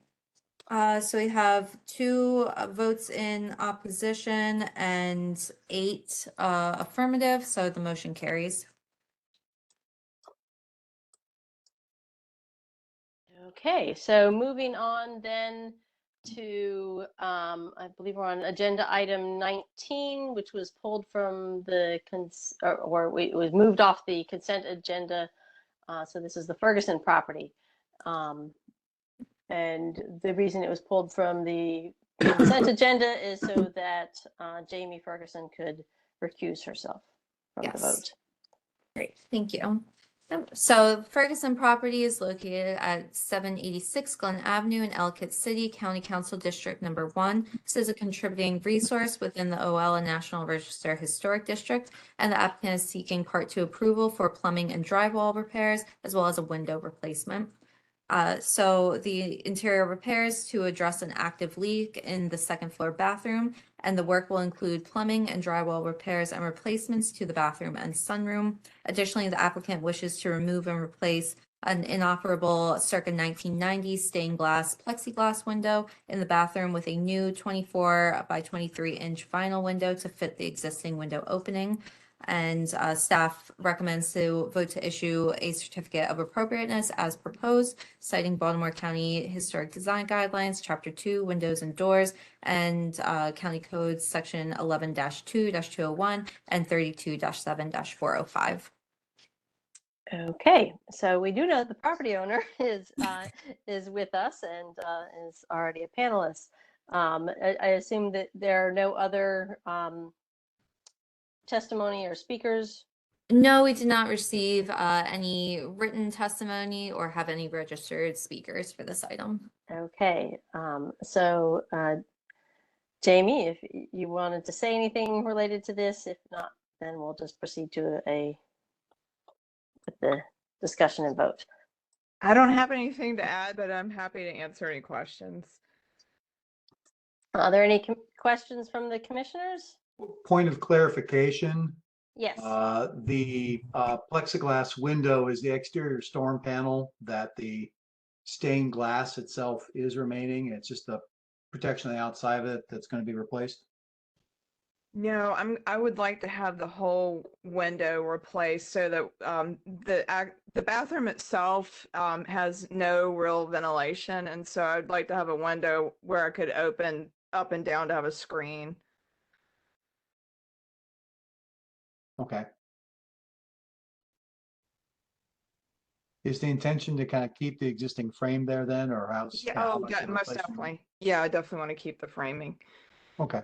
Speaker 12: So we have 2 votes in opposition and 8 affirmative, so the motion carries.
Speaker 1: Okay, so moving on then to, I believe we're on agenda item 19, which was pulled from the, it was moved off the consent agenda. So this is the Ferguson property. And the reason it was pulled from the consent agenda is so that Jamie Ferguson could recuse herself from the vote.
Speaker 12: Great, thank you. So Ferguson property is located at 786 Glen Avenue in Ellicott City, County Council District Number 1. This is a contributing resource within the OL and National Register Historic District, and the applicant is seeking Part 2 approval for plumbing and drywall repairs, as well as a window replacement. So the interior repairs to address an active leak in the second floor bathroom, and the work will include plumbing and drywall repairs and replacements to the bathroom and sunroom. Additionally, the applicant wishes to remove and replace an inoperable circa 1990s stained glass plexiglass window in the bathroom with a new 24 by 23 inch vinyl window to fit the existing window opening. And staff recommends to vote to issue a certificate of appropriateness as proposed, citing Baltimore County Historic Design Guidelines, Chapter 2, Windows and Doors, and County Codes Section 11-2-201 and 32-7-405.
Speaker 1: Okay, so we do know the property owner is with us and is already a panelist. I assume that there are no other testimony or speakers.
Speaker 12: No, we did not receive any written testimony or have any registered speakers for this item.
Speaker 1: Okay, so Jamie, if you wanted to say anything related to this, if not, then we'll just proceed to with the discussion and vote.
Speaker 9: I don't have anything to add, but I'm happy to answer any questions.
Speaker 1: Are there any questions from the commissioners?
Speaker 13: Point of clarification.
Speaker 1: Yes.
Speaker 13: The plexiglass window is the exterior storm panel that the stained glass itself is remaining. It's just the protection on the outside of it that's going to be replaced.
Speaker 9: No, I would like to have the whole window replaced so that the bathroom itself has no real ventilation, and so I'd like to have a window where I could open up and down to have a screen.
Speaker 13: Okay. Is the intention to kind of keep the existing frame there then, or how's
Speaker 9: Yeah,
Speaker 13: how
Speaker 9: oh,
Speaker 13: much of a
Speaker 9: most
Speaker 13: replacement?
Speaker 9: definitely. Yeah, I definitely want to keep the framing.
Speaker 13: Okay.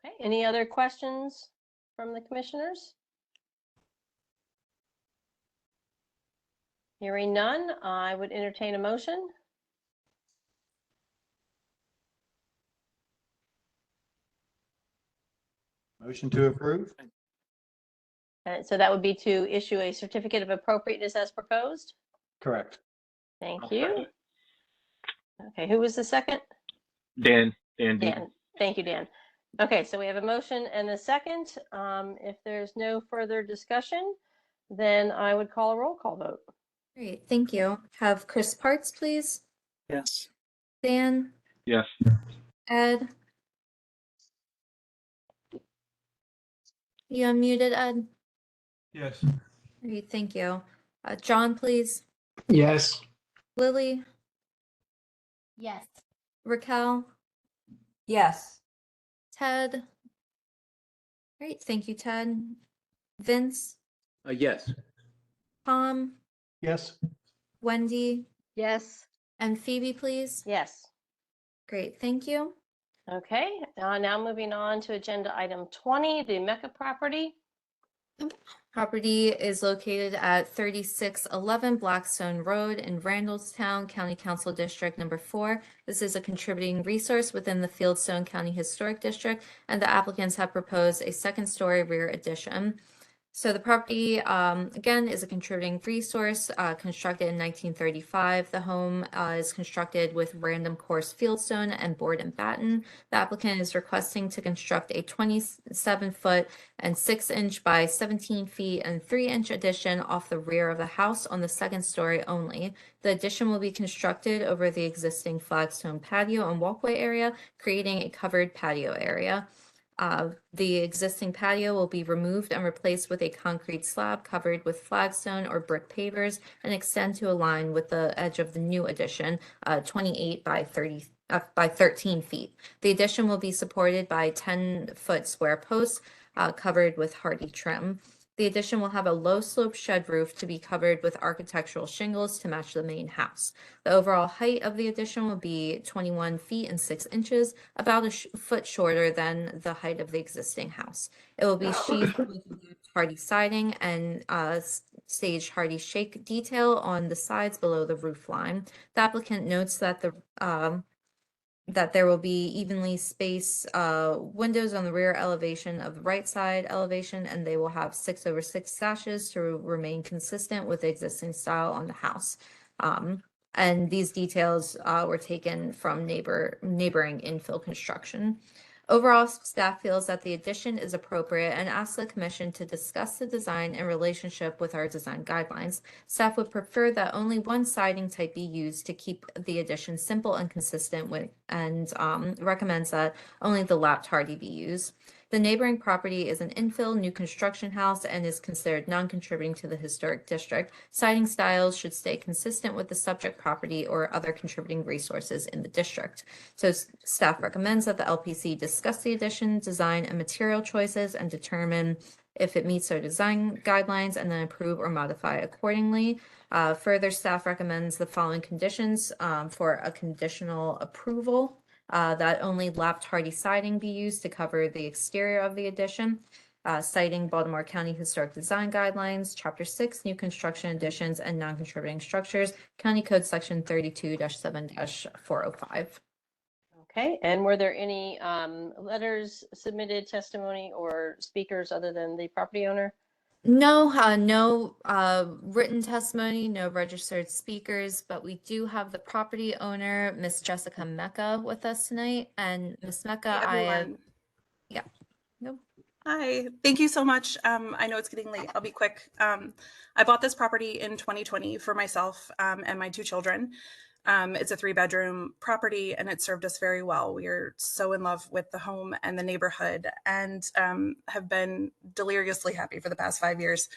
Speaker 1: Okay, any other questions from the commissioners? Hearing none, I would entertain a motion.
Speaker 13: Motion to approve?
Speaker 1: So that would be to issue a certificate of appropriateness as proposed?
Speaker 13: Correct.
Speaker 1: Thank you. Okay, who was the second?
Speaker 7: Dan.
Speaker 1: Dan. Thank you, Dan. Okay, so we have a motion and a second. If there's no further discussion, then I would call a roll call vote.
Speaker 12: Great, thank you. Have Chris Parts, please.
Speaker 11: Yes.
Speaker 12: Dan,
Speaker 7: Yes.
Speaker 12: Ed. You unmuted, Ed?
Speaker 16: Yes.
Speaker 12: Great, thank you. John, please.
Speaker 8: Yes.
Speaker 12: Lily,
Speaker 2: Yes.
Speaker 12: Raquel,
Speaker 10: Yes.
Speaker 12: Ted. Great, thank you, Ted. Vince,
Speaker 15: Yes.
Speaker 12: Tom,
Speaker 13: Yes.
Speaker 12: Wendy,
Speaker 3: Yes.
Speaker 12: and Phoebe, please.
Speaker 1: Yes.
Speaker 12: Great, thank you.
Speaker 1: Okay, now moving on to agenda item 20, the Mecca property.
Speaker 12: Property is located at 3611 Blackstone Road in Randallstown, County Council District Number 4. This is a contributing resource within the Fieldstone County Historic District, and the applicants have proposed a second-story rear addition. So the property, again, is a contributing resource constructed in 1935. The home is constructed with random coarse fieldstone and board and batten. The applicant is requesting to construct a 27-foot and 6-inch by 17 feet and 3-inch addition off the rear of the house on the second story only. The addition will be constructed over the existing flagstone patio and walkway area, creating a covered patio area. The existing patio will be removed and replaced with a concrete slab covered with flagstone or brick pavers and extend to align with the edge of the new addition, 28 by 13 feet. The addition will be supported by 10-foot square posts covered with hardy trim. The addition will have a low slope shed roof to be covered with architectural shingles to match the main house. The overall height of the addition will be 21 feet and 6 inches, about a foot shorter than the height of the existing house. It will be sheathed with hardy siding and staged hardy shake detail on the sides below the roof line. The applicant notes that that there will be evenly spaced windows on the rear elevation of the right side elevation, and they will have 6/6 sashes to remain consistent with the existing style on the house. And these details were taken from neighboring infill construction. Overall, staff feels that the addition is appropriate and asks the commission to discuss the design in relationship with our design guidelines. Staff would prefer that only one siding type be used to keep the addition simple and consistent with, and recommends that only the lapped hardy be used. The neighboring property is an infill new construction house and is considered non-contributing to the historic district. Siding styles should stay consistent with the subject property or other contributing resources in the district. So staff recommends that the LPC discuss the addition, design, and material choices and determine if it meets our design guidelines and then approve or modify accordingly. Further, staff recommends the following conditions for a conditional approval. That only lapped hardy siding be used to cover the exterior of the addition, citing Baltimore County Historic Design Guidelines, Chapter 6, New Construction Additions and Non-Contributing Structures, County Code Section 32-7-405.
Speaker 1: Okay, and were there any letters submitted, testimony, or speakers other than the property owner?
Speaker 12: No, no written testimony, no registered speakers, but we do have the property owner, Miss Jessica Mecca, with us tonight. And Miss Mecca, yeah, no.
Speaker 6: Hi, thank you so much. I know it's getting late. I'll be quick. I bought this property in 2020 for myself and my 2 children. It's a 3-bedroom property and it served us very well. We are so in love with the home and the neighborhood and have been deliriously happy for the past 5 years.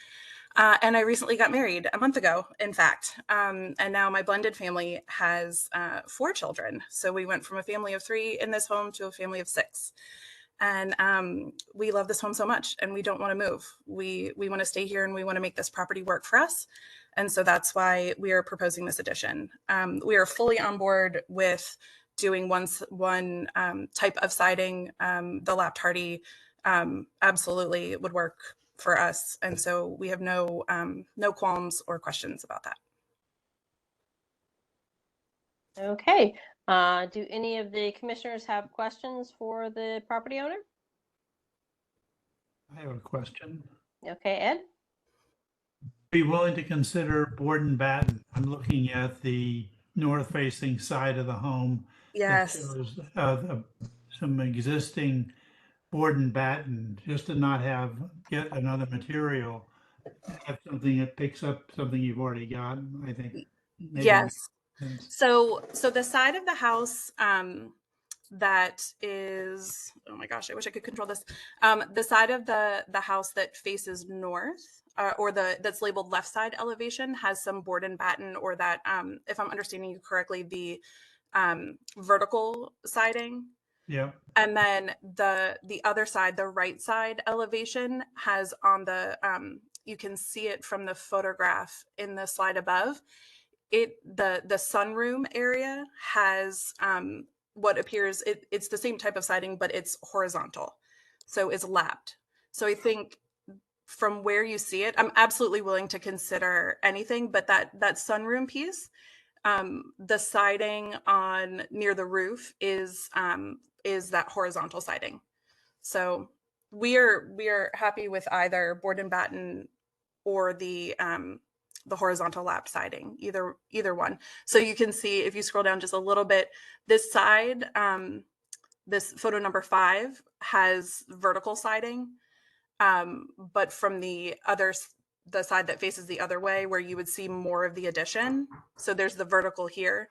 Speaker 6: And I recently got married a month ago, in fact. And now my blended family has 4 children. So we went from a family of 3 in this home to a family of 6. And we love this home so much and we don't want to move. We want to stay here and we want to make this property work for us. And so that's why we are proposing this addition. We are fully on board with doing one type of siding. The lapped hardy absolutely would work for us. And so we have no qualms or questions about that.
Speaker 1: Okay, do any of the commissioners have questions for the property owner?
Speaker 16: I have a question.
Speaker 1: Okay, Ed?
Speaker 16: Be willing to consider board and batten? I'm looking at the north-facing side of the home.
Speaker 6: Yes.
Speaker 16: It shows some existing board and batten, just to not have yet another material. Have something that picks up something you've already got, I think.
Speaker 6: Yes. So the side of the house that is, oh my gosh, I wish I could control this. The side of the house that faces north, or that's labeled left side elevation, has some board and batten, or that, if I'm understanding you correctly, the vertical siding.
Speaker 16: Yeah.
Speaker 6: And then the other side, the right side elevation, has on the you can see it from the photograph in the slide above. The sunroom area has what appears, it's the same type of siding, but it's horizontal, so it's lapped. So I think from where you see it, I'm absolutely willing to consider anything, but that sunroom piece, the siding on near the roof is that horizontal siding. So we are happy with either board and batten or the horizontal lap siding, either one. So you can see, if you scroll down just a little bit, this side, this photo number 5 has vertical siding, but from the side that faces the other way, where you would see more of the addition. So there's the vertical here,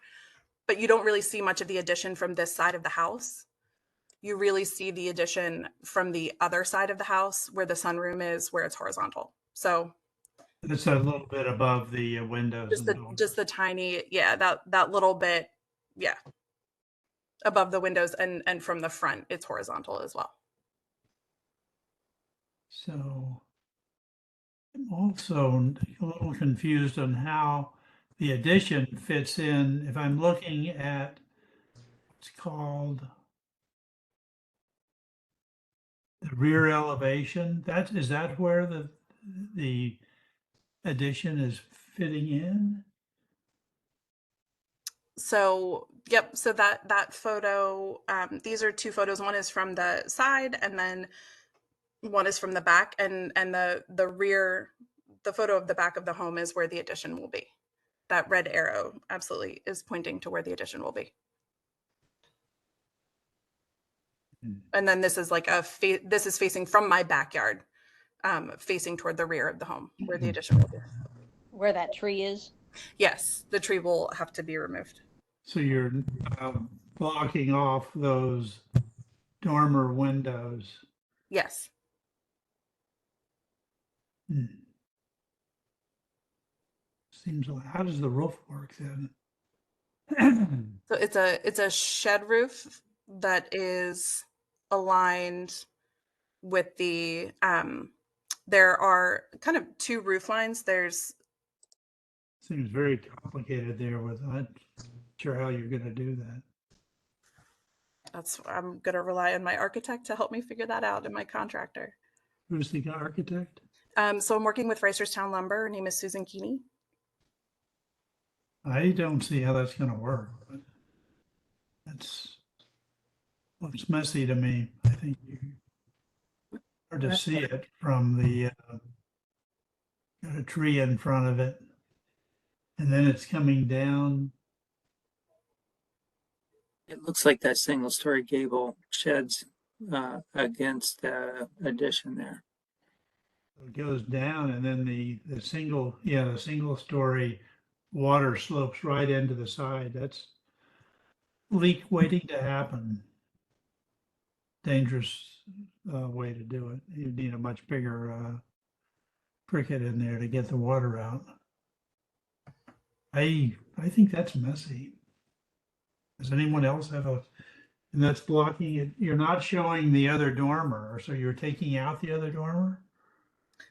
Speaker 6: but you don't really see much of the addition from this side of the house. You really see the addition from the other side of the house, where the sunroom is, where it's horizontal. So
Speaker 16: it's a little bit above the windows.
Speaker 6: Just the tiny, yeah, that little bit, yeah, above the windows, and from the front, it's horizontal as well.
Speaker 16: So I'm also a little confused on how the addition fits in. If I'm looking at, it's called the rear elevation, is that where the addition is fitting in?
Speaker 6: So, yep. So that photo, these are two photos. One is from the side, and then one is from the back. And the rear, the photo of the back of the home is where the addition will be. That red arrow absolutely is pointing to where the addition will be. And then this is like this is facing from my backyard, facing toward the rear of the home where the addition will be.
Speaker 1: Where that tree is?
Speaker 6: Yes, the tree will have to be removed.
Speaker 16: So you're blocking off those dormer windows.
Speaker 6: Yes.
Speaker 16: Seems like, how does the roof work then?
Speaker 6: So it's a shed roof that is aligned with the there are kind of two roof lines. There's
Speaker 16: Seems very complicated there with, I'm not sure how you're gonna do that.
Speaker 6: I'm gonna rely on my architect to help me figure that out, and my contractor.
Speaker 16: Who's the architect?
Speaker 6: So I'm working with Reisterstown Lumber. Her name is Susan Keeney.
Speaker 16: I don't see how that's gonna work, but that's looks messy to me. I think you hard to see it from the got a tree in front of it, and then it's coming down.
Speaker 11: It looks like that single-story gable sheds against the addition there.
Speaker 16: It goes down, and then the single story water slopes right into the side. That's leak waiting to happen. Dangerous way to do it. You need a much bigger cricket in there to get the water out. I think that's messy. Does anyone else have a? And that's blocking it. You're not showing the other dormer, so you're taking out the other dormer.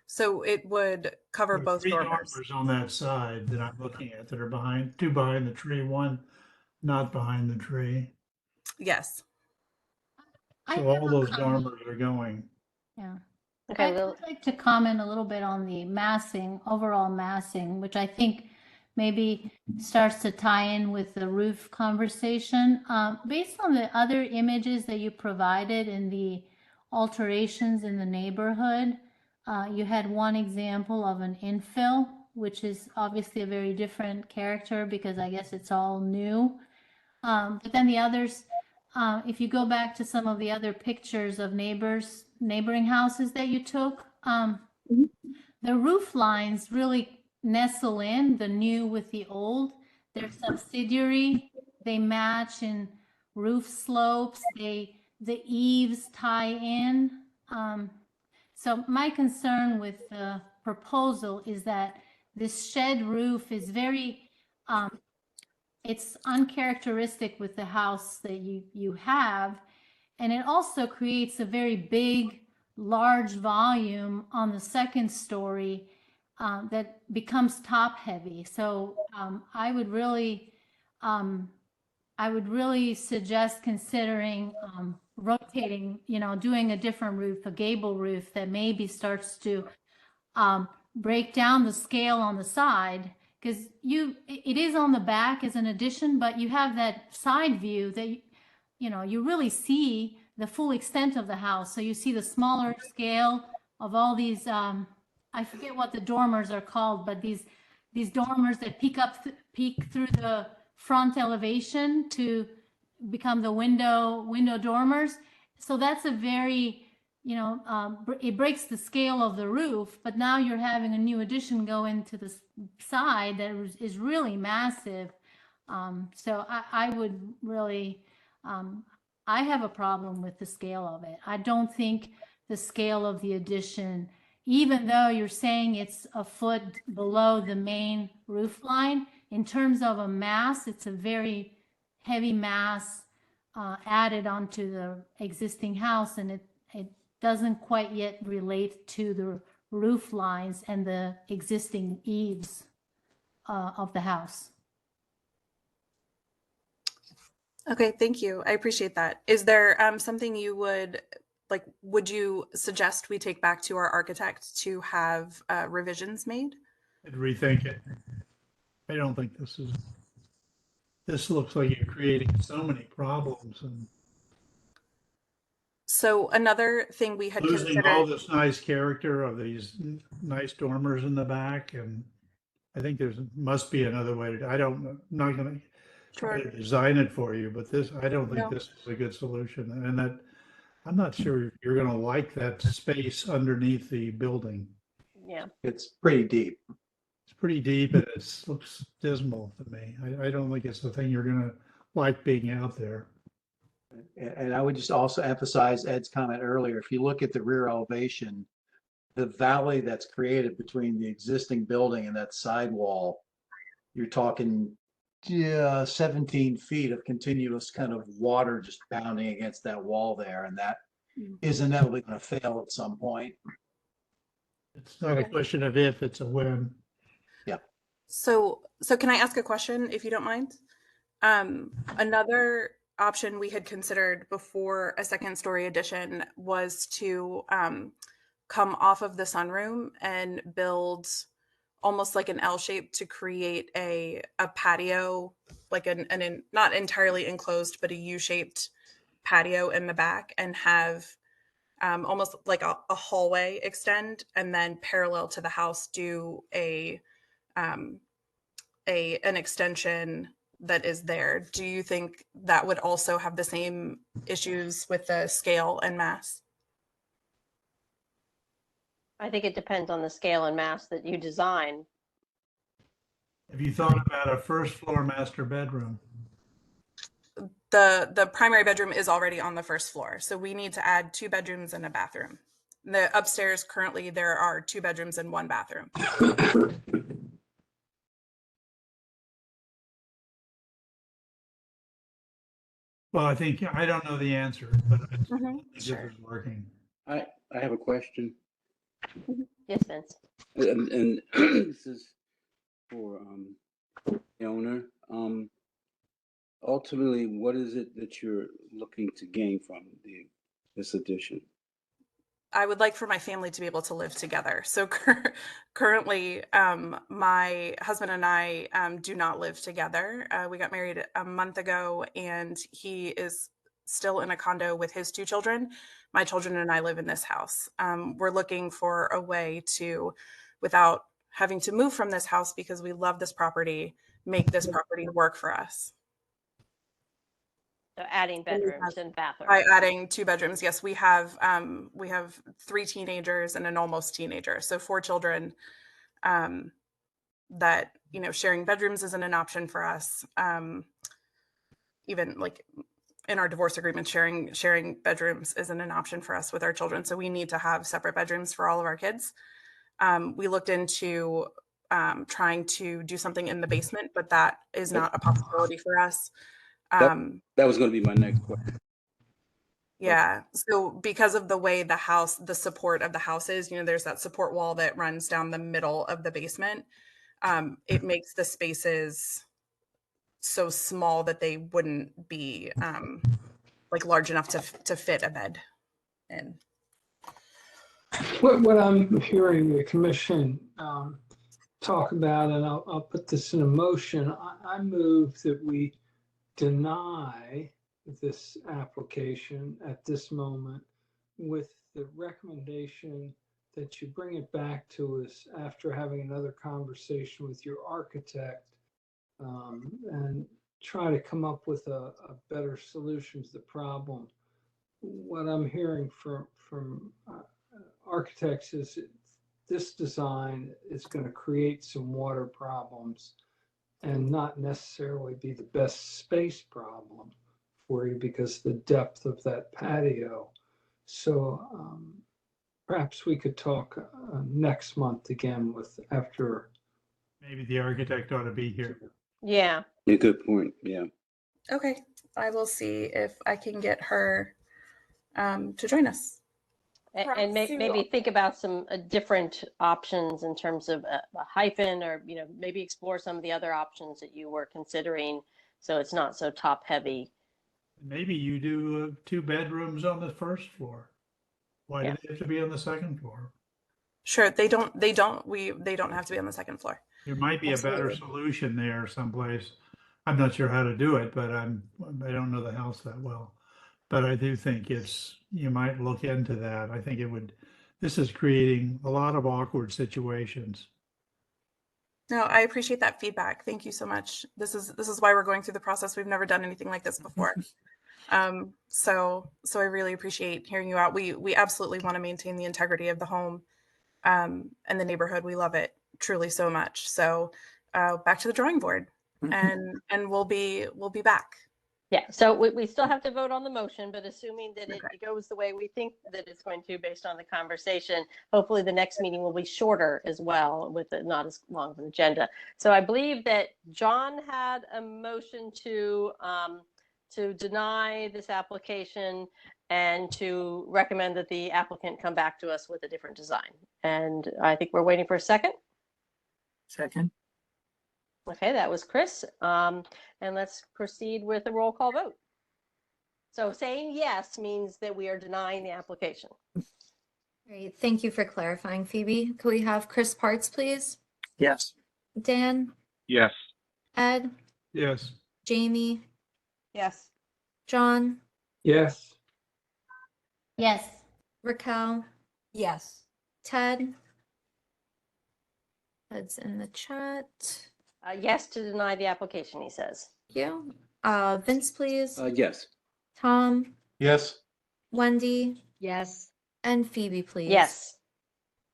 Speaker 6: So it would cover
Speaker 16: There are
Speaker 6: both
Speaker 16: three
Speaker 6: dormers.
Speaker 16: dormers on that side that I'm looking at that are two behind the tree, one not behind the tree.
Speaker 6: Yes.
Speaker 16: So all those dormers are going.
Speaker 2: Yeah.
Speaker 1: Okay,
Speaker 2: I'd like to comment a little bit on the massing, overall massing, which I think maybe starts to tie in with the roof conversation. Based on the other images that you provided in the alterations in the neighborhood, you had one example of an infill, which is obviously a very different character because I guess it's all new. But then the others, if you go back to some of the other pictures of neighboring houses that you took, the roof lines really nestle in, the new with the old. They're subsidiary. They match in roof slopes. The eaves tie in. So my concern with the proposal is that this shed roof is very, it's uncharacteristic with the house that you have. And it also creates a very big, large volume on the second story that becomes top heavy. So I would really suggest considering rotating, doing a different roof, a gable roof that maybe starts to break down the scale on the side, because it is on the back as an addition, but you have that side view that you really see the full extent of the house. So you see the smaller scale of all these I forget what the dormers are called, but these dormers that peek through the front elevation to become the window dormers. So that's a very, it breaks the scale of the roof, but now you're having a new addition go into the side that is really massive. So I would really, I have a problem with the scale of it. I don't think the scale of the addition, even though you're saying it's a foot below the main roof line, in terms of a mass, it's a very heavy mass added onto the existing house, and it doesn't quite yet relate to the roof lines and the existing eaves of the house.
Speaker 6: Okay, thank you. I appreciate that. Is there something you would you suggest we take back to our architect to have revisions made?
Speaker 16: I'd rethink it. I don't think this looks like you're creating so many problems and
Speaker 6: So another thing we had
Speaker 16: losing all
Speaker 6: considered,
Speaker 16: this nice character of these nice dormers in the back. And I think must be another way to, I don't, I'm not going to try
Speaker 6: sure,
Speaker 16: to design it for you, but I don't think
Speaker 6: no,
Speaker 16: this is a good solution. And that, I'm not sure you're going to like that space underneath the building.
Speaker 1: Yeah.
Speaker 13: It's pretty deep.
Speaker 16: It's pretty deep and it looks dismal to me. I don't think it's the thing you're going to like being out there.
Speaker 13: And I would just also emphasize Ed's comment earlier. If you look at the rear elevation, the valley that's created between the existing building and that sidewall, you're talking 17 feet of continuous kind of water just pounding against that wall there. And that is inevitably going to fail at some point.
Speaker 16: It's not a question of if, it's a when.
Speaker 13: Yeah.
Speaker 6: so can I ask a question if you don't mind? Another option we had considered before a second story addition was to come off of the sunroom and build almost like an L shape to create a patio, like an not entirely enclosed, but a U-shaped patio in the back, and have almost like a hallway extend, and then parallel to the house do an extension that is there. Do you think that would also have the same issues with the scale and mass?
Speaker 1: I think it depends on the scale and mass that you design.
Speaker 16: Have you thought about a first floor master bedroom?
Speaker 6: The primary bedroom is already on the first floor, so we need to add 2 bedrooms and a bathroom. The upstairs currently there are 2 bedrooms and 1 bathroom.
Speaker 16: Well, I think, I don't know the answer, but I think
Speaker 6: Sure.
Speaker 16: this is working.
Speaker 15: I have a question,
Speaker 1: Yes, Vince.
Speaker 15: and this is for the owner. Ultimately, what is it that you're looking to gain from this addition?
Speaker 6: I would like for my family to be able to live together. So currently, my husband and I do not live together. We got married a month ago, and he is still in a condo with his 2 children. My children and I live in this house. We're looking for a way to, without having to move from this house because we love this property, make this property work for us.
Speaker 1: So adding bedrooms and bathrooms.
Speaker 6: By adding 2 bedrooms, yes, we have 3 teenagers and an almost teenager, so 4 children. That sharing bedrooms isn't an option for us. Even like in our divorce agreement, sharing bedrooms isn't an option for us with our children. So we need to have separate bedrooms for all of our kids. We looked into trying to do something in the basement, but that is not a possibility for us.
Speaker 15: That was going to be my next question.
Speaker 6: Yeah. So because of the way the support of the house is, there's that support wall that runs down the middle of the basement. It makes the spaces so small that they wouldn't be like large enough to fit a bed in.
Speaker 8: What I'm hearing the commission talk about, and I'll put this in a motion, I move that we deny this application at this moment with the recommendation that you bring it back to us after having another conversation with your architect and try to come up with a better solution to the problem. What I'm hearing from architects is this design is going to create some water problems and not necessarily be the best space problem for you because the depth of that patio. So perhaps we could talk next month again after.
Speaker 16: Maybe the architect ought to be here.
Speaker 1: Yeah.
Speaker 15: A good point. Yeah.
Speaker 6: Okay. I will see if I can get her to join us.
Speaker 1: And maybe think about some different options in terms of a hyphen, or maybe explore some of the other options that you were considering, so it's not so top heavy.
Speaker 16: Maybe you do 2 bedrooms on the first floor. Why do they have to be on the second floor?
Speaker 6: Sure, they don't have to be on the second floor.
Speaker 16: There might be a better
Speaker 6: Absolutely.
Speaker 16: solution there someplace. I'm not sure how to do it, but I don't know the house that well. But I do think you might look into that. I think this is creating a lot of awkward situations.
Speaker 6: No, I appreciate that feedback. Thank you so much. This is why we're going through the process. We've never done anything like this before. So I really appreciate hearing you out. We absolutely want to maintain the integrity of the home and the neighborhood. We love it truly so much. So back to the drawing board, and we'll be back.
Speaker 1: Yeah, so we still have to vote on the motion, but assuming that it goes the way we think that it's going to based on the conversation, hopefully the next meeting will be shorter as well with not as long of an agenda. So I believe that John had a motion to deny this application and to recommend that the applicant come back to us with a different design. And I think we're waiting for a second.
Speaker 11: Second.
Speaker 1: Okay, that was Chris. And let's proceed with a roll call vote. So saying yes means that we are denying the application.
Speaker 12: Great. Thank you for clarifying, Phoebe. Could we have Chris Parts, please?
Speaker 11: Yes.
Speaker 12: Dan?
Speaker 7: Yes.
Speaker 12: Ed?
Speaker 16: Yes.
Speaker 12: Jamie?
Speaker 9: Yes.
Speaker 12: John?
Speaker 8: Yes.
Speaker 2: Yes.
Speaker 12: Raquel?
Speaker 10: Yes.
Speaker 12: Ted? Ted's in the chat.
Speaker 1: Yes to deny the application, he says.
Speaker 12: Thank you. Vince, please.
Speaker 15: Yes.
Speaker 12: Tom?
Speaker 13: Yes.
Speaker 12: Wendy?
Speaker 3: Yes.
Speaker 12: And Phoebe, please.
Speaker 1: Yes.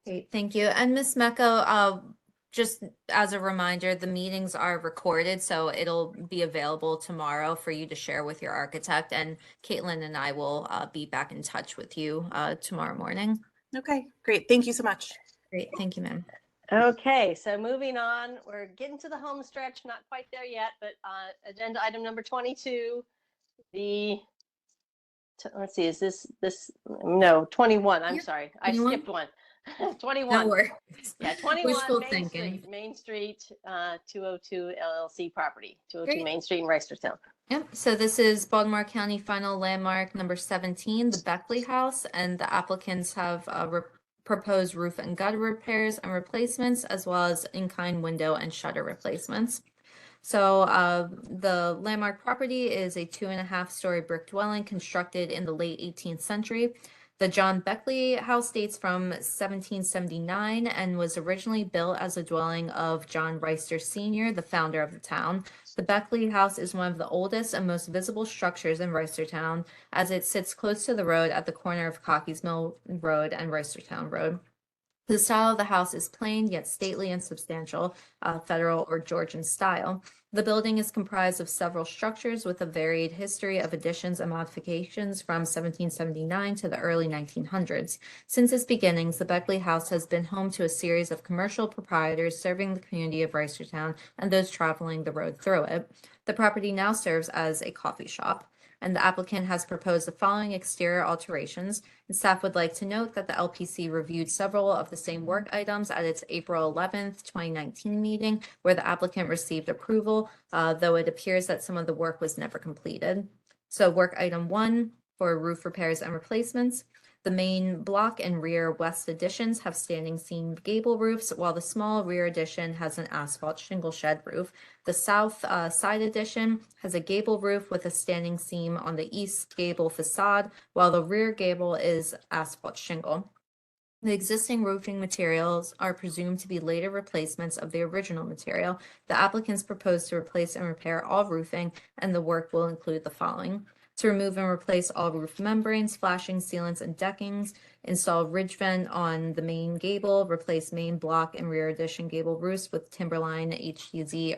Speaker 12: Great, thank you. And Ms. Mecco, just as a reminder, the meetings are recorded, so it'll be available tomorrow for you to share with your architect. And Caitlin and I will be back in touch with you tomorrow morning.
Speaker 6: Okay, great. Thank you so much.
Speaker 12: Great, thank you, ma'am.
Speaker 1: Okay, so moving on, we're getting to the home stretch, not quite there yet, but agenda item number 22, let's see, is this, no, 21, I'm sorry,
Speaker 12: 21?
Speaker 1: I skipped one. 21.
Speaker 12: No worries.
Speaker 1: Yeah, 21
Speaker 12: Wishful
Speaker 1: Main
Speaker 12: thinking.
Speaker 1: Street, Main Street, 202 LLC property, 202
Speaker 12: Great.
Speaker 1: Main Street in Reisterstown.
Speaker 12: Yep, so this is Baltimore County Final Landmark number 17, the Beckley House, and the applicants have proposed roof and gutter repairs and replacements, as well as in-kind window and shutter replacements. So the landmark property is a 2.5-story brick dwelling constructed in the late 18th century. The John Beckley house dates from 1779 and was originally built as a dwelling of John Reister Sr., the founder of the town. The Beckley house is one of the oldest and most visible structures in Reisterstown, as it sits close to the road at the corner of Cockeys Mill Road and Reisterstown Road. The style of the house is plain yet stately and substantial, federal or Georgian style. The building is comprised of several structures with a varied history of additions and modifications from 1779 to the early 1900s. Since its beginnings, the Beckley House has been home to a series of commercial proprietors serving the community of Reisterstown and those traveling the road through it. The property now serves as a coffee shop, and the applicant has proposed the following exterior alterations. And staff would like to note that the LPC reviewed several of the same work items at its April 11th, 2019 meeting, where the applicant received approval, though it appears that some of the work was never completed. So work item 1 for roof repairs and replacements. The main block and rear west additions have standing seam gable roofs, while the small rear addition has an asphalt shingle shed roof. The south side addition has a gable roof with a standing seam on the east gable facade, while the rear gable is asphalt shingle. The existing roofing materials are presumed to be later replacements of the original material. The applicants propose to replace and repair all roofing, and the work will include the following: to remove and replace all roof membranes, flashing, sealants, and deckings, install ridge vent on the main gable, replace main block and rear addition gable roofs with Timberline HTZ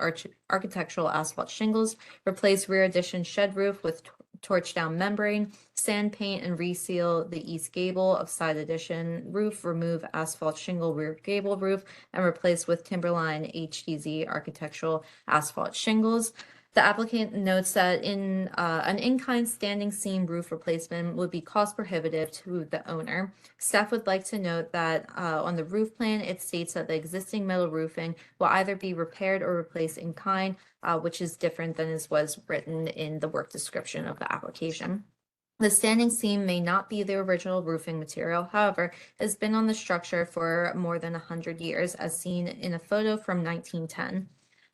Speaker 12: architectural asphalt shingles, replace rear addition shed roof with torch down membrane, sand paint and reseal the east gable of side addition roof, remove asphalt shingle rear gable roof, and replace with Timberline HTZ architectural asphalt shingles. The applicant notes that an in-kind standing seam roof replacement would be cost prohibitive to the owner. Staff would like to note that on the roof plan, it states that the existing metal roofing will either be repaired or replaced in kind, which is different than was written in the work description of the application. The standing seam may not be the original roofing material, however, has been on the structure for more than 100 years, as seen in a photo from 1910.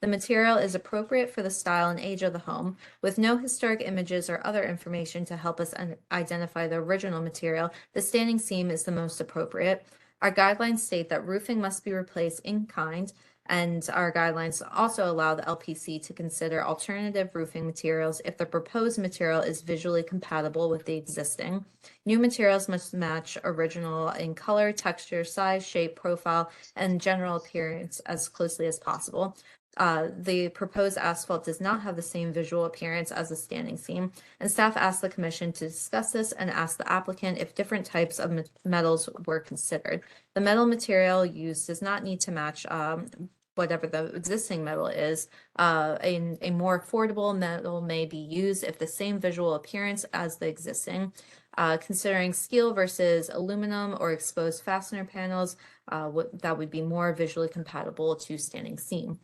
Speaker 12: The material is appropriate for the style and age of the home. With no historic images or other information to help us identify the original material, the standing seam is the most appropriate. Our guidelines state that roofing must be replaced in kind, and our guidelines also allow the LPC to consider alternative roofing materials if the proposed material is visually compatible with the existing. New materials must match original in color, texture, size, shape, profile, and general appearance as closely as possible. The proposed asphalt does not have the same visual appearance as the standing seam, and staff asked the commission to discuss this and ask the applicant if different types of metals were considered. The metal material used does not need to match whatever the existing metal is. A more affordable metal may be used if the same visual appearance as the existing. Considering steel versus aluminum or exposed fastener panels, that would be more visually compatible to standing seam.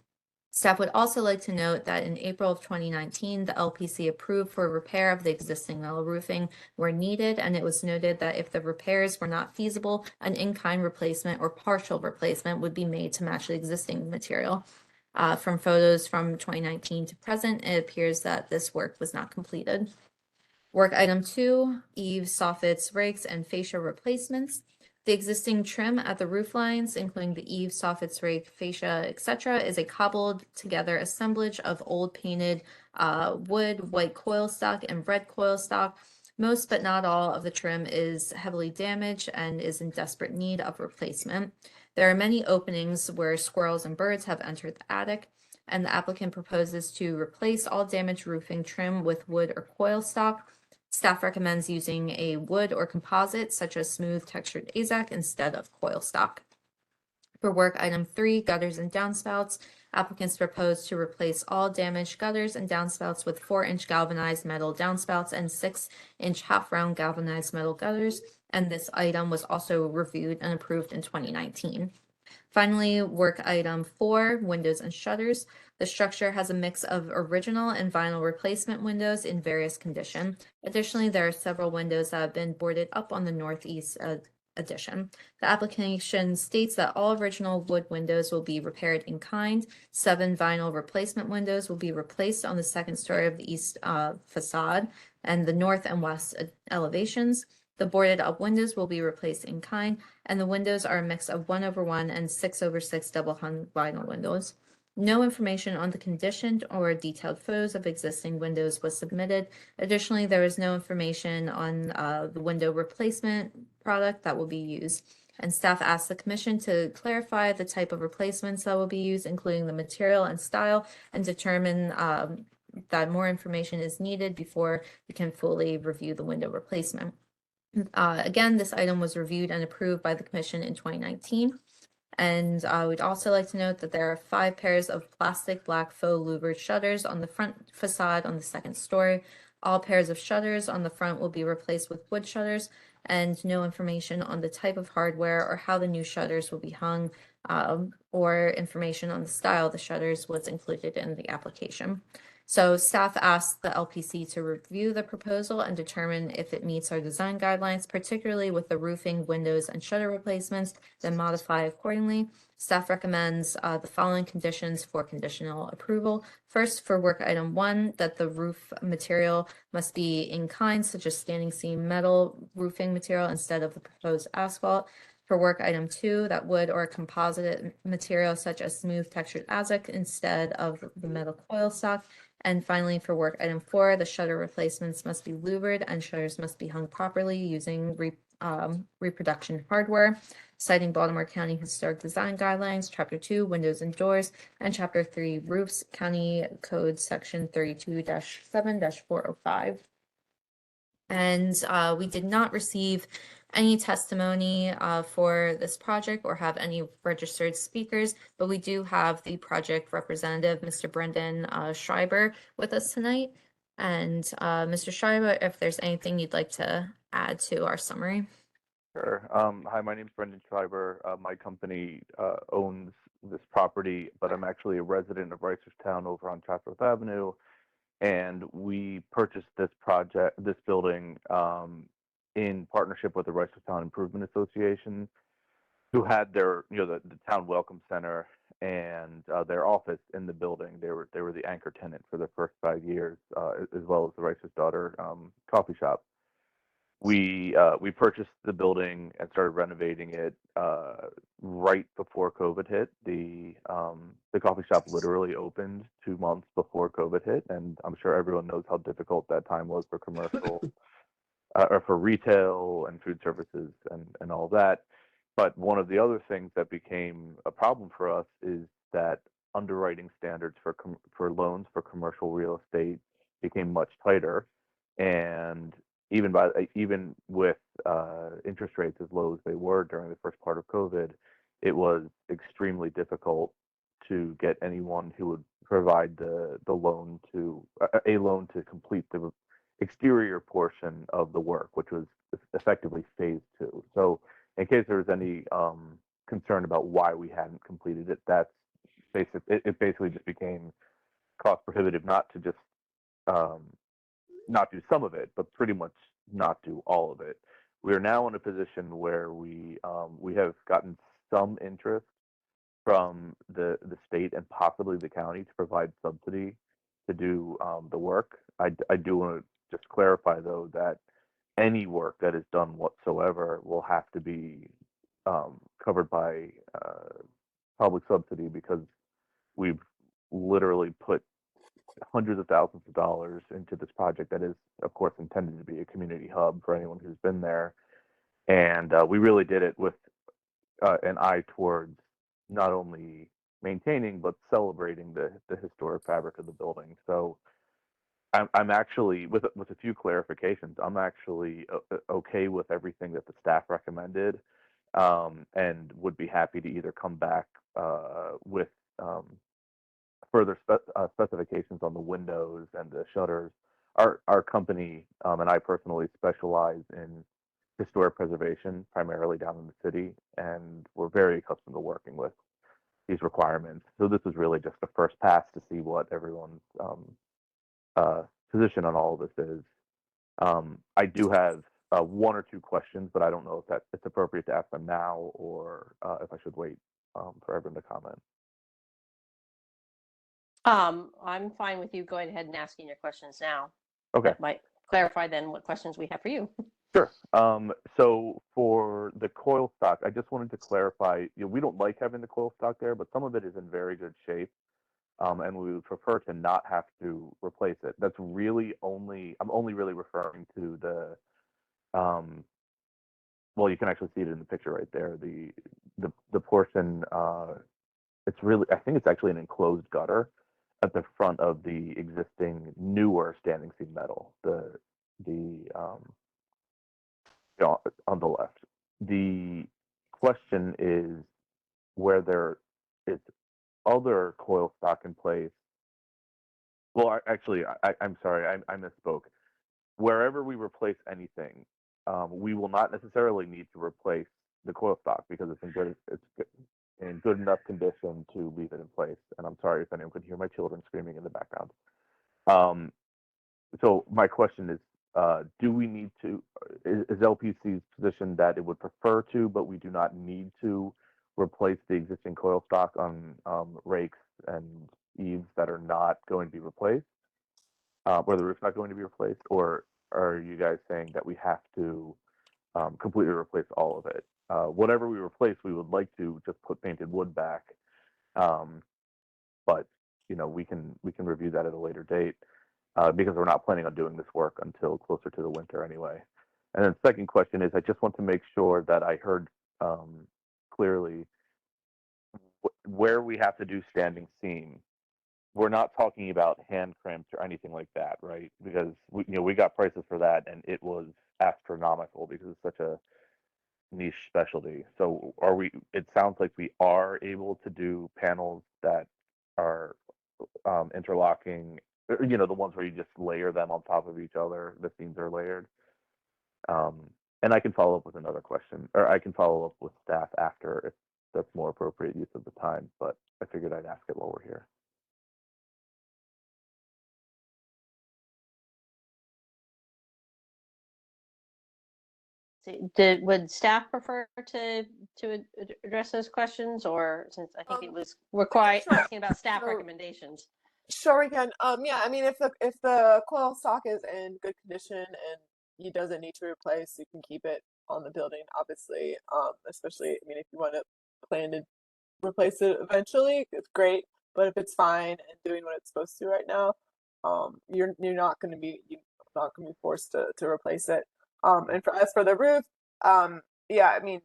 Speaker 12: Staff would also like to note that in April of 2019, the LPC approved for repair of the existing metal roofing where needed, and it was noted that if the repairs were not feasible, an in-kind replacement or partial replacement would be made to match the existing material. From photos from 2019 to present, it appears that this work was not completed. Work item 2, eaves, soffits, rakes, and fascia replacements. The existing trim at the roof lines, including the eaves, soffits, rake, fascia, etc., is a cobbled together assemblage of old painted wood, white coil stock, and red coil stock. Most but not all of the trim is heavily damaged and is in desperate need of replacement. There are many openings where squirrels and birds have entered the attic, and the applicant proposes to replace all damaged roofing trim with wood or coil stock. Staff recommends using a wood or composite, such as smooth textured AZEK, instead of coil stock. For work item 3, gutters and downspouts, applicants propose to replace all damaged gutters and downspouts with 4-inch galvanized metal downspouts and 6-inch half-round galvanized metal gutters, and this item was also reviewed and approved in 2019. Finally, work item 4, windows and shutters. The structure has a mix of original and vinyl replacement windows in various condition. Additionally, there are several windows that have been boarded up on the northeast addition. The application states that all original wood windows will be repaired in kind. 7 vinyl replacement windows will be replaced on the second story of the east facade and the north and west elevations. The boarded up windows will be replaced in kind, and the windows are a mix of 1/1 and 6/6 double hung vinyl windows. No information on the conditioned or detailed photos of existing windows was submitted. Additionally, there is no information on the window replacement product that will be used. And staff asked the commission to clarify the type of replacements that will be used, including the material and style, and determine that more information is needed before we can fully review the window replacement. Again, this item was reviewed and approved by the commission in 2019. And we'd also like to note that there are 5 pairs of plastic black faux louvered shutters on the front facade on the second story. All pairs of shutters on the front will be replaced with wood shutters, and no information on the type of hardware or how the new shutters will be hung, or information on the style of the shutters was included in the application. So staff asked the LPC to review the proposal and determine if it meets our design guidelines, particularly with the roofing, windows, and shutter replacements, then modify accordingly. Staff recommends the following conditions for conditional approval. First, for work item 1, that the roof material must be in kind, such as standing seam metal roofing material instead of the proposed asphalt. For work item 2, that wood or composite material such as smooth textured AZEK instead of the metal coil stock. And finally, for work item 4, the shutter replacements must be louvered and shutters must be hung properly using reproduction hardware, citing Baltimore County Historic Design Guidelines, Chapter 2, Windows and Doors, and Chapter 3, Roofs, County Code Section 32-7-405. And we did not receive any testimony for this project or have any registered speakers, but we do have the project representative, Mr. Brendan Schreiber, with us tonight. And Mr. Schreiber, if there's anything you'd like to add to our summary.
Speaker 14: Sure. Hi, my name is Brendan Schreiber. My company owns this property, but I'm actually a resident of Reisterstown over on Chatsworth Avenue. And we purchased this building in partnership with the Reisterstown Improvement Association, who had their, the town welcome center and their office in the building. They were the anchor tenant for the first 5 years, as well as the Ricer's Daughter coffee shop. We purchased the building and started renovating it right before COVID hit. The coffee shop literally opened 2 months before COVID hit, and I'm sure everyone knows how difficult that time was for commercial or for retail and food services and all that. But one of the other things that became a problem for us is that underwriting standards for loans for commercial real estate became much tighter, and even with interest rates as low as they were during the first part of COVID, it was extremely difficult to get anyone who would provide the loan to a loan to complete the exterior portion of the work, which was effectively phase two. So in case there was any concern about why we hadn't completed it, that's basic. It basically just became cost prohibitive not to just not do some of it, but pretty much not do all of it. We are now in a position where we have gotten some interest from the state and possibly the county to provide subsidy to do the work. I do want to just clarify though that any work that is done whatsoever will have to be covered by public subsidy, because we've literally put hundreds of thousands of dollars into this project that is, of course, intended to be a community hub for anyone who's been there. And we really did it with an eye towards not only maintaining but celebrating the historic fabric of the building. So I'm actually, with a few clarifications, I'm actually okay with everything that the staff recommended, and would be happy to either come back with further specifications on the windows and the shutters. Our company and I personally specialize in historic preservation, primarily down in the city, and we're very accustomed to working with these requirements. So this is really just a first pass to see what everyone's position on all of this is. I do have one or two questions, but I don't know if it's appropriate to ask them now or if I should wait for everyone to comment.
Speaker 1: I'm fine with you going ahead and asking your questions now.
Speaker 14: Okay.
Speaker 1: That might clarify then what questions we have for you.
Speaker 14: Sure. So for the coil stock, I just wanted to clarify, we don't like having the coil stock there, but some of it is in very good shape. And we would prefer to not have to replace it. That's really I'm only really referring to the, well, you can actually see it in the picture right there. The portion, it's really, I think it's actually an enclosed gutter at the front of the existing newer standing seam metal, on the left. The question is where there is other coil stock in place. Well, actually, I'm sorry, I misspoke. Wherever we replace anything, we will not necessarily need to replace the coil stock because it's in good enough condition to leave it in place. And I'm sorry if anyone could hear my children screaming in the background. So my question is, do we need to, is LPC's position that it would prefer to, but we do not need to replace the existing coil stock on rakes and eaves that are not going to be replaced, or the roof's not going to be replaced? Or are you guys saying that we have to completely replace all of it? Whatever we replace, we would like to just put painted wood back, but we can review that at a later date. Because we're not planning on doing this work until closer to the winter anyway. And then second question is, I just want to make sure that I heard clearly where we have to do standing seam. We're not talking about hand crimps or anything like that, right? Because we got prices for that and it was astronomical because it's such a niche specialty. So it sounds like we are able to do panels that are interlocking, the ones where you just layer them on top of each other, the seams are layered. And I can follow up with another question, or I can follow up with staff after if that's more appropriate use of the time, but I figured I'd ask it while we're here.
Speaker 1: Would staff prefer to address those questions, or since I think it was required asking about staff recommendations?
Speaker 4: Sure, we can. Yeah, I mean, if the coil stock is in good condition and he doesn't need to replace, you can keep it on the building, obviously. Especially, I mean, if you want to plan to replace it eventually, it's great. But if it's fine and doing what it's supposed to right now, you're not going to be forced to replace it. And as for the roof, yeah, I mean,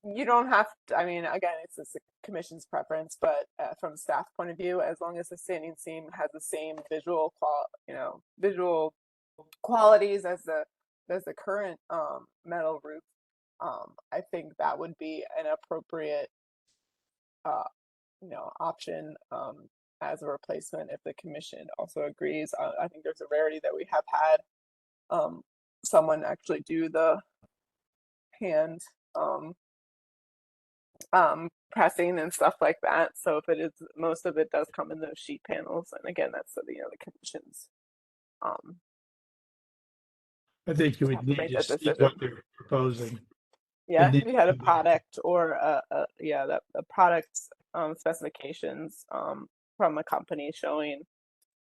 Speaker 4: you don't have to, I mean, again, it's the commission's preference, but from staff point of view, as long as the standing seam has the same visual qualities as the current metal roof, I think that would be an appropriate option as a replacement if the commission also agrees. I think there's a rarity that we have had someone actually do the hand pressing and stuff like that. So if it is, most of it does come in those sheet panels, and again, that's the commission's.
Speaker 16: I think you would
Speaker 4: have to
Speaker 16: need
Speaker 4: make
Speaker 16: to
Speaker 4: that
Speaker 16: see
Speaker 4: decision.
Speaker 16: what they're proposing.
Speaker 4: Yeah,
Speaker 16: It
Speaker 4: if we
Speaker 16: needs
Speaker 4: had a
Speaker 16: to be-
Speaker 4: product or the product specifications from a company showing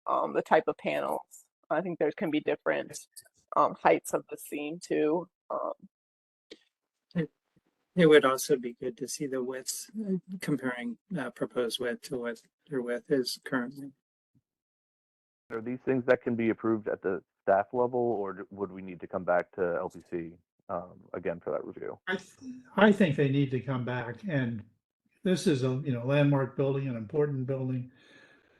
Speaker 4: the type of panels. I think there can be different heights of the seam too.
Speaker 11: It would also be good to see the widths, comparing proposed width to what your width is currently.
Speaker 14: Are these things that can be approved at the staff level, or would we need to come back to LPC again for that review?
Speaker 16: I think they need to come back, and this is a landmark building, an important building.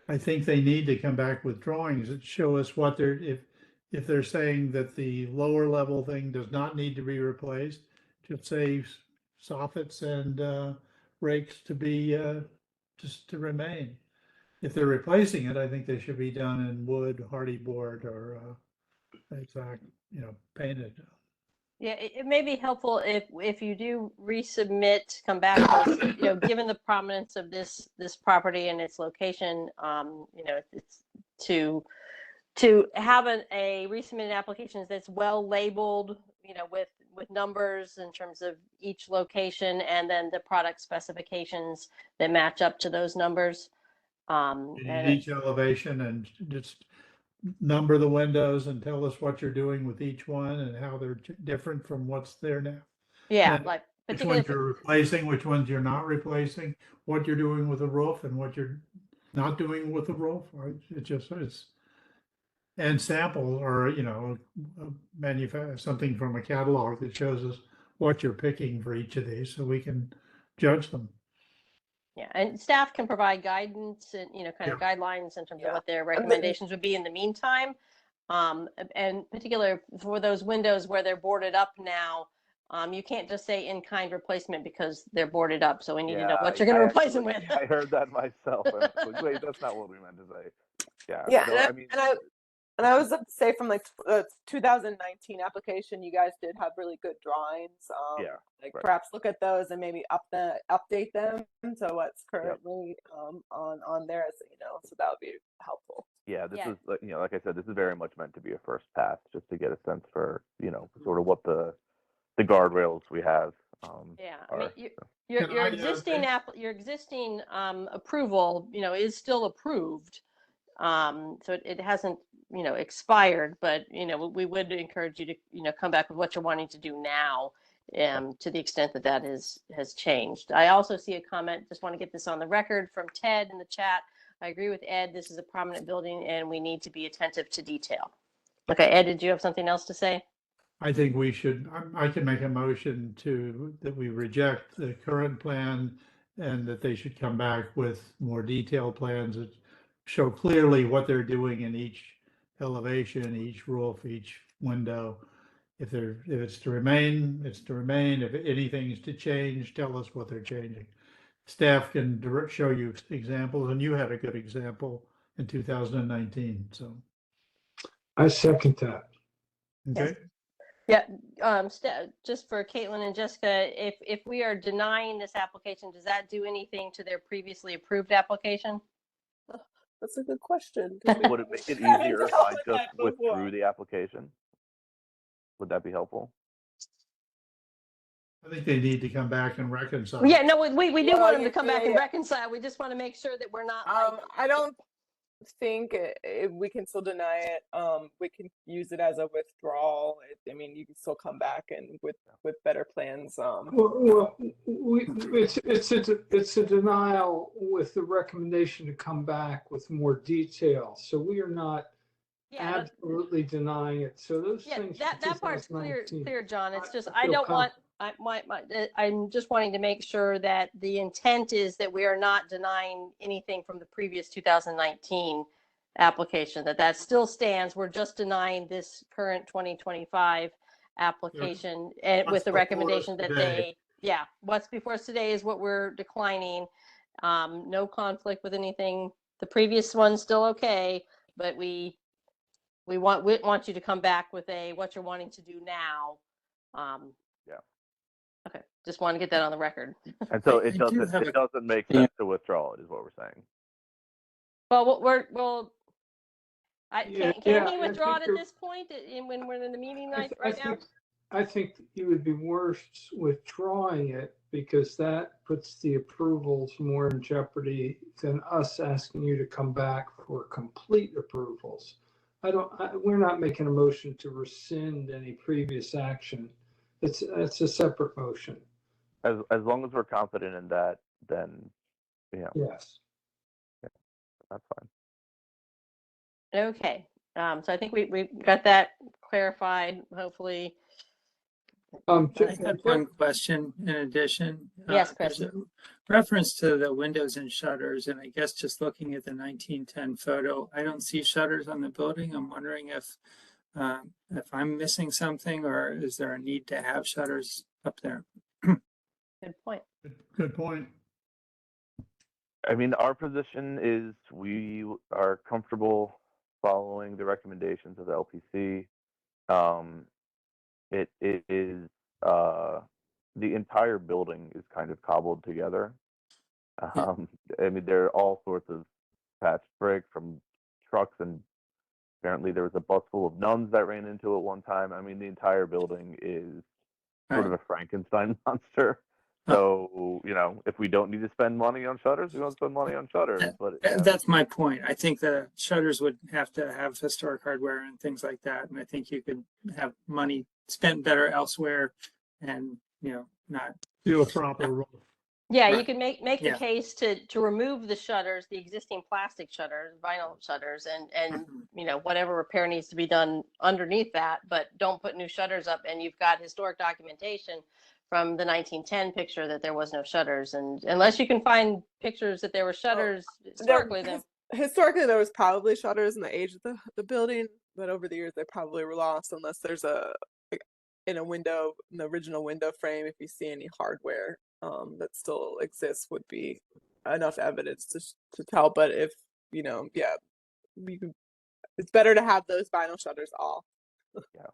Speaker 16: I think they need to come back with drawings that show us what they're if they're saying that the lower level thing does not need to be replaced, just say soffits and rakes to be just to remain. If they're replacing it, I think they should be done in wood, hardy board, or exact painted.
Speaker 1: Yeah, it may be helpful if you do resubmit, come back to us, given the prominence of this property and its location, it's to have a resubmitted application that's well labeled, with numbers in terms of each location, and then the product specifications that match up to those numbers.
Speaker 16: In each elevation, and just number the windows and tell us what you're doing with each one and how they're different from what's there now.
Speaker 1: Yeah,
Speaker 16: And
Speaker 1: like
Speaker 16: which
Speaker 1: particularly
Speaker 16: ones you're replacing, which ones you're not replacing, what you're doing with the roof and what you're not doing with the roof. It's and samples, or manufacture something from a catalog that shows us what you're picking for each of these, so we can judge them.
Speaker 1: Yeah, and staff can provide guidance and, kind of guidelines in terms of what their recommendations would be in the meantime. And particular for those windows where they're boarded up now, you can't just say in-kind replacement because they're boarded up. So we need to know what you're going to replace them with.
Speaker 14: I heard that myself. And I was like, wait, that's not what we meant to say. Yeah.
Speaker 4: Yeah,
Speaker 14: No, I mean,
Speaker 4: and I was up to say from 2019 application, you guys did have really good drawings.
Speaker 14: Yeah, right.
Speaker 4: Perhaps look at those and maybe update them to what's currently on there, so that would be helpful.
Speaker 14: Yeah, this is like I said, this is very much meant to be a first pass, just to get a sense for sort of what the guardrails we have.
Speaker 1: I mean, your existing approval, is still approved. So it hasn't, expired, but, we would encourage you to, come back with what you're wanting to do now, to the extent that has changed. I also see a comment, just want to get this on the record, from Ted in the chat. I agree with Ed. This is a prominent building and we need to be attentive to detail. Okay, Ed, did you have something else to say?
Speaker 16: I think we should, I can make a motion that we reject the current plan and that they should come back with more detailed plans that show clearly what they're doing in each elevation, each roof, each window. If it's to remain, it's to remain. If anything's to change, tell us what they're changing. Staff can show you examples, and you had a good example in 2019, so.
Speaker 8: I second that.
Speaker 16: Okay.
Speaker 1: Yeah, just for Caitlin and Jessica, if we are denying this application, does that do anything to their previously approved application?
Speaker 4: That's a good question.
Speaker 14: Would it make it easier if I just withdrew the application? Would that be helpful?
Speaker 16: I think they need to come back and reconcile.
Speaker 1: Yeah, no, we do
Speaker 4: Well,
Speaker 1: want them to
Speaker 4: yeah,
Speaker 1: come back and
Speaker 4: yeah.
Speaker 1: reconcile. We just want to make sure that we're not like,
Speaker 4: I don't think we can still deny it. We can use it as a withdrawal. I mean, you can still come back and with better plans.
Speaker 8: Well, it's a denial with the recommendation to come back with more detail. So we are not
Speaker 1: yeah,
Speaker 8: absolutely denying it. So those
Speaker 1: yeah,
Speaker 8: things.
Speaker 1: that part's clear,
Speaker 8: 2019,
Speaker 1: John. It's just,
Speaker 8: I
Speaker 1: I
Speaker 8: feel
Speaker 1: don't want, I'm just wanting to make sure that the intent is that we are not denying anything from the previous 2019 application, that still stands. We're just denying this current 2025 application and with the recommendation that what's before us today is what we're declining. No conflict with anything. The previous one's still okay, but we want you to come back with what you're wanting to do now.
Speaker 14: Yeah.
Speaker 1: Okay, just want to get that on the record.
Speaker 14: And so
Speaker 11: I
Speaker 14: it
Speaker 11: do
Speaker 14: doesn't
Speaker 11: have
Speaker 14: it doesn't make
Speaker 11: Yeah.
Speaker 14: sense to withdraw it, is what we're saying.
Speaker 1: Well,
Speaker 8: Yeah,
Speaker 1: can he
Speaker 8: I
Speaker 1: withdraw
Speaker 8: think
Speaker 1: it at this point when we're in the meeting right now?
Speaker 8: I think you would be worse withdrawing it because that puts the approvals more in jeopardy than us asking you to come back for complete approvals. We're not making a motion to rescind any previous action. It's a separate motion.
Speaker 14: As long as we're confident in that, then
Speaker 8: Yes.
Speaker 14: Yeah, that's fine.
Speaker 1: Okay, so I think we got that clarified, hopefully.
Speaker 11: I had one question in addition.
Speaker 1: Yes,
Speaker 11: There's
Speaker 1: Chris.
Speaker 11: a reference to the windows and shutters, and I guess just looking at the 1910 photo, I don't see shutters on the building. I'm wondering if I'm missing something, or is there a need to have shutters up there?
Speaker 1: Good point.
Speaker 16: Good point.
Speaker 14: I mean, our position is we are comfortable following the recommendations of the LPC. It is the entire building is kind of cobbled together. I mean, there are all sorts of patched brick from trucks, and apparently there was a bus full of nuns that ran into it one time. I mean, the entire building is sort of a Frankenstein monster. So, if we don't need to spend money on shutters, we don't spend money on shutters. But
Speaker 11: That's my point. I think the shutters would have to have historic hardware and things like that. And I think you could have money spent better elsewhere and, not
Speaker 16: do a proper role.
Speaker 1: Yeah, you can make the
Speaker 11: Yeah.
Speaker 1: case to remove the shutters, the existing plastic shutters, vinyl shutters, and whatever repair needs to be done underneath that, but don't put new shutters up. And you've got historic documentation from the 1910 picture that there was no shutters, and unless you can find pictures that there were shutters historically, then
Speaker 4: historically there was probably shutters in the age of the building, but over the years they probably were lost unless there's in a window, in the original window frame, if you see any hardware that still exists, would be enough evidence to tell. But if it's better to have those vinyl shutters off.
Speaker 14: Yeah.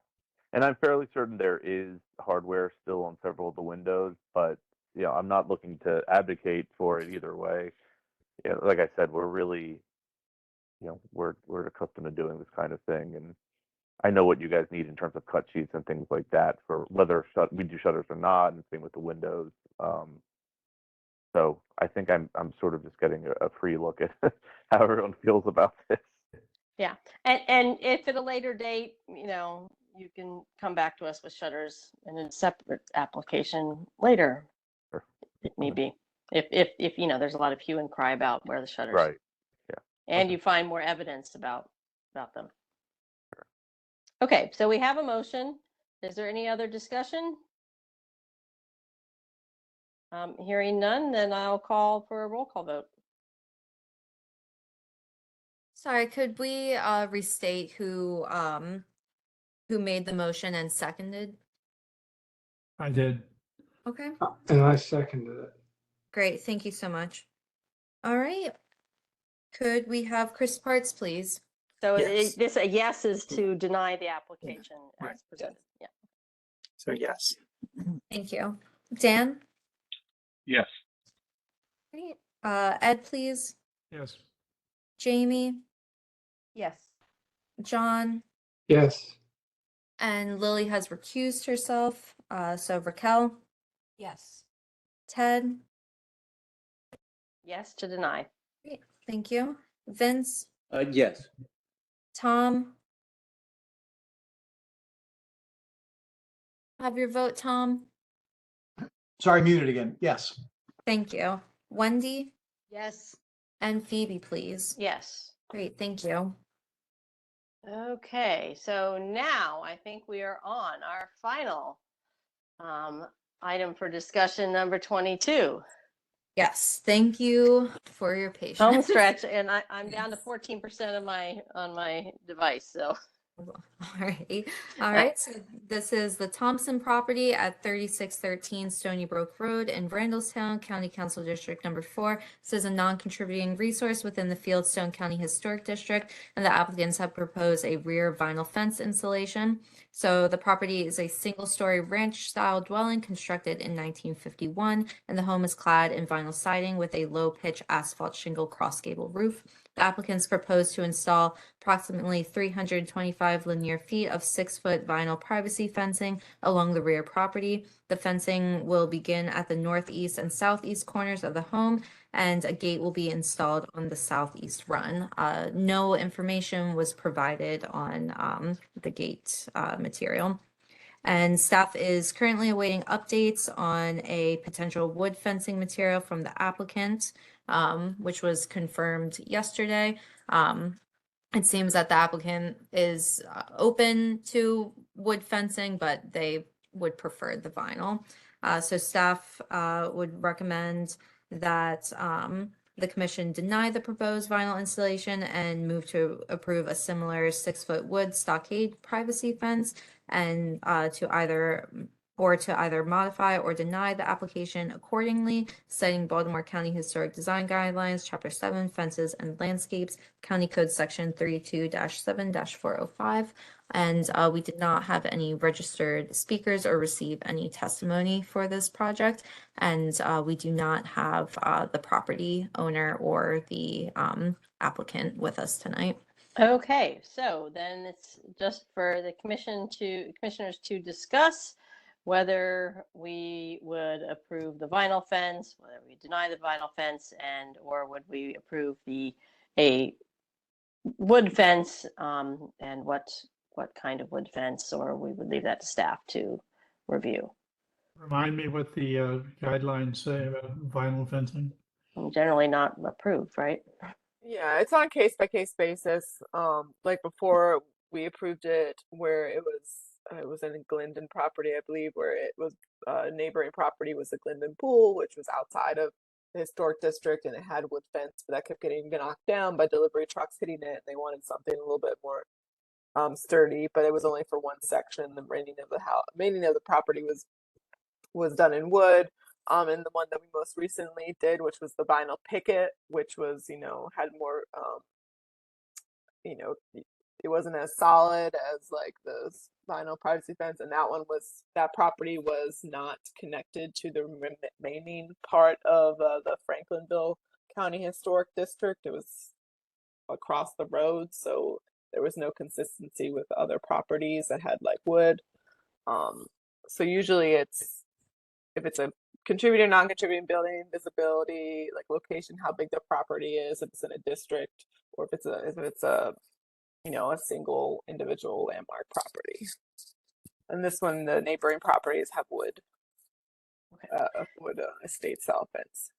Speaker 14: And I'm fairly certain there is hardware still on several of the windows, but I'm not looking to advocate for it either way. Like I said, we're really, we're accustomed to doing this kind of thing, and I know what you guys need in terms of cut sheets and things like that for whether we do shutters or not, and same with the windows. So I think I'm sort of just getting a free look at how everyone feels about this.
Speaker 1: yeah, and if at a later date, you can come back to us with shutters in a separate application later.
Speaker 14: Sure.
Speaker 1: It may be if there's a lot of hue and cry about where the shutters,
Speaker 14: right? Yeah,
Speaker 1: and you find more evidence about them. Sure. Okay, so we have a motion. Is there any other discussion? Hearing none, then I'll call for a roll call vote.
Speaker 12: Sorry, could we restate who made the motion and seconded?
Speaker 16: I did.
Speaker 12: Okay,
Speaker 8: And I seconded it.
Speaker 12: great. Thank you so much. All right. Could we have Chris Parts, please?
Speaker 1: So
Speaker 11: Yes.
Speaker 1: a yes is to deny the application
Speaker 11: Right.
Speaker 1: as presented. Yeah.
Speaker 11: So yes.
Speaker 12: Thank you. Dan?
Speaker 7: Yes.
Speaker 12: Great. Ed, please.
Speaker 16: Yes.
Speaker 12: Jamie?
Speaker 1: Yes.
Speaker 12: John?
Speaker 8: Yes.
Speaker 12: And Lily has recused herself. So Raquel?
Speaker 10: Yes.
Speaker 12: Ted?
Speaker 1: Yes to deny.
Speaker 12: Great, thank you. Vince?
Speaker 15: Yes.
Speaker 12: Tom? Have your vote, Tom?
Speaker 13: Sorry, muted again. Yes.
Speaker 12: Thank you. Wendy?
Speaker 3: Yes.
Speaker 12: And Phoebe, please.
Speaker 1: Yes.
Speaker 12: Great, thank you.
Speaker 1: Okay, so now I think we are on our final item for discussion, number 22.
Speaker 12: Yes, thank you for your patience.
Speaker 1: Home stretch, and I'm down to 14% on my device, so.
Speaker 12: All right. So this is the Thompson property at 3613 Stony Brook Road in Randallstown, County Council District Number 4. This is a non-contributing resource within the Fieldstone County Historic District, and the applicants have proposed a rear vinyl fence installation. So the property is a single-story ranch-style dwelling constructed in 1951, and the home is clad in vinyl siding with a low-pitch asphalt shingle cross-gable roof. The applicants propose to install approximately 325 linear feet of 6-foot vinyl privacy fencing along the rear property. The fencing will begin at the northeast and southeast corners of the home, and a gate will be installed on the southeast run. No information was provided on the gate material. And staff is currently awaiting updates on a potential wood fencing material from the applicant, which was confirmed yesterday. It seems that the applicant is open to wood fencing, but they would prefer the vinyl. So staff would recommend that the commission deny the proposed vinyl installation and move to approve a similar 6-foot wood stockade privacy fence, and to either modify or deny the application accordingly, citing Baltimore County Historic Design Guidelines, Chapter 7, Fences and Landscapes, County Code Section 32-7-405. And we did not have any registered speakers or receive any testimony for this project. And we do not have the property owner or the applicant with us tonight.
Speaker 1: Okay, so then it's just for the commissioners to discuss whether we would approve the vinyl fence, whether we deny the vinyl fence, and or would we approve a wood fence, and what kind of wood fence, or we would leave that to staff to review.
Speaker 16: Remind me what the guidelines say about vinyl fencing.
Speaker 1: Generally not approved, right?
Speaker 4: Yeah, it's on a case by case basis. Like before we approved it where it was in a Glendon property, I believe, where it was neighboring property was the Glendon pool, which was outside of the historic district, and it had wood fence, but that kept getting knocked down by delivery trucks hitting it. They wanted something a little bit more sturdy, but it was only for one section. The remaining of the property was done in wood. And the one that we most recently did, which was the vinyl picket, which was, had more, it wasn't as solid as like the vinyl privacy fence. And that property was not connected to the remaining part of the Franklinville County Historic District. It was across the road. So there was no consistency with other properties that had like wood. So usually if it's a contributing, non-contributing building, visibility, like location, how big the property is, if it's in a district, or if it's a single individual landmark property. And this one, the neighboring properties have wood estate style fence.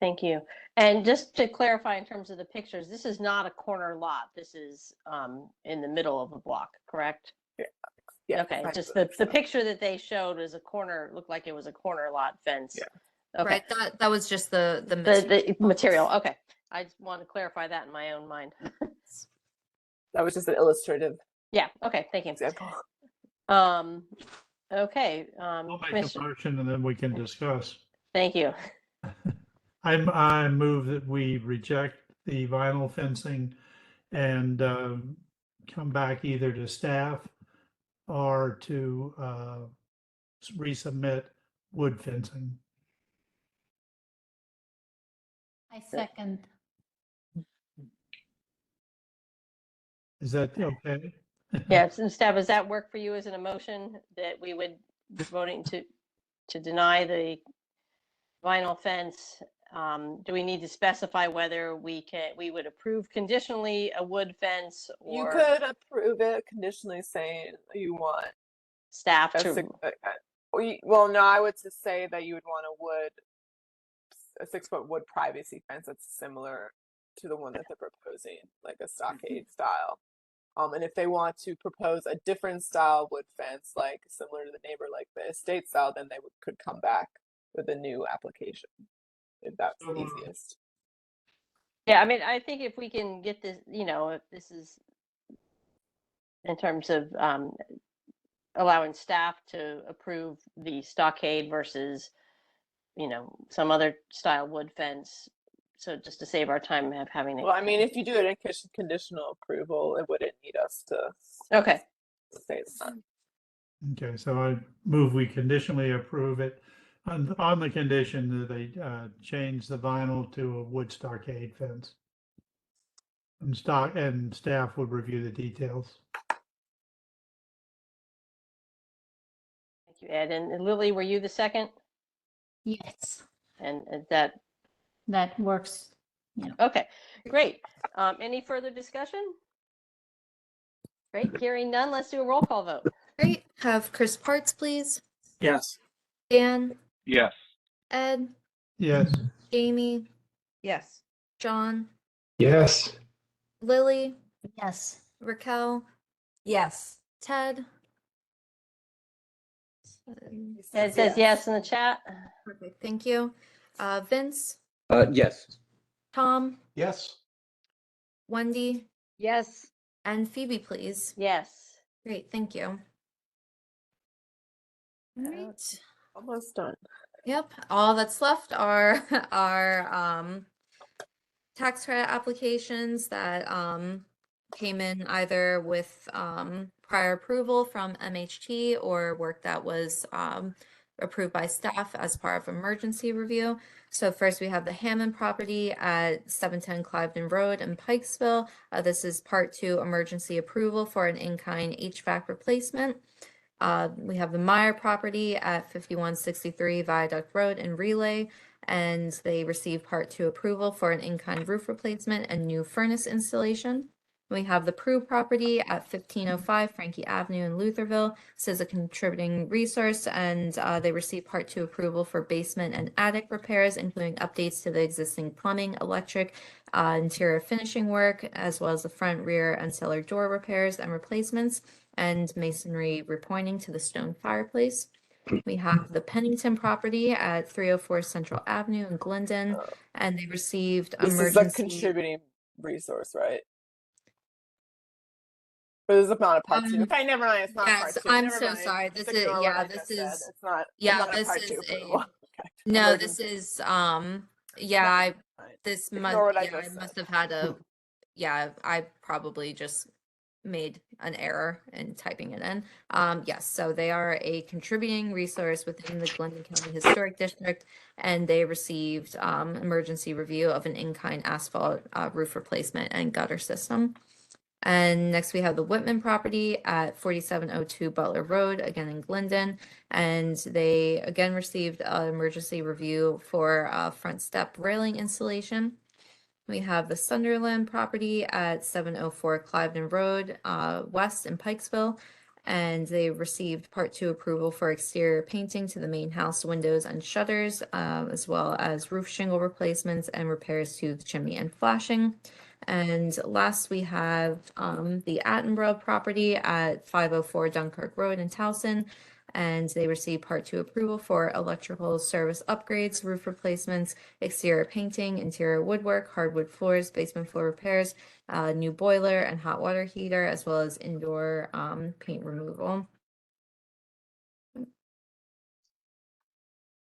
Speaker 1: Thank you. And just to clarify in terms of the pictures, this is not a corner lot. This is in the middle of a block, correct?
Speaker 4: Yeah.
Speaker 1: Okay, just the picture that they showed was looked like it was a corner lot fence.
Speaker 4: Yeah.
Speaker 1: Okay.
Speaker 12: Right, that was just the
Speaker 1: material. Okay, I just want to clarify that in my own mind.
Speaker 4: That was just an illustrative.
Speaker 1: Yeah. Okay. Thank you.
Speaker 4: Example.
Speaker 1: Okay.
Speaker 16: I'll make a motion and then we can discuss.
Speaker 1: Thank you.
Speaker 16: I move that we reject the vinyl fencing and come back either to staff or to resubmit wood fencing.
Speaker 2: I second.
Speaker 16: Is that okay?
Speaker 1: Yes, and Steph, does that work for you as an emotion that we would voting to? to deny the vinyl fence, do we need to specify whether we would approve conditionally a wood fence,
Speaker 4: You
Speaker 1: or
Speaker 4: could approve it conditionally saying you want
Speaker 1: staff
Speaker 4: a
Speaker 1: to?
Speaker 4: well, no, I would just say that you would want a 6-foot wood privacy fence that's similar to the one that they're proposing, like a stockade style. And if they want to propose a different style wood fence, like similar to the neighbor, like the estate style, then they could come back with a new application, if that's the easiest.
Speaker 1: Yeah, I mean, I think if we can get this, if this is in terms of allowing staff to approve the stockade versus, some other style wood fence. So just to save our time of having it.
Speaker 4: Well, I mean, if you do it in conditional approval, it wouldn't need us to
Speaker 1: Okay.
Speaker 4: say that.
Speaker 16: Okay, so I move we conditionally approve it on the condition that they change the vinyl to a wood stockade fence. And staff would review the details.
Speaker 1: Thank you, Ed. And Lily, were you the second?
Speaker 2: Yes,
Speaker 1: And
Speaker 2: that works. Yeah.
Speaker 1: okay, great. Any further discussion? Great, hearing none, let's do a roll call vote.
Speaker 12: Great. Have Chris Parts, please.
Speaker 11: Yes.
Speaker 12: Dan,
Speaker 7: Yes.
Speaker 12: Ed,
Speaker 16: Yes.
Speaker 12: Jamie,
Speaker 9: Yes.
Speaker 12: John,
Speaker 8: Yes.
Speaker 12: Lily,
Speaker 2: Yes.
Speaker 12: Raquel,
Speaker 10: Yes.
Speaker 12: Ted.
Speaker 1: Ed says yes in the chat.
Speaker 12: Perfect. Thank you. Vince,
Speaker 15: Yes.
Speaker 12: Tom,
Speaker 13: Yes.
Speaker 12: Wendy,
Speaker 3: Yes.
Speaker 12: and Phoebe, please.
Speaker 1: Yes.
Speaker 12: Great. Thank you. All right.
Speaker 4: Almost done.
Speaker 12: Yep. All that's left are our tax credit applications that came in either with prior approval from MHT or work that was approved by staff as part of emergency review. So first we have the Hammond property at 710 Cliveden Road in Pikesville. This is part 2 emergency approval for an in-kind HVAC replacement. We have the Meyer property at 5163 Viaduct Road in Relay, and they received part 2 approval for an in-kind roof replacement and new furnace installation. We have the Prue property at 1505 Frankie Avenue in Lutherville. This is a contributing resource, and they received part 2 approval for basement and attic repairs, including updates to the existing plumbing, electric, interior finishing work, as well as the front, rear, and cellar door repairs and replacements, and masonry repointing to the stone fireplace. We have the Pennington property at 304 Central Avenue in Glendon, and they received
Speaker 4: This
Speaker 12: emergency.
Speaker 4: is a contributing resource, right? But it's not a part 2. Okay, never mind. It's not part 2.
Speaker 12: I'm
Speaker 4: Never
Speaker 12: so
Speaker 4: mind.
Speaker 12: sorry.
Speaker 4: Just
Speaker 12: This is
Speaker 4: ignore what I
Speaker 12: this
Speaker 4: just
Speaker 12: is
Speaker 4: said. It's not.
Speaker 12: yeah.
Speaker 4: It's not
Speaker 12: This
Speaker 4: a part
Speaker 12: is
Speaker 4: 2
Speaker 12: a
Speaker 4: approval. Okay.
Speaker 12: no.
Speaker 4: Emergency.
Speaker 12: This is yeah. I this
Speaker 4: Ignore
Speaker 12: must
Speaker 4: what I
Speaker 12: yeah.
Speaker 4: just
Speaker 12: I
Speaker 4: said.
Speaker 12: must have had a yeah. I probably just made an error in typing it in. Yes, so they are a contributing resource within the Glendon County Historic District, and they received emergency review of an in-kind asphalt roof replacement and gutter system. And next we have the Whitman property at 4702 Butler Road, again in Glendon, and they again received an emergency review for front step railing installation. We have the Sunderland property at 704 Cliveden Road, west in Pikesville, and they received part 2 approval for exterior painting to the main house windows and shutters, as well as roof shingle replacements and repairs to the chimney and flashing. And last we have the Attenborough property at 504 Dunkirk Road in Towson, and they received part 2 approval for electrical service upgrades, roof replacements, exterior painting, interior woodwork, hardwood floors, basement floor repairs, new boiler and hot water heater, as well as indoor paint removal.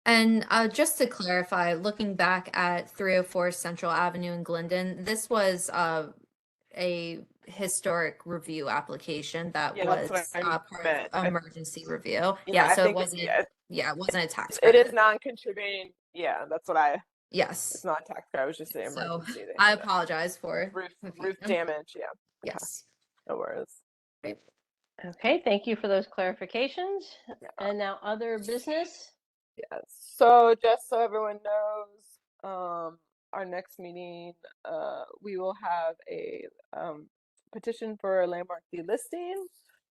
Speaker 12: And just to clarify, looking back at 304 Central Avenue in Glendon, this was a historic review application that
Speaker 4: Yeah,
Speaker 12: was
Speaker 4: that's what I
Speaker 12: part
Speaker 4: meant.
Speaker 12: of emergency review.
Speaker 4: Yeah, I
Speaker 12: So it
Speaker 4: think
Speaker 12: wasn't. Yeah, it wasn't a tax
Speaker 4: it
Speaker 12: credit.
Speaker 4: is non-contributing. Yeah, that's what I.
Speaker 12: Yes.
Speaker 4: It's not tax credit. I was just saying
Speaker 12: So
Speaker 4: emergency. They
Speaker 12: I
Speaker 4: had
Speaker 12: apologize for
Speaker 4: roof
Speaker 12: confusion.
Speaker 4: damage. Yeah.
Speaker 12: Yes.
Speaker 4: No worries.
Speaker 12: Great.
Speaker 1: Okay, thank you for those clarifications. And now other business.
Speaker 4: Yes. So just so everyone knows, our next meeting, we will have a petition for a landmark delisting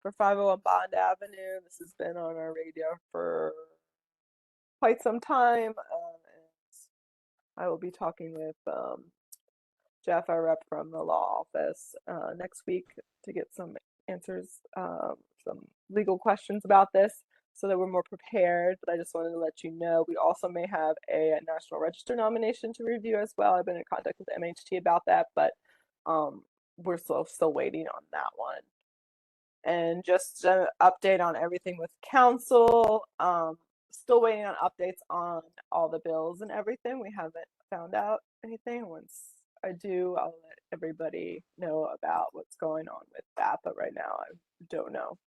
Speaker 4: for 501 Bond Avenue. This has been on our radio for quite some time. And I will be talking with Jeff, our rep from the law office, next week to get some answers, some legal questions about this so that we're more prepared. But I just wanted to let you know, we also may have a National Register nomination to review as well. I've been in contact with MHT about that, but we're still waiting on that one. And just an update on everything with council. Still waiting on updates on all the bills and everything. We haven't found out anything. Once I do, I'll let everybody know about what's going on with that. But right now, I don't know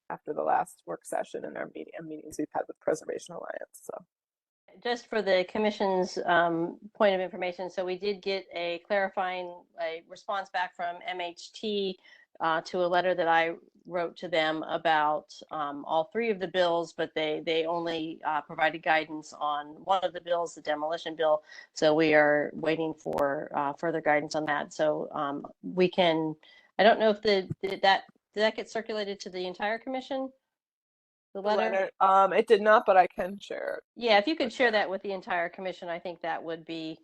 Speaker 4: after the last work session and our meetings we've had with Preservation Alliance. So
Speaker 1: just for the commission's point of information, so we did get a response back from MHT to a letter that I wrote to them about all three of the bills, but they only provided guidance on one of the bills, the demolition bill. So we are waiting for further guidance on that. So we can, I don't know if did that get circulated to the entire commission? The letter?
Speaker 4: It did not, but I can share it.
Speaker 1: Yeah, if you could share that with the entire commission, I think that would be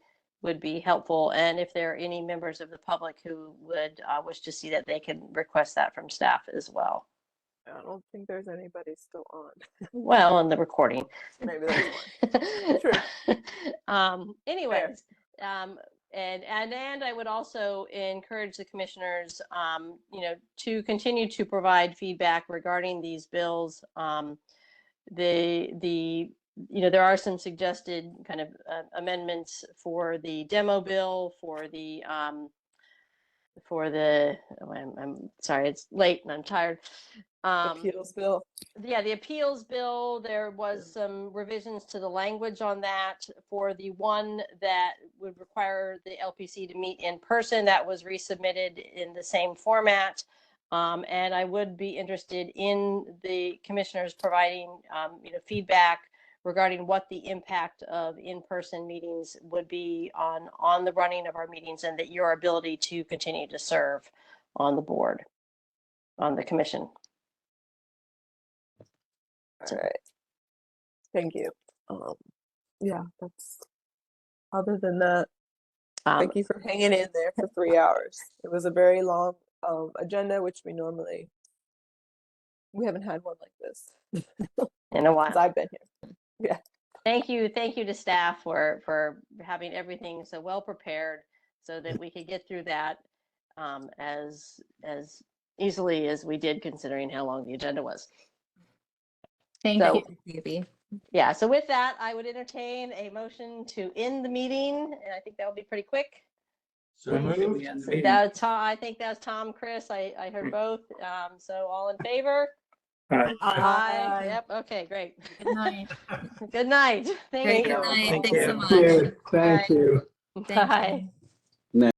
Speaker 1: helpful. And if there are any members of the public who would wish to see that, they can request that from staff as well.
Speaker 4: I don't think there's anybody still on.
Speaker 1: Well, on the recording.
Speaker 4: Maybe there's one. True.
Speaker 1: Anyways, and I would also encourage the commissioners, to continue to provide feedback regarding these bills. There are some suggested kind of amendments for the demo bill, for the I'm sorry, it's late and I'm tired.
Speaker 4: Appeals bill.
Speaker 1: Yeah, the appeals bill, there was some revisions to the language on that. For the one that would require the LPC to meet in person, that was resubmitted in the same format. And I would be interested in the commissioners providing feedback regarding what the impact of in-person meetings would be on the running of our meetings, and that your ability to continue to serve on the board, on the commission.
Speaker 4: All right. Thank you. Yeah, that's, other than that, thank you for hanging in there for 3 hours. It was a very long agenda, which we haven't had one like this
Speaker 1: in a while since
Speaker 4: I've been here. Yeah.
Speaker 1: Thank you to staff for having everything so well prepared so that we could get through that as easily as we did, considering how long the agenda was.
Speaker 12: Thank you, Phoebe.
Speaker 1: Yeah, so with that, I would entertain a motion to end the meeting, and I think that will be pretty quick.
Speaker 11: So moved.
Speaker 1: I think that's Tom, Chris. I heard both. So all in favor?
Speaker 11: Aye.
Speaker 1: Aye. Yep. Okay, great.
Speaker 2: Good night.
Speaker 1: Good night. Thank you.
Speaker 12: Good night.
Speaker 11: Thank
Speaker 12: Thanks
Speaker 11: you.
Speaker 12: so much.
Speaker 8: Thank you.
Speaker 1: Bye.